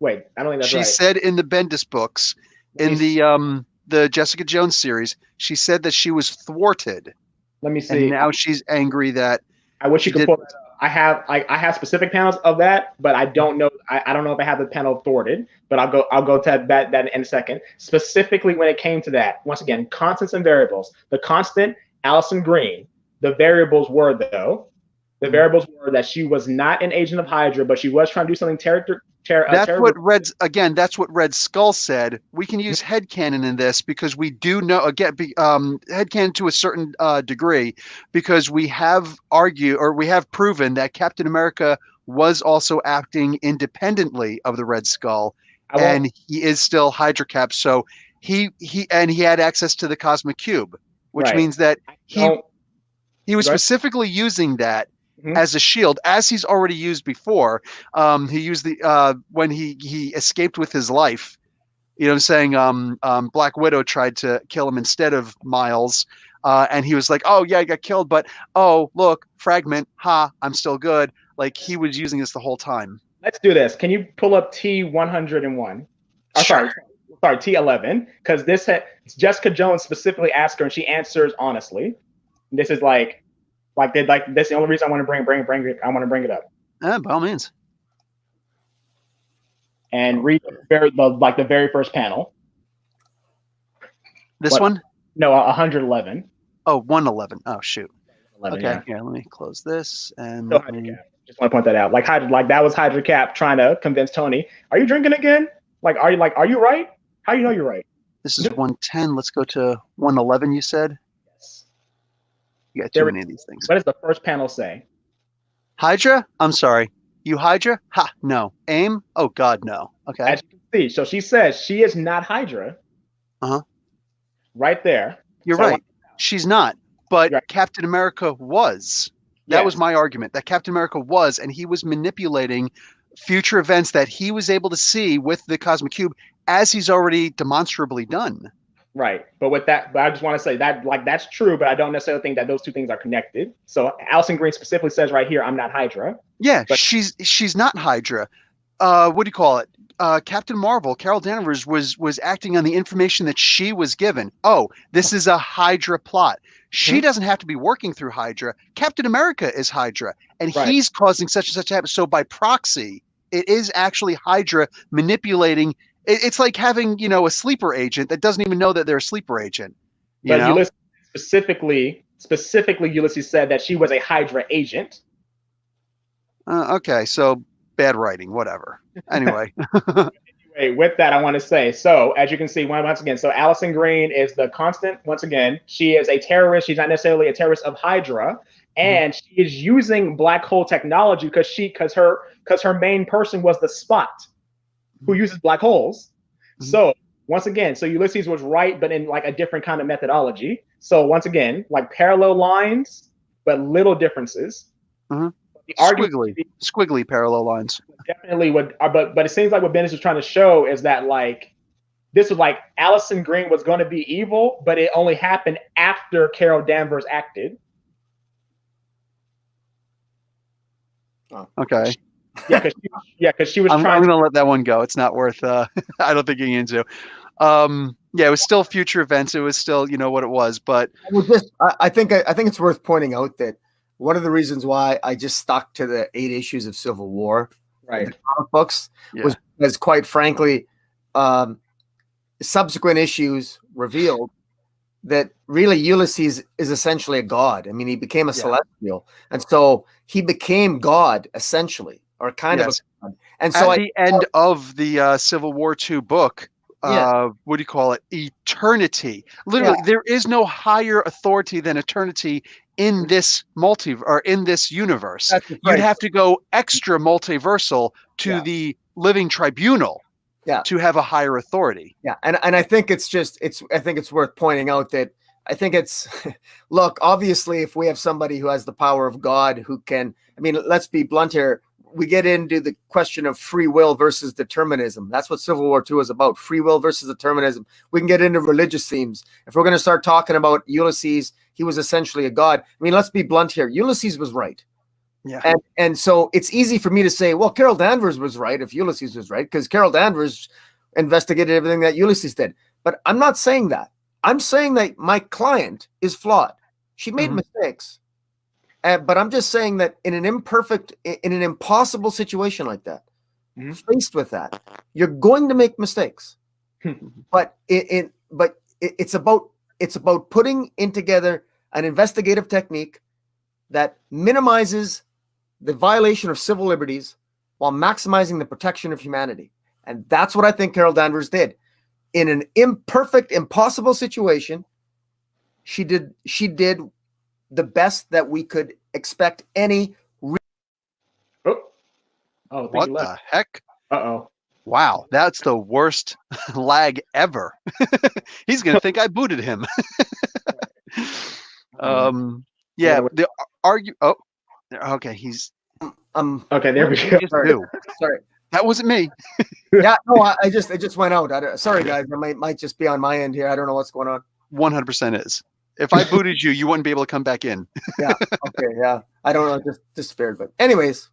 Wait, I don't think that's She right. said in the Bendis books, in the Jessica Jones series, she said that she was thwarted, Let me and see. now she's angry that I wish she you could did. pull that up. I have specific panels of that, but I don't know. I don't know if I have the panel thwarted, but I'll go to that in a second. Specifically when it came to that, once again, constants and variables. The constant, Allison Green. The variables were the variables were that she was not an agent of Hydra, but she was trying to do something That's terrible. what that's what Red Skull said. We can use headcanon in this because we do know, again, headcanon to a certain degree, because we have proven that Captain America was also acting independently of the Red Skull, and he is still Hydra Cap. So he had access to the Cosmic Cube, which means that he was specifically using that as a shield, as he's already used before. He used the when he escaped with his life. You know what I'm saying? Black Widow tried to kill him instead of Miles, and he was like, "Oh yeah, I got killed, but oh look, fragment. Ha, I'm still good." Like, he was using this the whole time. Let's do this. Can you pull up T101? Sure. Sorry, T11, because Jessica Jones specifically asked her, and she answers honestly. This is this is the only reason I want to bring it up. By all means. And read the very first panel. This one? No, 111. Oh, 111. Oh shoot. 11, okay, yeah. Here, let me close this and just want to point that out. Like that was Hydra Cap trying to convince Tony. Are you drinking again? Are you right? How do you know you're right? This is 110. Let's go to 111. You said. Yes. You got too many of these things. What does the first panel say? Hydra? I'm sorry. You Hydra? Ha, no. AIM? Oh God, no. Okay. As you can see, so she says she is not Hydra. Right there. You're right. She's not. But right. Captain America was. That was my argument. That Captain America was, and he was manipulating future events that he was able to see with the Cosmic Cube, as he's already demonstrably done. Right. But with that, I just want to say that that's true, but I don't necessarily think that those two things are connected. So Allison Green specifically says right here, I'm not Hydra. Yeah, but she's not Hydra. What do you call it? Captain Marvel, Carol Danvers, was acting on the information that she was given. Oh, this is a Hydra plot. She doesn't have to be working through Hydra. Captain America is Hydra, and he's causing such and such to happen. So by proxy, it is actually Hydra manipulating. It's like having, a sleeper agent that doesn't even know that they're a sleeper agent. But Ulysses specifically, Ulysses said that she was a Hydra agent. Okay, so bad writing, whatever. Anyway. Anyway, with that, I want to say, so as you can see, once again, so Allison Green is the constant. Once again, she is a terrorist. She's not necessarily a terrorist of Hydra, and she is using black hole technology because her main person was the Spot, who uses black holes. So once again, so Ulysses was right, but in like a different kind of methodology. So once again, like parallel lines, but little differences. Squiggly parallel lines. Definitely but it seems like what Bendis is trying to show is that this was like Allison Green was going to be evil, but it only happened after Carol Danvers acted. Oh, okay. Because she was I'm going to let that one go. It's not worth I don't think getting into. It was still future events. It was still, what it was, but I think it's worth pointing out that one of the reasons why I just stuck to the 8 issues of Civil War, the comic books, was because, quite frankly, subsequent issues revealed that really Ulysses is essentially a god. I mean, he became a celestial, and so he became God essentially, or kind of a god. And so at the end of the Civil War II book, what do you call it? Eternity. Literally, there is no higher authority than eternity in this in this universe. You'd have to go extra multiversal to the living tribunal to have a higher authority. Yeah. And I think I think it's worth pointing out that I think look, obviously, if we have somebody who has the power of God, who can, let's be blunt here. We get into the question of free will versus determinism. That's what Civil War II is about, free will versus determinism. We can get into religious themes. If we're going to start talking about Ulysses, he was essentially a god. Let's be blunt here. Ulysses was right. Yeah. And so it's easy for me to say, well, Carol Danvers was right if Ulysses was right, because Carol Danvers investigated everything that Ulysses did. But I'm not saying that. I'm saying that my client is flawed. She made mistakes. But I'm just saying that in an impossible situation like that, faced with that, you're going to make mistakes. But it's about putting in together an investigative technique that minimizes the violation of civil liberties while maximizing the protection of humanity. And that's what I think Carol Danvers did. In an imperfect, impossible situation, she did the best that we could expect any. What the heck? Uh-oh. Wow, that's the worst lag ever. He's going to think I booted him. Yeah, the argue. Oh, okay, he's. Okay, there we go. Sorry. That wasn't me. Yeah, no, it just went out. Sorry, guys. It might just be on my end here. I don't know what's going on. 100% is. If I booted you, you wouldn't be able to come back in. Yeah. Okay. Yeah. I don't know. Just disappeared. But anyways.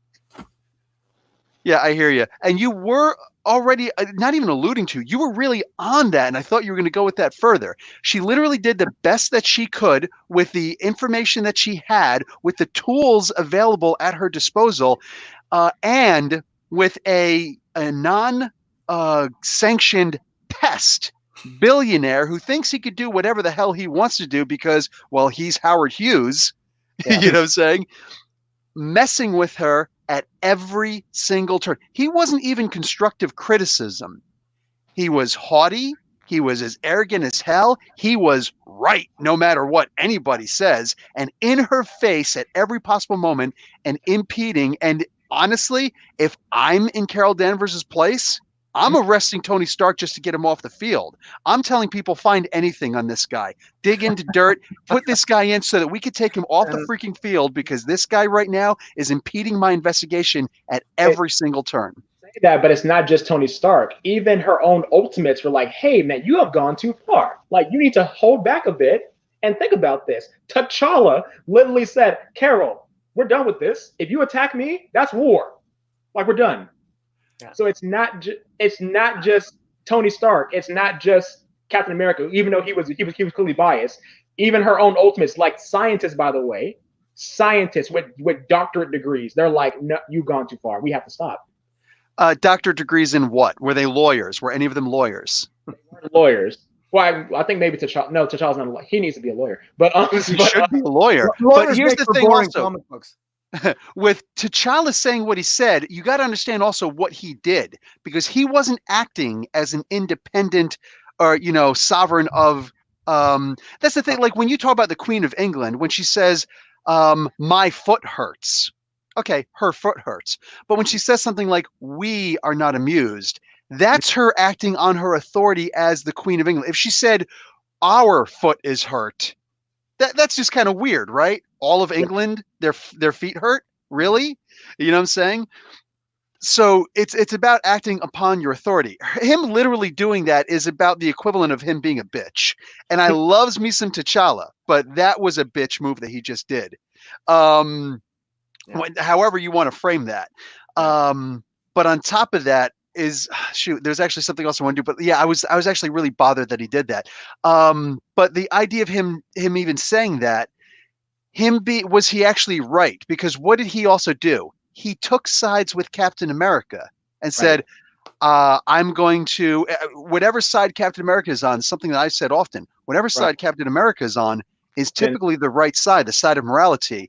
Yeah, I hear you. And you were already not even alluding to. You were really on that, and I thought you were going to go with that further. She literally did the best that she could with the information that she had, with the tools available at her disposal, and with a non-sanctioned pest billionaire who thinks he could do whatever the hell he wants to do because, well, he's Howard Hughes, you know what I'm saying? Messing with her at every single turn. He wasn't even constructive criticism. He was haughty. He was as arrogant as hell. He was right no matter what anybody says, and in her face at every possible moment and impeding. And honestly, if I'm in Carol Danvers' place, I'm arresting Tony Stark just to get him off the field. I'm telling people, find anything on this guy. Dig into dirt, put this guy in so that we could take him off the freaking field, because this guy right now is impeding my investigation at every single turn. Say that, but it's not just Tony Stark. Even her own ultimates were like, hey, man, you have gone too far. Like, you need to hold back a bit and think about this. T'Challa literally said, Carol, we're done with this. If you attack me, that's war. Like, we're done. Yeah. So it's not just Tony Stark. It's not just Captain America, even though he was clearly biased. Even her own ultimates, like scientists, by the way, scientists with doctorate degrees, they're like, no, you've gone too far. We have to stop. Doctorate degrees in what? Were they lawyers? Were any of them lawyers? They weren't lawyers. Well, I think maybe T'Challa. No, T'Challa's not a lawyer. He needs to be a lawyer. But he should be a lawyer. But here's the thing also. Comic books. With T'Challa saying what he said, you got to understand also what he did, because he wasn't acting as an independent or, sovereign of, that's the thing. Like when you talk about the Queen of England, when she says, my foot hurts. Okay, her foot hurts. But when she says something like, we are not amused, that's her acting on her authority as the Queen of England. If she said, our foot is hurt, that's just kind of weird, right? All of England, their feet hurt? Really? You know what I'm saying? So it's about acting upon your authority. Him literally doing that is about the equivalent of him being a bitch. And I loves me some T'Challa, but that was a bitch move that he just did. However you want to frame that. But on top of that is, there's actually something else I want to do. But yeah, I was actually really bothered that he did that. But the idea of him even saying that, was he actually right? Because what did he also do? He took sides with Captain America and said, I'm going to, whatever side Captain America is on, something that I've said often, whatever side Captain America is on is typically the right side, the side of morality.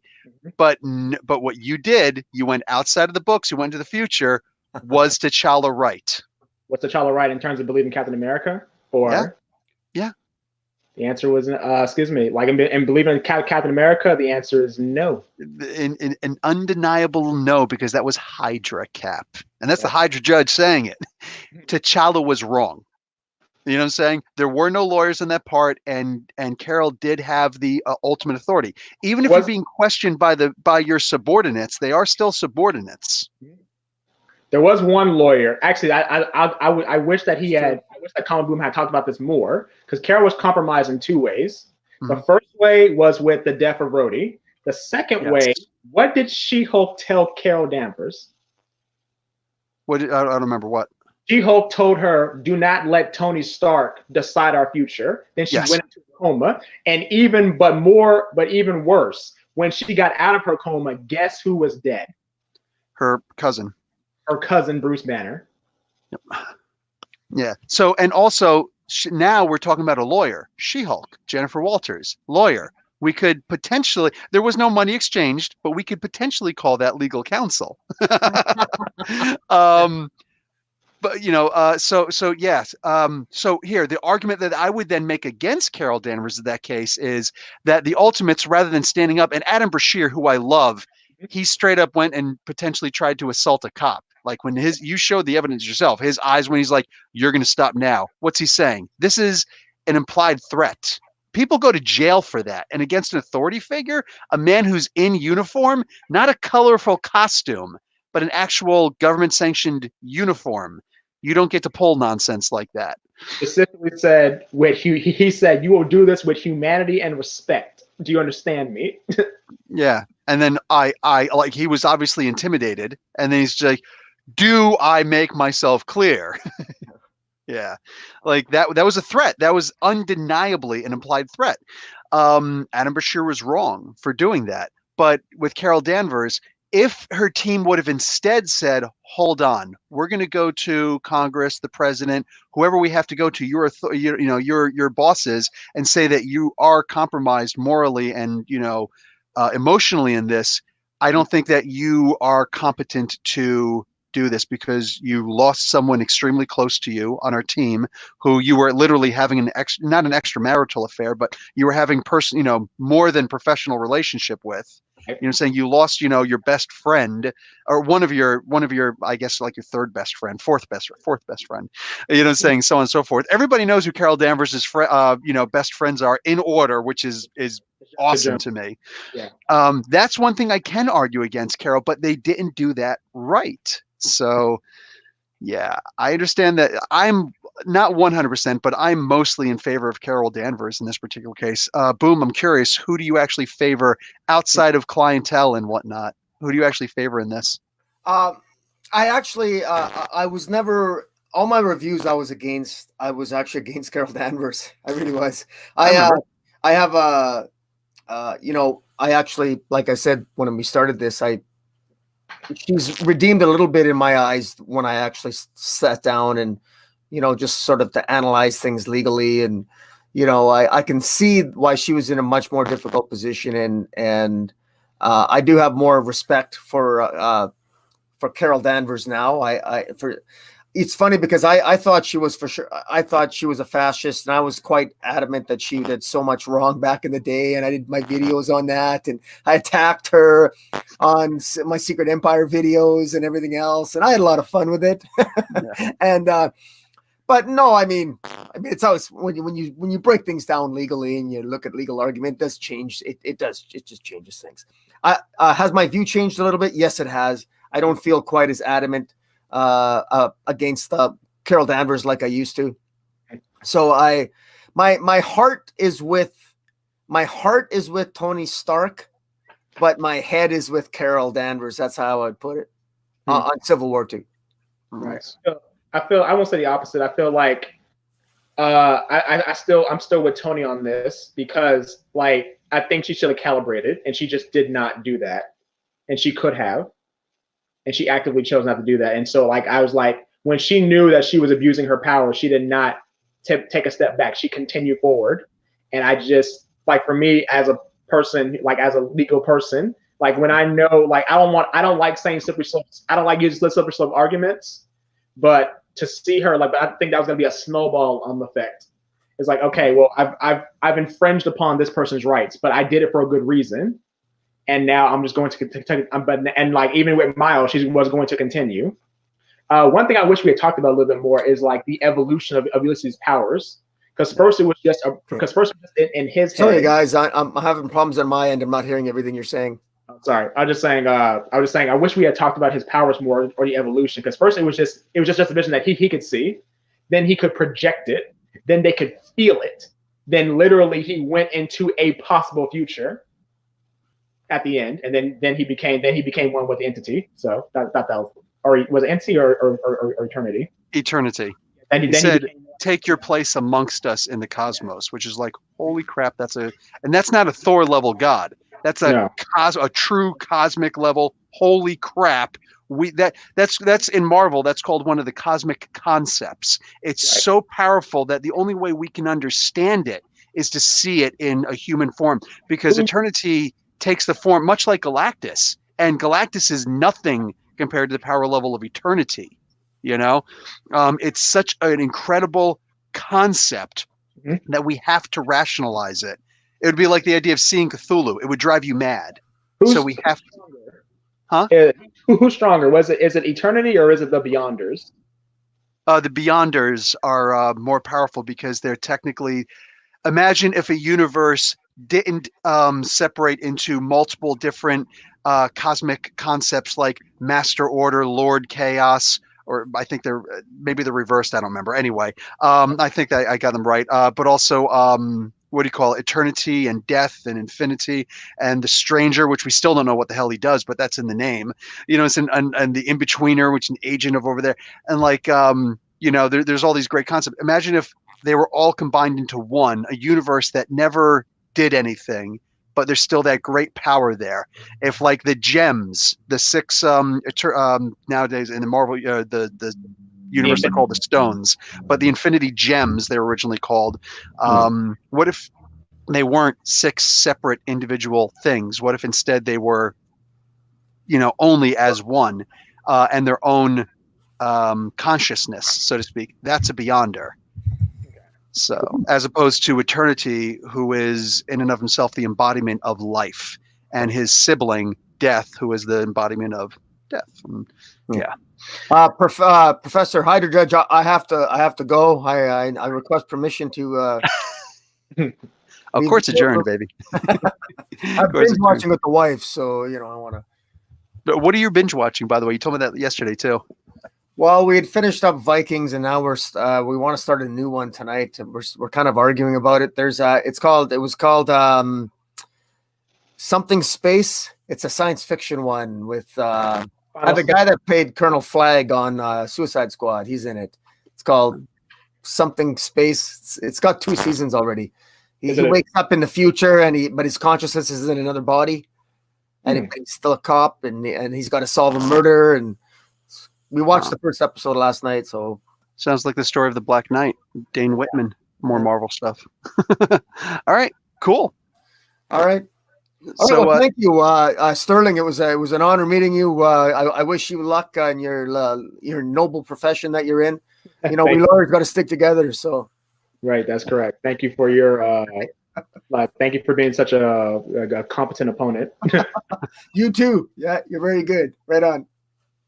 But what you did, you went outside of the books, you went to the future. Was T'Challa right? Was T'Challa right in terms of believing Captain America? Or yeah. The answer was, like in believing in Captain America, the answer is no. An undeniable no, because that was Hydra Cap. And that's the Hydra judge saying it. T'Challa was wrong. You know what I'm saying? There were no lawyers in that part, and Carol did have the ultimate authority. Even if you're being questioned by your subordinates, they are still subordinates. There was one lawyer. Actually, I wish that I wish that Colin Bloom had talked about this more, because Carol was compromised in two ways. The first way was with the death of Rhodey. The second way What did She-Hulk tell Carol Danvers? I don't remember what. She-Hulk told her, "Do not let Tony Stark decide our future." Then she Yes. went into a coma, and even worse, when she got out of her coma, guess who was dead? Her cousin. Her cousin, Bruce Banner. Yep. Yeah. So, and also now we're talking about a lawyer, She-Hulk, Jennifer Walters, lawyer. We could potentially, there was no money exchanged, but we could potentially call that legal counsel. But so yes. So here, the argument that I would then make against Carol Danvers in that case is that the Ultimates, rather than standing up, and Adam Brashear, who I love, he straight up went and potentially tried to assault a cop. Like when you showed the evidence yourself, his eyes when he's like, "You're going to stop now." What's he saying? This is an implied threat. People go to jail for that. And against an authority figure, a man who's in uniform, not a colorful costume, but an actual government sanctioned uniform, you don't get to pull nonsense like that. Specifically said, he said, "You will do this with humanity and respect." Do you understand me? Yeah. And then I like, he was obviously intimidated, and then he's like, "Do I make myself clear?" Yeah. Like that was a threat. That was undeniably an implied threat. Adam Brashear was wrong for doing that. But with Carol Danvers, if her team would have instead said, "Hold on, we're going to go to Congress, the president, whoever we have to go to, your bosses, and say that you are compromised morally and emotionally in this," I don't think that you are competent to do this because you lost someone extremely close to you on our team who you were literally having not an extramarital affair, but you were having more than professional relationship with. Saying you lost, your best friend, or one of your, I guess, like your third best friend, fourth best friend, saying so on and so forth. Everybody knows who Carol Danvers' best friends are in order, which is awesome to me. Yeah. That's one thing I can argue against Carol, but they didn't do that right. So yeah, I understand that. I'm not 100%, but I'm mostly in favor of Carol Danvers in this particular case. Boom, I'm curious, who do you actually favor outside of clientele and whatnot? Who do you actually favor in this? I actually, I was never, all my reviews I was actually against Carol Danvers. I really was. I actually, like I said, when we started this, she's redeemed a little bit in my eyes when I actually sat down and, just sort of to analyze things legally. And, I can see why she was in a much more difficult position. And I do have more respect for Carol Danvers now. It's funny because I thought she was, for sure, I thought she was a fascist, and I was quite adamant that she did so much wrong back in the day, and I did my videos on that, and I attacked her on my Secret Empire videos and everything else, and I had a lot of fun with it. Yeah. And but no, I mean, it's always when you break things down legally and you look at legal argument, it does change. It just changes things. Has my view changed a little bit? Yes, it has. I don't feel quite as adamant against Carol Danvers like I used to. So my heart is with Tony Stark, but my head is with Carol Danvers. That's how I would put it on Civil War II. Right. So I won't say the opposite. I feel like I'm still with Tony on this because I think she should have calibrated, and she just did not do that, and she could have. And she actively chose not to do that. And so I was like, when she knew that she was abusing her power, she did not take a step back. She continued forward. And I just, for me as a person, as a legal person, when I know, I don't like saying slippery slopes. I don't like using slippery slope arguments, but to see her, I think that was going to be a snowball effect. It's okay, well, I've infringed upon this person's rights, but I did it for a good reason. And now I'm just going to even with Miles, she was going to continue. One thing I wish we had talked about a little bit more is the evolution of Ulysses' powers. Because first it was just in his head. Sorry, guys, I'm having problems on my end. I'm not hearing everything you're saying. Sorry, I was just saying. I wish we had talked about his powers more, or the evolution. Because first it was just a vision that he could see, then he could project it, then they could feel it, then literally he went into a possible future. at the end, and then he became one with the entity. So that was, or was it entity or eternity? Eternity. And He said, "Take your place amongst us in the cosmos," which is like, holy crap, and that's not a Thor level god. That's a true cosmic level. Holy crap. That's in Marvel, that's called one of the cosmic concepts. It's so powerful that the only way we can understand it is to see it in a human form, because eternity takes the form much like Galactus, and Galactus is nothing compared to the power level of eternity. It's such an incredible concept that we have to rationalize it. It would be like the idea of seeing Cthulhu. It would drive you mad. So we have to. Huh? Who's stronger? Is it eternity or is it the Beyonders? The Beyonders are more powerful because they're technically. Imagine if a universe didn't separate into multiple different cosmic concepts like Master Order, Lord Chaos, or I think maybe they're reversed. I don't remember. Anyway, I think I got them right. But also, what do you call it? Eternity and death and infinity and the stranger, which we still don't know what the hell he does, but that's in the name. It's and the in-betweener, which is an agent of over there. And like, there's all these great concepts. Imagine if they were all combined into one, a universe that never did anything, but there's still that great power there. If like the gems, the six nowadays in the Marvel, the universe, they're called the stones, but the infinity gems they were originally called. What if they weren't six separate individual things? What if instead they were, only as one, and their own consciousness, so to speak? That's a Beyonder. So, as opposed to eternity, who is in and of himself the embodiment of life, and his sibling, death, who is the embodiment of death. Yeah. Professor Heidegger, I have to go. I request permission to. Of course, adjourned, baby. I've been watching with the wife, so I want to. But what are you binge watching, by the way? You told me that yesterday too. Well, we had finished up Vikings, and now we want to start a new one tonight. We're kind of arguing about it. It was called something space. It's a science fiction one with the guy that played Colonel Flagg on Suicide Squad. He's in it. It's called something space. It's got 2 seasons already. He wakes up in the future, but his consciousness is in another body, and he's still a cop, and he's got to solve a murder. And we watched the first episode last night. So sounds like the story of the Black Knight, Dane Whitman. More Marvel stuff. All right, cool. All right. So well, thank you, Sterling. It was an honor meeting you. I wish you luck on your noble profession that you're in. We lawyers got to stick together. So. Right, that's correct. Thank you for your. Thank you for being such a competent opponent. You too. Yeah, you're very good. Right on.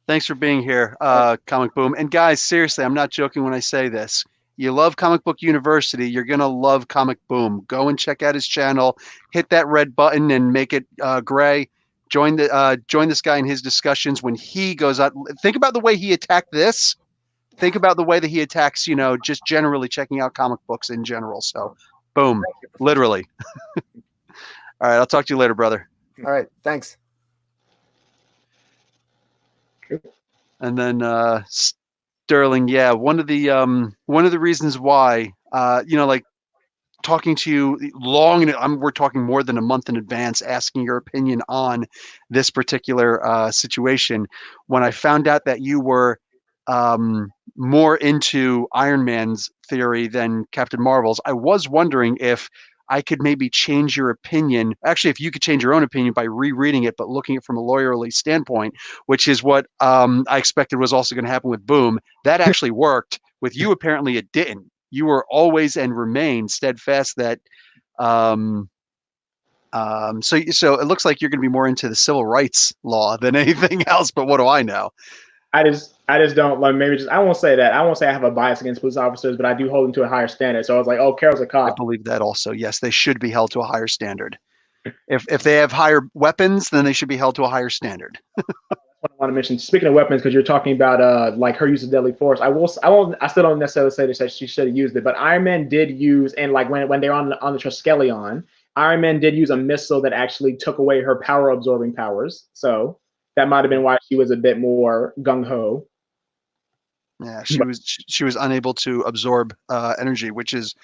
Thanks for being here, Comic Boom. And guys, seriously, I'm not joking when I say this. You love Comic Book University, you're going to love Comic Boom. Go and check out his channel. Hit that red button and make it gray. Join this guy in his discussions when he goes out. Think about the way he attacked this. Think about the way that he attacks, just generally checking out comic books in general. So, boom, literally. All right, I'll talk to you later, brother. All right, thanks. And then Sterling, yeah, one of the reasons why, like talking to you we're talking more than a month in advance, asking your opinion on this particular situation. When I found out that you were more into Iron Man's theory than Captain Marvel's, I was wondering if I could maybe change your opinion. Actually, if you could change your own opinion by rereading it, but looking at it from a lawyerly standpoint, which is what I expected was also going to happen with Boom. That actually worked. With you, apparently it didn't. You were always and remain steadfast that. So it looks like you're going to be more into the civil rights law than anything else. But what do I know? I just don't like, I won't say that. I won't say I have a bias against police officers, but I do hold them to a higher standard. So I was like, oh, Carol's a cop. I believe that also. Yes, they should be held to a higher standard. If they have higher weapons, then they should be held to a higher standard. I want to mention, speaking of weapons, because you're talking about like her use of deadly force. I still don't necessarily say that she should have used it, but Iron Man did use, and like when they're on the Triskelion, Iron Man did use a missile that actually took away her power absorbing powers. So that might have been why she was a bit more gung ho. Yeah, she was unable to absorb energy, which is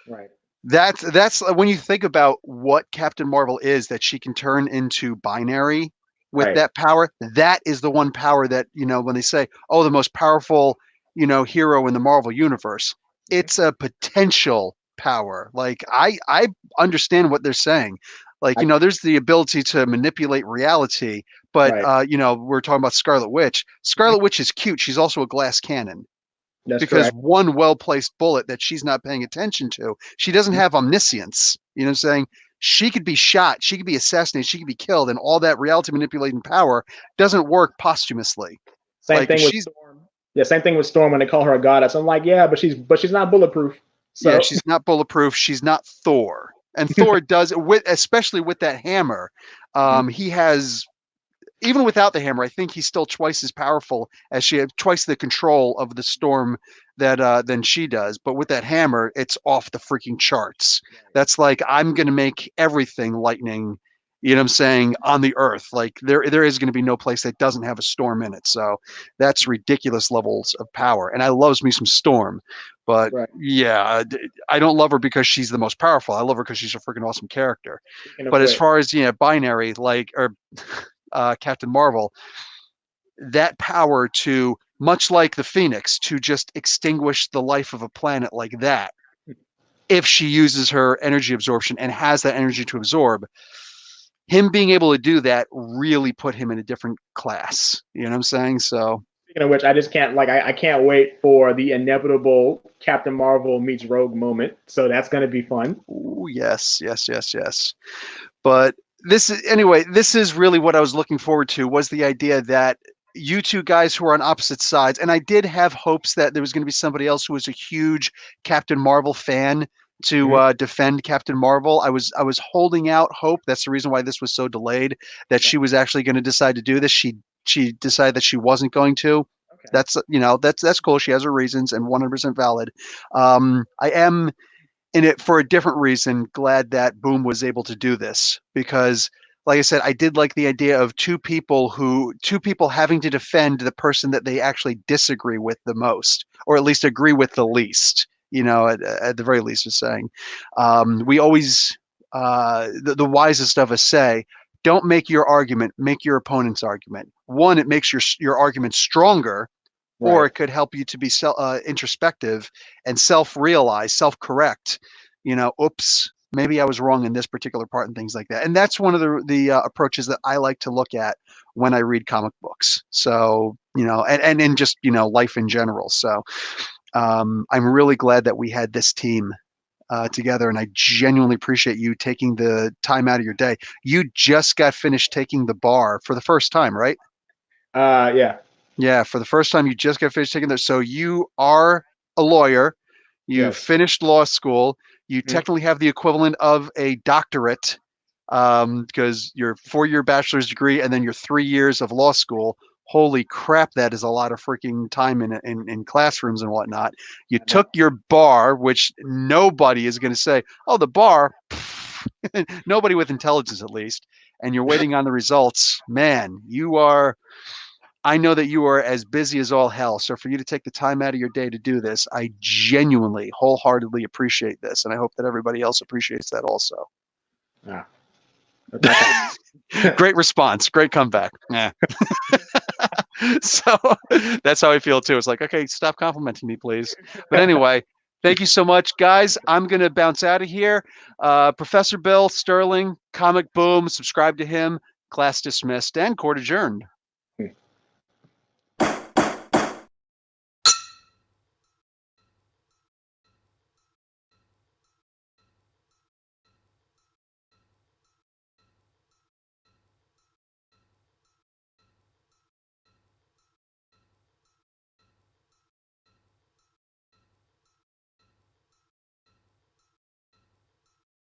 Right. that's when you think about what Captain Marvel is, that she can turn into binary with Right. that power. That is the one power that, when they say, oh, the most powerful, hero in the Marvel universe, it's a potential power. Like I understand what they're saying. Like, there's the ability to manipulate reality, but Right. we're talking about Scarlet Witch. Scarlet Witch is cute. She's also a glass cannon. That's Because correct. one well-placed bullet that she's not paying attention to, she doesn't have omniscience. You know what I'm saying? She could be shot, she could be assassinated, she could be killed, and all that reality manipulating power doesn't work posthumously. Same Like thing with she's Storm. Yeah, same thing with Storm when they call her a goddess. I'm like, yeah, but she's not bulletproof. yeah, So she's not bulletproof. She's not Thor. And Thor does especially with that hammer. He has, even without the hammer, I think he's still twice as powerful as she had, twice the control of the storm that than she does. But with that hammer, it's off the freaking charts. That's like, I'm gonna make everything lightning, you know what I'm saying, on the earth. Like there is gonna be no place that doesn't have a storm in it. So that's ridiculous levels of power. And I loves me some Storm. But right. yeah, I don't love her because she's the most powerful. I love her because she's a freaking awesome character. Speaking of But as which, far as binary, like, or Captain Marvel, that power to, much like the Phoenix, to just extinguish the life of a planet like that, if she uses her energy absorption and has that energy to absorb, him being able to do that really put him in a different class. You know what I'm saying? So speaking of which, I just can't I can't wait for the inevitable Captain Marvel meets Rogue moment. So that's gonna be fun. ooh, yes. But this is really what I was looking forward to, was the idea that you two guys who are on opposite sides, and I did have hopes that there was going to be somebody else who was a huge Captain Marvel fan to defend Captain Marvel. I was holding out hope. That's the reason why this was so delayed, that she was actually going to decide to do this. She decided that she wasn't going to. Okay. That's that's cool. She has her reasons and 100% valid. I am, in it for a different reason, glad that Boom was able to do this, because like I said, I did like the idea of two people having to defend the person that they actually disagree with the most, or at least agree with the least, at the very least, is saying, we always, the wisest of us say, don't make your argument, make your opponent's argument. One, it makes your argument stronger, or Right. it could help you to be introspective and self-realize, self-correct. Oops, maybe I was wrong in this particular part, and things like that. And that's one of the approaches that I like to look at when I read comic books. So and in just life in general. So I'm really glad that we had this team together, and I genuinely appreciate you taking the time out of your day. You just got finished taking the bar for the first time, right? Yeah. Yeah, for the first time, you just got finished taking this. So you are a lawyer. You Yes. finished law school. You Mhm. technically have the equivalent of a doctorate, because your 4-year bachelor's degree and then your 3 years of law school. Holy crap, that is a lot of freaking time in classrooms and whatnot. You I know. took your bar, which nobody is going to say, oh, the bar, nobody with intelligence at least, and you're waiting on the results. Man, I know that you are as busy as all hell. So for you to take the time out of your day to do this, I genuinely, wholeheartedly appreciate this. And I hope that everybody else appreciates that also. Yeah. Great response. Great comeback. Yeah. So that's how I feel too. It's like, okay, stop complimenting me, please. But anyway, thank you so much, guys. I'm going to bounce out of here. Professor Bill Sterling, Comic Boom, subscribe to him. Class dismissed and court adjourned.